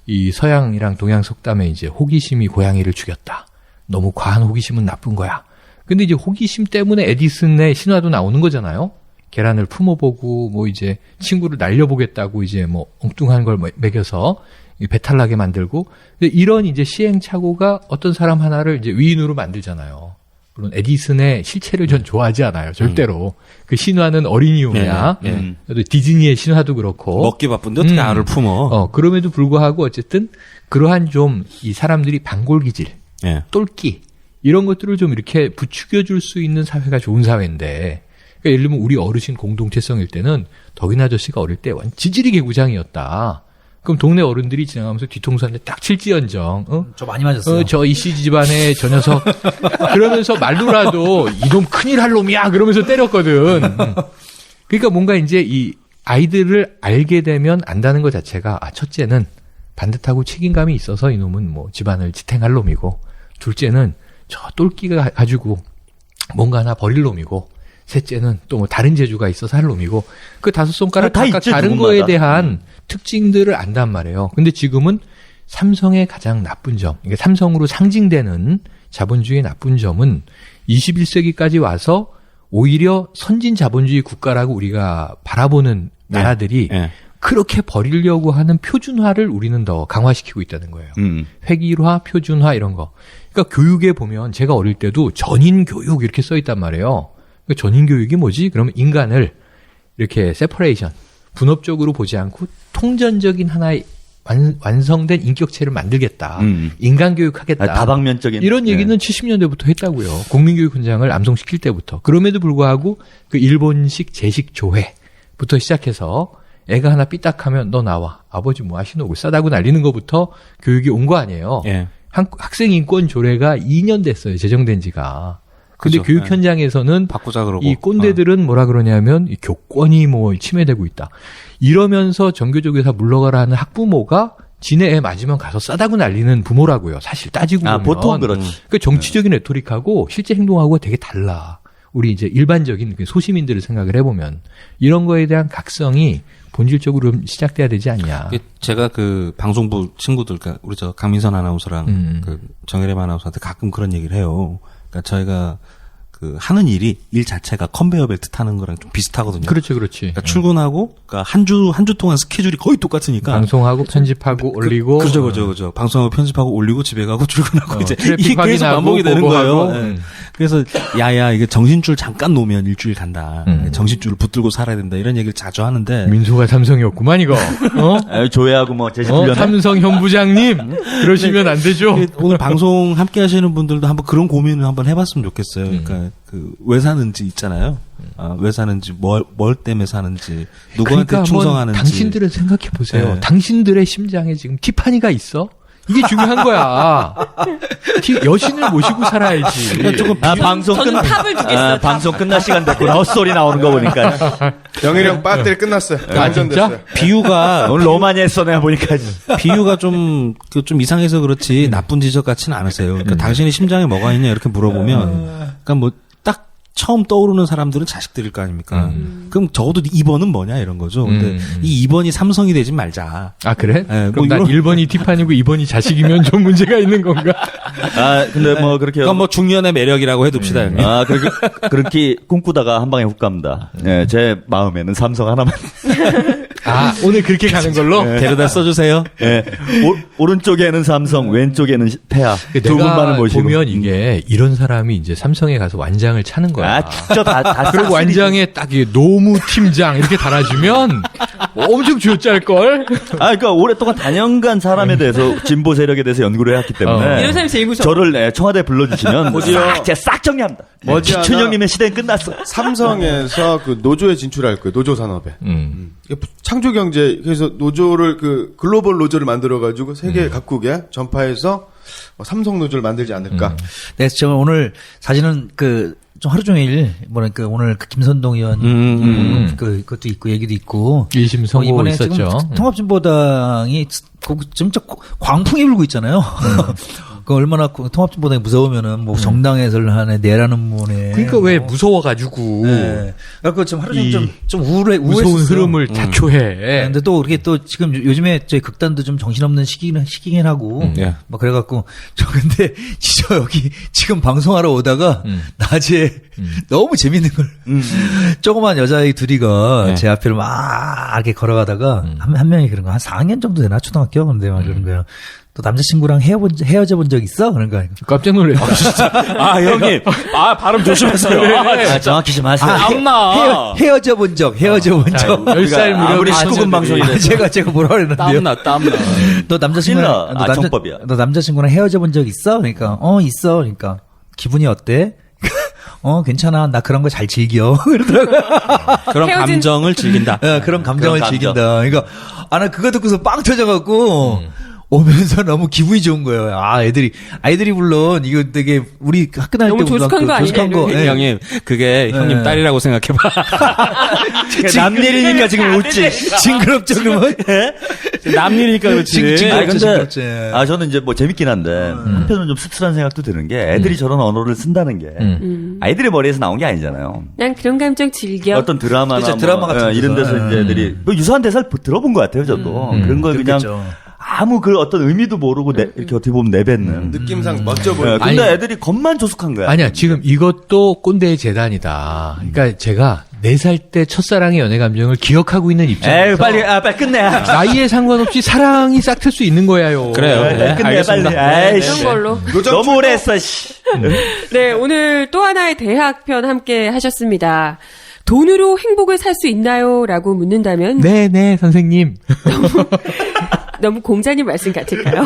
이 서양이랑 동양 속담에 이제 호기심이 고양이를 죽였다. 너무 과한 호기심은 나쁜 거야. 근데 이제 호기심 때문에 에디슨의 신화도 나오는 거잖아요. 계란을 품어보고 뭐 이제 친구를 날려보겠다고 이제 뭐 엉뚱한 걸 먹여서 배탈 나게 만들고. 근데 이런 이제 시행착오가 어떤 사람 하나를 이제 위인으로 만들잖아요. 물론 에디슨의 실체를 전 좋아하지 않아요. 절대로. 그 신화는 어린이용이야. 또 디즈니의 신화도 그렇고. 먹기 바쁜데 어떻게 알을 품어? 그럼에도 불구하고 어쨌든 그러한 좀 이 사람들이 반골기질, 예. 똘끼 이런 것들을 좀 이렇게 부추겨 줄 수 있는 사회가 좋은 사회인데. 그러니까 예를 들면 우리 어르신 공동체성일 때는 덕인 아저씨가 어릴 때 지질이 개구장이었다. 그럼 동네 어른들이 지나가면서 뒤통수 한 대 딱 칠지언정. 저 많이 맞았어요. 저 이씨 집안의 저 녀석. 그러면서 말로라도 이놈 큰일 할 놈이야. 그러면서 때렸거든. 그러니까 뭔가 이제 이 아이들을 알게 되면 안다는 것 자체가 첫째는 반듯하고 책임감이 있어서 이놈은 뭐 집안을 지탱할 놈이고 둘째는 저 똘끼가 가지고 뭔가 하나 버릴 놈이고 셋째는 또 뭐 다른 재주가 있어서 할 놈이고 그 다섯 손가락 다 각각 있지, 다른 누군가가. 거에 대한 특징들을 안단 말이에요. 근데 지금은 삼성의 가장 나쁜 점, 이게 삼성으로 상징되는 자본주의의 나쁜 점은 21세기까지 와서 오히려 선진 자본주의 국가라고 우리가 바라보는 나라들이 예. 그렇게 버리려고 하는 표준화를 우리는 더 강화시키고 있다는 거예요. 획일화, 표준화 이런 거. 그러니까 교육에 보면 제가 어릴 때도 전인 교육 이렇게 써 있단 말이에요. 그러니까 전인 교육이 뭐지? 그러면 인간을 이렇게 세퍼레이션, 분업적으로 보지 않고 통전적인 하나의 완성된 인격체를 만들겠다. 인간 교육하겠다. 다방면적인 이런 얘기는 70년대부터 했다고요. 국민교육 현장을 암송시킬 때부터. 그럼에도 불구하고 그 일본식 제식 조회부터 시작해서 애가 하나 삐딱하면 너 나와. 아버지 뭐 하시노? 싸다고 날리는 것부터 교육이 온 거 아니에요. 예. 학생 인권 조례가 2년 됐어요. 제정된 지가. 근데 그죠. 교육 예. 현장에서는 바꾸자 그러고. 이 꼰대들은 뭐라 그러냐면 이 교권이 뭐 침해되고 있다. 이러면서 정교조교사 물러가라 하는 학부모가 지네 애 맞으면 가서 싸다고 날리는 부모라고요. 사실 따지고 보면. 보통 그렇지. 그 정치적인 레토릭하고 실제 행동하고 되게 달라. 우리 이제 일반적인 소시민들을 생각을 해보면 이런 거에 대한 각성이 본질적으로 좀 시작돼야 되지 않냐. 제가 그 방송부 친구들, 그러니까 우리 저 강민선 아나운서랑 그 정혜림 아나운서한테 가끔 그런 얘기를 해요. 그러니까 저희가 그 하는 일 자체가 컨베이어 벨트 타는 거랑 좀 비슷하거든요. 그렇지. 그러니까 출근하고, 그러니까 한 주 동안 스케줄이 거의 똑같으니까. 방송하고 편집하고 올리고. 그죠. 방송하고 편집하고 올리고 집에 가고 출근하고 이제 트래픽 이게 계속 확인하고 반복이 되는 보고하고. 거예요. 네. 그래서 야야 이게 정신줄 잠깐 놓으면 일주일 간다. 정신줄을 붙들고 살아야 된다. 이런 얘기를 자주 하는데. 민소가 삼성이었구만 이거. 어? 조회하고 뭐 제시불려네. 삼성 현 부장님 그러시면 안 되죠. 오늘 방송 함께 하시는 분들도 한번 그런 고민을 한번 해봤으면 좋겠어요. 그러니까 그 왜 사는지 있잖아요. 왜 사는지 뭘 때문에 사는지 누구한테 그러니까 충성하는지. 당신들은 생각해 보세요. 네. 당신들의 심장에 지금 티파니가 있어? 이게 중요한 거야. 여신을 모시고 살아야지. 방송 저는 탑을 두겠어요. 방송 끝날 시간 됐구나. 헛소리 나오는 거 보니까. 영일이 형 배터리 끝났어요. 완전됐어요. 비유가 오늘 너무 많이 했어, 내가 보니까. 비유가 좀 이상해서 그렇지 나쁜 지적 같지는 않으세요. 그러니까 당신의 심장에 뭐가 있냐 이렇게 물어보면, 그러니까 뭐 딱 처음 떠오르는 사람들은 자식들일 거 아닙니까? 그럼 적어도 2번은 뭐냐 이런 거죠. 근데 이 2번이 삼성이 되진 말자. 아 그래? 네, 그럼 뭐 난 1번이 티파니고 2번이 자식이면 좀 문제가 있는 건가? 근데 뭐 그렇게. 그건 뭐 중년의 매력이라고 해둡시다. 형님. 그렇게 꿈꾸다가 한 방에 훅 갑니다. 제 마음에는 삼성 하나만. 아, 오늘 그렇게 가는 걸로? 데려다 써주세요. 예. 오른쪽에는 삼성, 왼쪽에는 폐하. 두 분만을 모시고. 보면 이게 이런 사람이 이제 삼성에 가서 완장을 차는 거야. 아, 진짜 다 그리고 완장에 딱 이 노무 팀장 이렇게 달아주면 엄청 쥐어짤걸? 아, 그러니까 오랫동안 단연간 사람에 대해서 진보 세력에 대해서 연구를 해왔기 때문에 이런 사람이 제일 무서워. 저를 청와대에 불러주시면 제가 싹 정리합니다. 머지않아 기춘형님의 시대는 끝났어. 삼성에서 그 노조에 진출할 거예요. 노조 산업에. 창조 경제 그래서 노조를 그 글로벌 노조를 만들어 가지고 세계 각국에 전파해서 삼성 노조를 만들지 않을까. 네, 제가 오늘 사실은 좀 하루 종일 뭐랄까 오늘 김선동 의원 그것도 있고 얘기도 있고 1심 선고 이번에 있었죠. 지금 통합진보당이 진짜 광풍이 불고 있잖아요. 그 얼마나 통합진보당이 무서우면은 뭐 정당에서를 하네 내라는 분에 그러니까 왜 무서워가지고 네. 그래서 지금 하루 종일 좀 무서운 우울했어요. 흐름을 자초해. 네, 근데 또 그렇게 또 지금 요즘에 저희 극단도 좀 정신없는 시기긴 하고 예. 뭐 그래갖고 저 근데 진짜 여기 지금 방송하러 오다가 낮에 너무 재밌는 걸 조그만 여자애 둘이가 네. 제 앞을 막 이렇게 걸어가다가 한 명이 그런 거 한 4학년 정도 되나 초등학교 근데 막 그런 거예요. 또 남자친구랑 헤어져 본 적 있어? 그런 거. 깜짝 놀랐다. 아, 형님. 아, 발음 조심하세요. 아, 정확히 좀 하세요. 땀나. 헤어져 본 적. 10살 무렵 우리 19금 방송인데. 제가 뭐라 그랬는데요? 땀나. 너 남자친구랑 큰일 나. 아청법이야. 너 남자친구랑 헤어져 본 적 있어? 그러니까 있어. 그러니까 기분이 어때? 괜찮아. 나 그런 거 잘 즐겨. 그러더라고요. 그런 감정을 즐긴다. 그런 감정을 그런 감정. 즐긴다. 그러니까 나 그거 듣고서 빵 터져갖고 오면서 너무 기분이 좋은 거예요. 아이들이 물론 이거 되게 우리 학교 다닐 너무 때 조숙한 거 아니에요? 조숙한 거. 예. 형님, 그게 형님 네. 딸이라고 생각해봐. 남일이니까 지금 웃지. 징그럽죠 그러면? 남일이니까 그렇지. 징그럽죠, 근데 징그럽지. 저는 이제 뭐 재밌긴 한데 한편으로는 좀 씁쓸한 생각도 드는 게 애들이 저런 언어를 쓴다는 게 아이들의 머리에서 나온 게 아니잖아요. 그냥 그런 감정 즐겨. 어떤 드라마나 그렇죠, 드라마 같은 이런 데서 데서. 이제 애들이 뭐 유사한 대사를 들어본 것 같아요, 저도. 그런 걸 그냥 그렇겠죠. 아무 그 어떤 의미도 모르고 이렇게 어떻게 보면 내뱉는. 느낌상 멋져 보여. 네, 근데 아니, 애들이 겉만 조숙한 거야. 아니야, 지금 이것도 꼰대의 재단이다. 그러니까 제가 4살 때 첫사랑의 연애 감정을 기억하고 있는 입장에서 에이, 빨리 끝내. 나이에 상관없이 사랑이 싹틀 수 있는 거야요. 그래요. 네, 끝내, 알겠습니다. 빨리. 그런 걸로. 너무 오래 했어, 씨. 네, 오늘 또 하나의 대학편 함께 하셨습니다. 돈으로 행복을 살 수 있나요? 라고 묻는다면 네, 선생님. 너무 공자님 말씀 같을까요?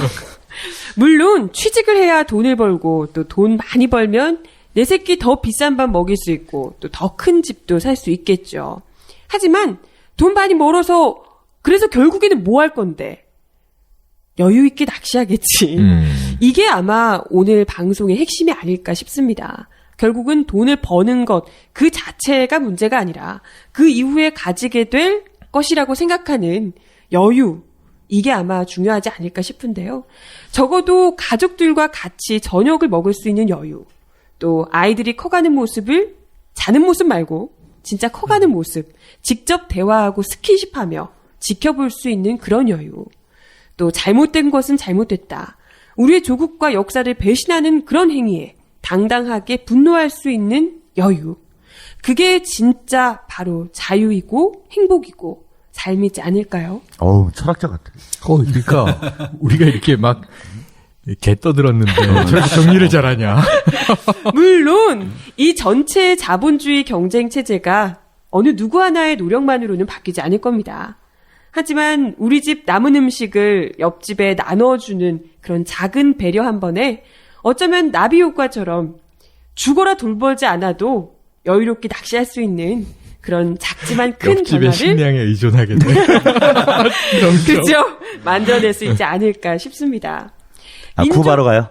물론 취직을 해야 돈을 벌고 또 돈 많이 벌면 내 새끼 더 비싼 밥 먹일 수 있고 또 더 큰 집도 살 수 있겠죠. 하지만 돈 많이 벌어서 그래서 결국에는 뭐 할 건데? 여유 있게 낚시하겠지. 이게 아마 오늘 방송의 핵심이 아닐까 싶습니다. 결국은 돈을 버는 것 그 자체가 문제가 아니라 그 이후에 가지게 될 것이라고 생각하는 여유, 이게 아마 중요하지 않을까 싶은데요. 적어도 가족들과 같이 저녁을 먹을 수 있는 여유, 또 아이들이 커가는 모습을 자는 모습 말고 진짜 커가는 모습, 직접 대화하고 스킨십하며 지켜볼 수 있는 그런 여유, 또 잘못된 것은 잘못됐다, 우리의 조국과 역사를 배신하는 그런 행위에 당당하게 분노할 수 있는 여유, 그게 진짜 바로 자유이고 행복이고 삶이지 않을까요? 어우, 철학자 같아. 그러니까 우리가 이렇게 막 개 떠들었는데 저렇게 정리를 잘하냐. 물론 이 전체 자본주의 경쟁 체제가 어느 누구 하나의 노력만으로는 바뀌지 않을 겁니다. 하지만 우리 집 남은 음식을 옆집에 나눠주는 그런 작은 배려 한 번에 어쩌면 나비 효과처럼 죽어라 돌보지 않아도 여유롭게 낚시할 수 있는 그런 작지만 큰 옆집의 변화를 식량에 의존하게 돼. 그죠? 만들어낼 수 있지 않을까 싶습니다. 쿠바로 가요?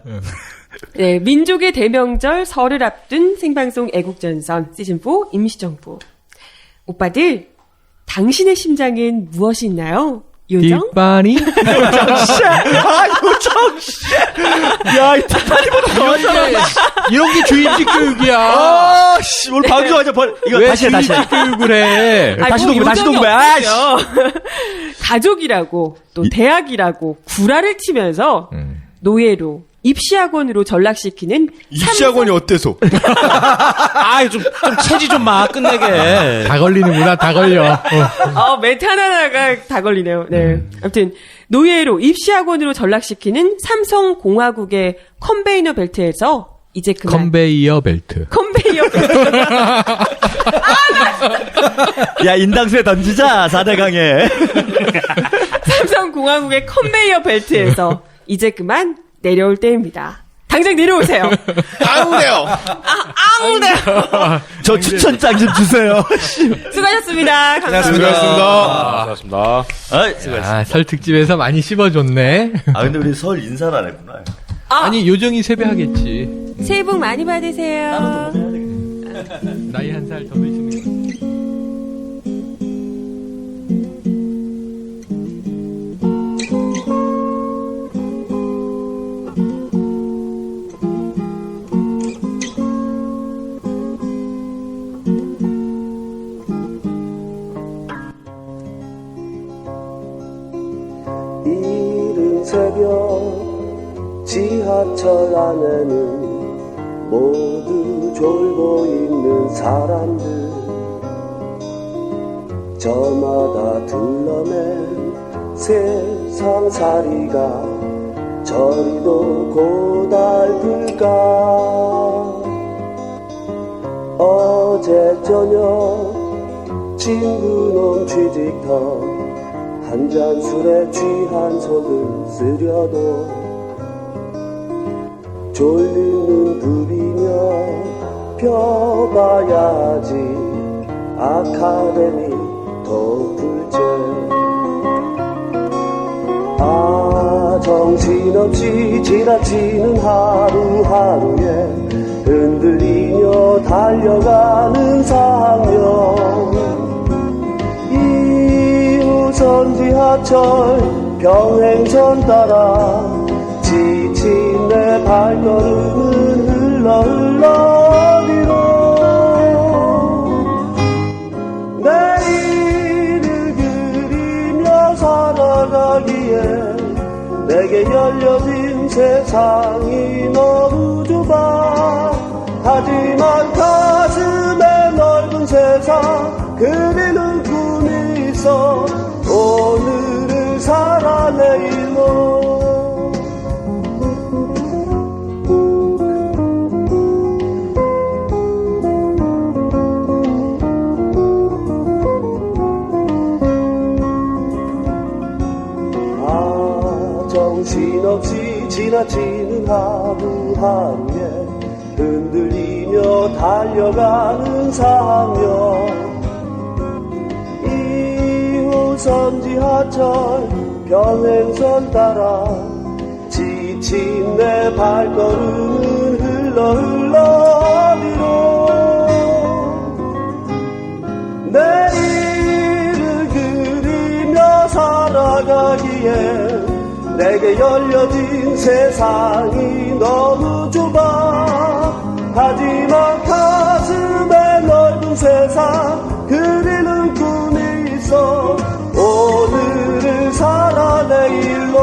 네, 민족의 대명절 설을 앞둔 생방송 애국전선 시즌4 임시정부. 오빠들, 당신의 심장엔 무엇이 있나요? 요정? 뒷발이 야, 이 뒷발이보다 이런 게 주인식 교육이야. 아, 씨, 오늘 방송하자. 이거 왜 다시 해. 주인식 교육을 해? 다시 뭐 동배. 요정이 아, 없어요. 가족이라고 또 대학이라고 구라를 치면서 노예로 입시학원으로 전락시키는 입시학원이 어때서? 좀 체지 좀 마, 끝내게. 다 걸리는구나, 다 걸려. 멘트 하나하나가 다 걸리네요. 네. 아무튼, 노예로 입시학원으로 전락시키는 삼성공화국의 컨베이너 벨트에서 이제 그만. 컨베이어 벨트. 컨베이어 벨트. 야, 인당수에 던지자, 4대강에. 삼성공화국의 컨베이어 벨트에서 이제 그만 내려올 때입니다. 당장 내려오세요. 아우래요. 아무데요. 저 추천장 좀 주세요. 수고하셨습니다. 감사합니다. 아, 설 특집에서 많이 씹어줬네. 근데 우리 설 인사를 안 했구나. 아니, 요정이 세배하겠지. 새해 복 많이 받으세요. 나이 한 살 더 드시는 거. 이른 새벽 지하철 안에는 모두 졸고 있는 사람들 저마다 둘러맨 세상살이가 저리도 고달플까 어제 저녁 친구놈 취직터 한 잔 술에 취한 속을 쓰려도 졸린 눈 부비며 펴봐야지 아카데미 덮을째 정신없이 지나치는 하루하루에 흔들리며 달려가는 상영 이우선 지하철 병행선 따라 지친 내 발걸음은 흘러 어디로 내일을 그리며 살아가기에 내게 열려진 세상이 너무 좁아 하지만 가슴에 넓은 세상 그리는 꿈이 있어 오늘을 살아 내일로 정신없이 지나치는 하루하루에 흔들리며 달려가는 상영 2호선 지하철 병행선 따라 지친 내 발걸음은 흘러 어디로 내일을 그리며 살아가기에 내게 열려진 세상이 너무 좁아 하지만 가슴에 넓은 세상 그리는 꿈이 있어 오늘을 살아 내일로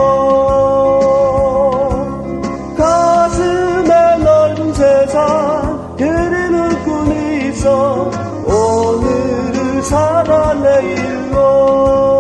가슴에 넓은 세상 그리는 꿈이 있어 오늘을 살아 내일로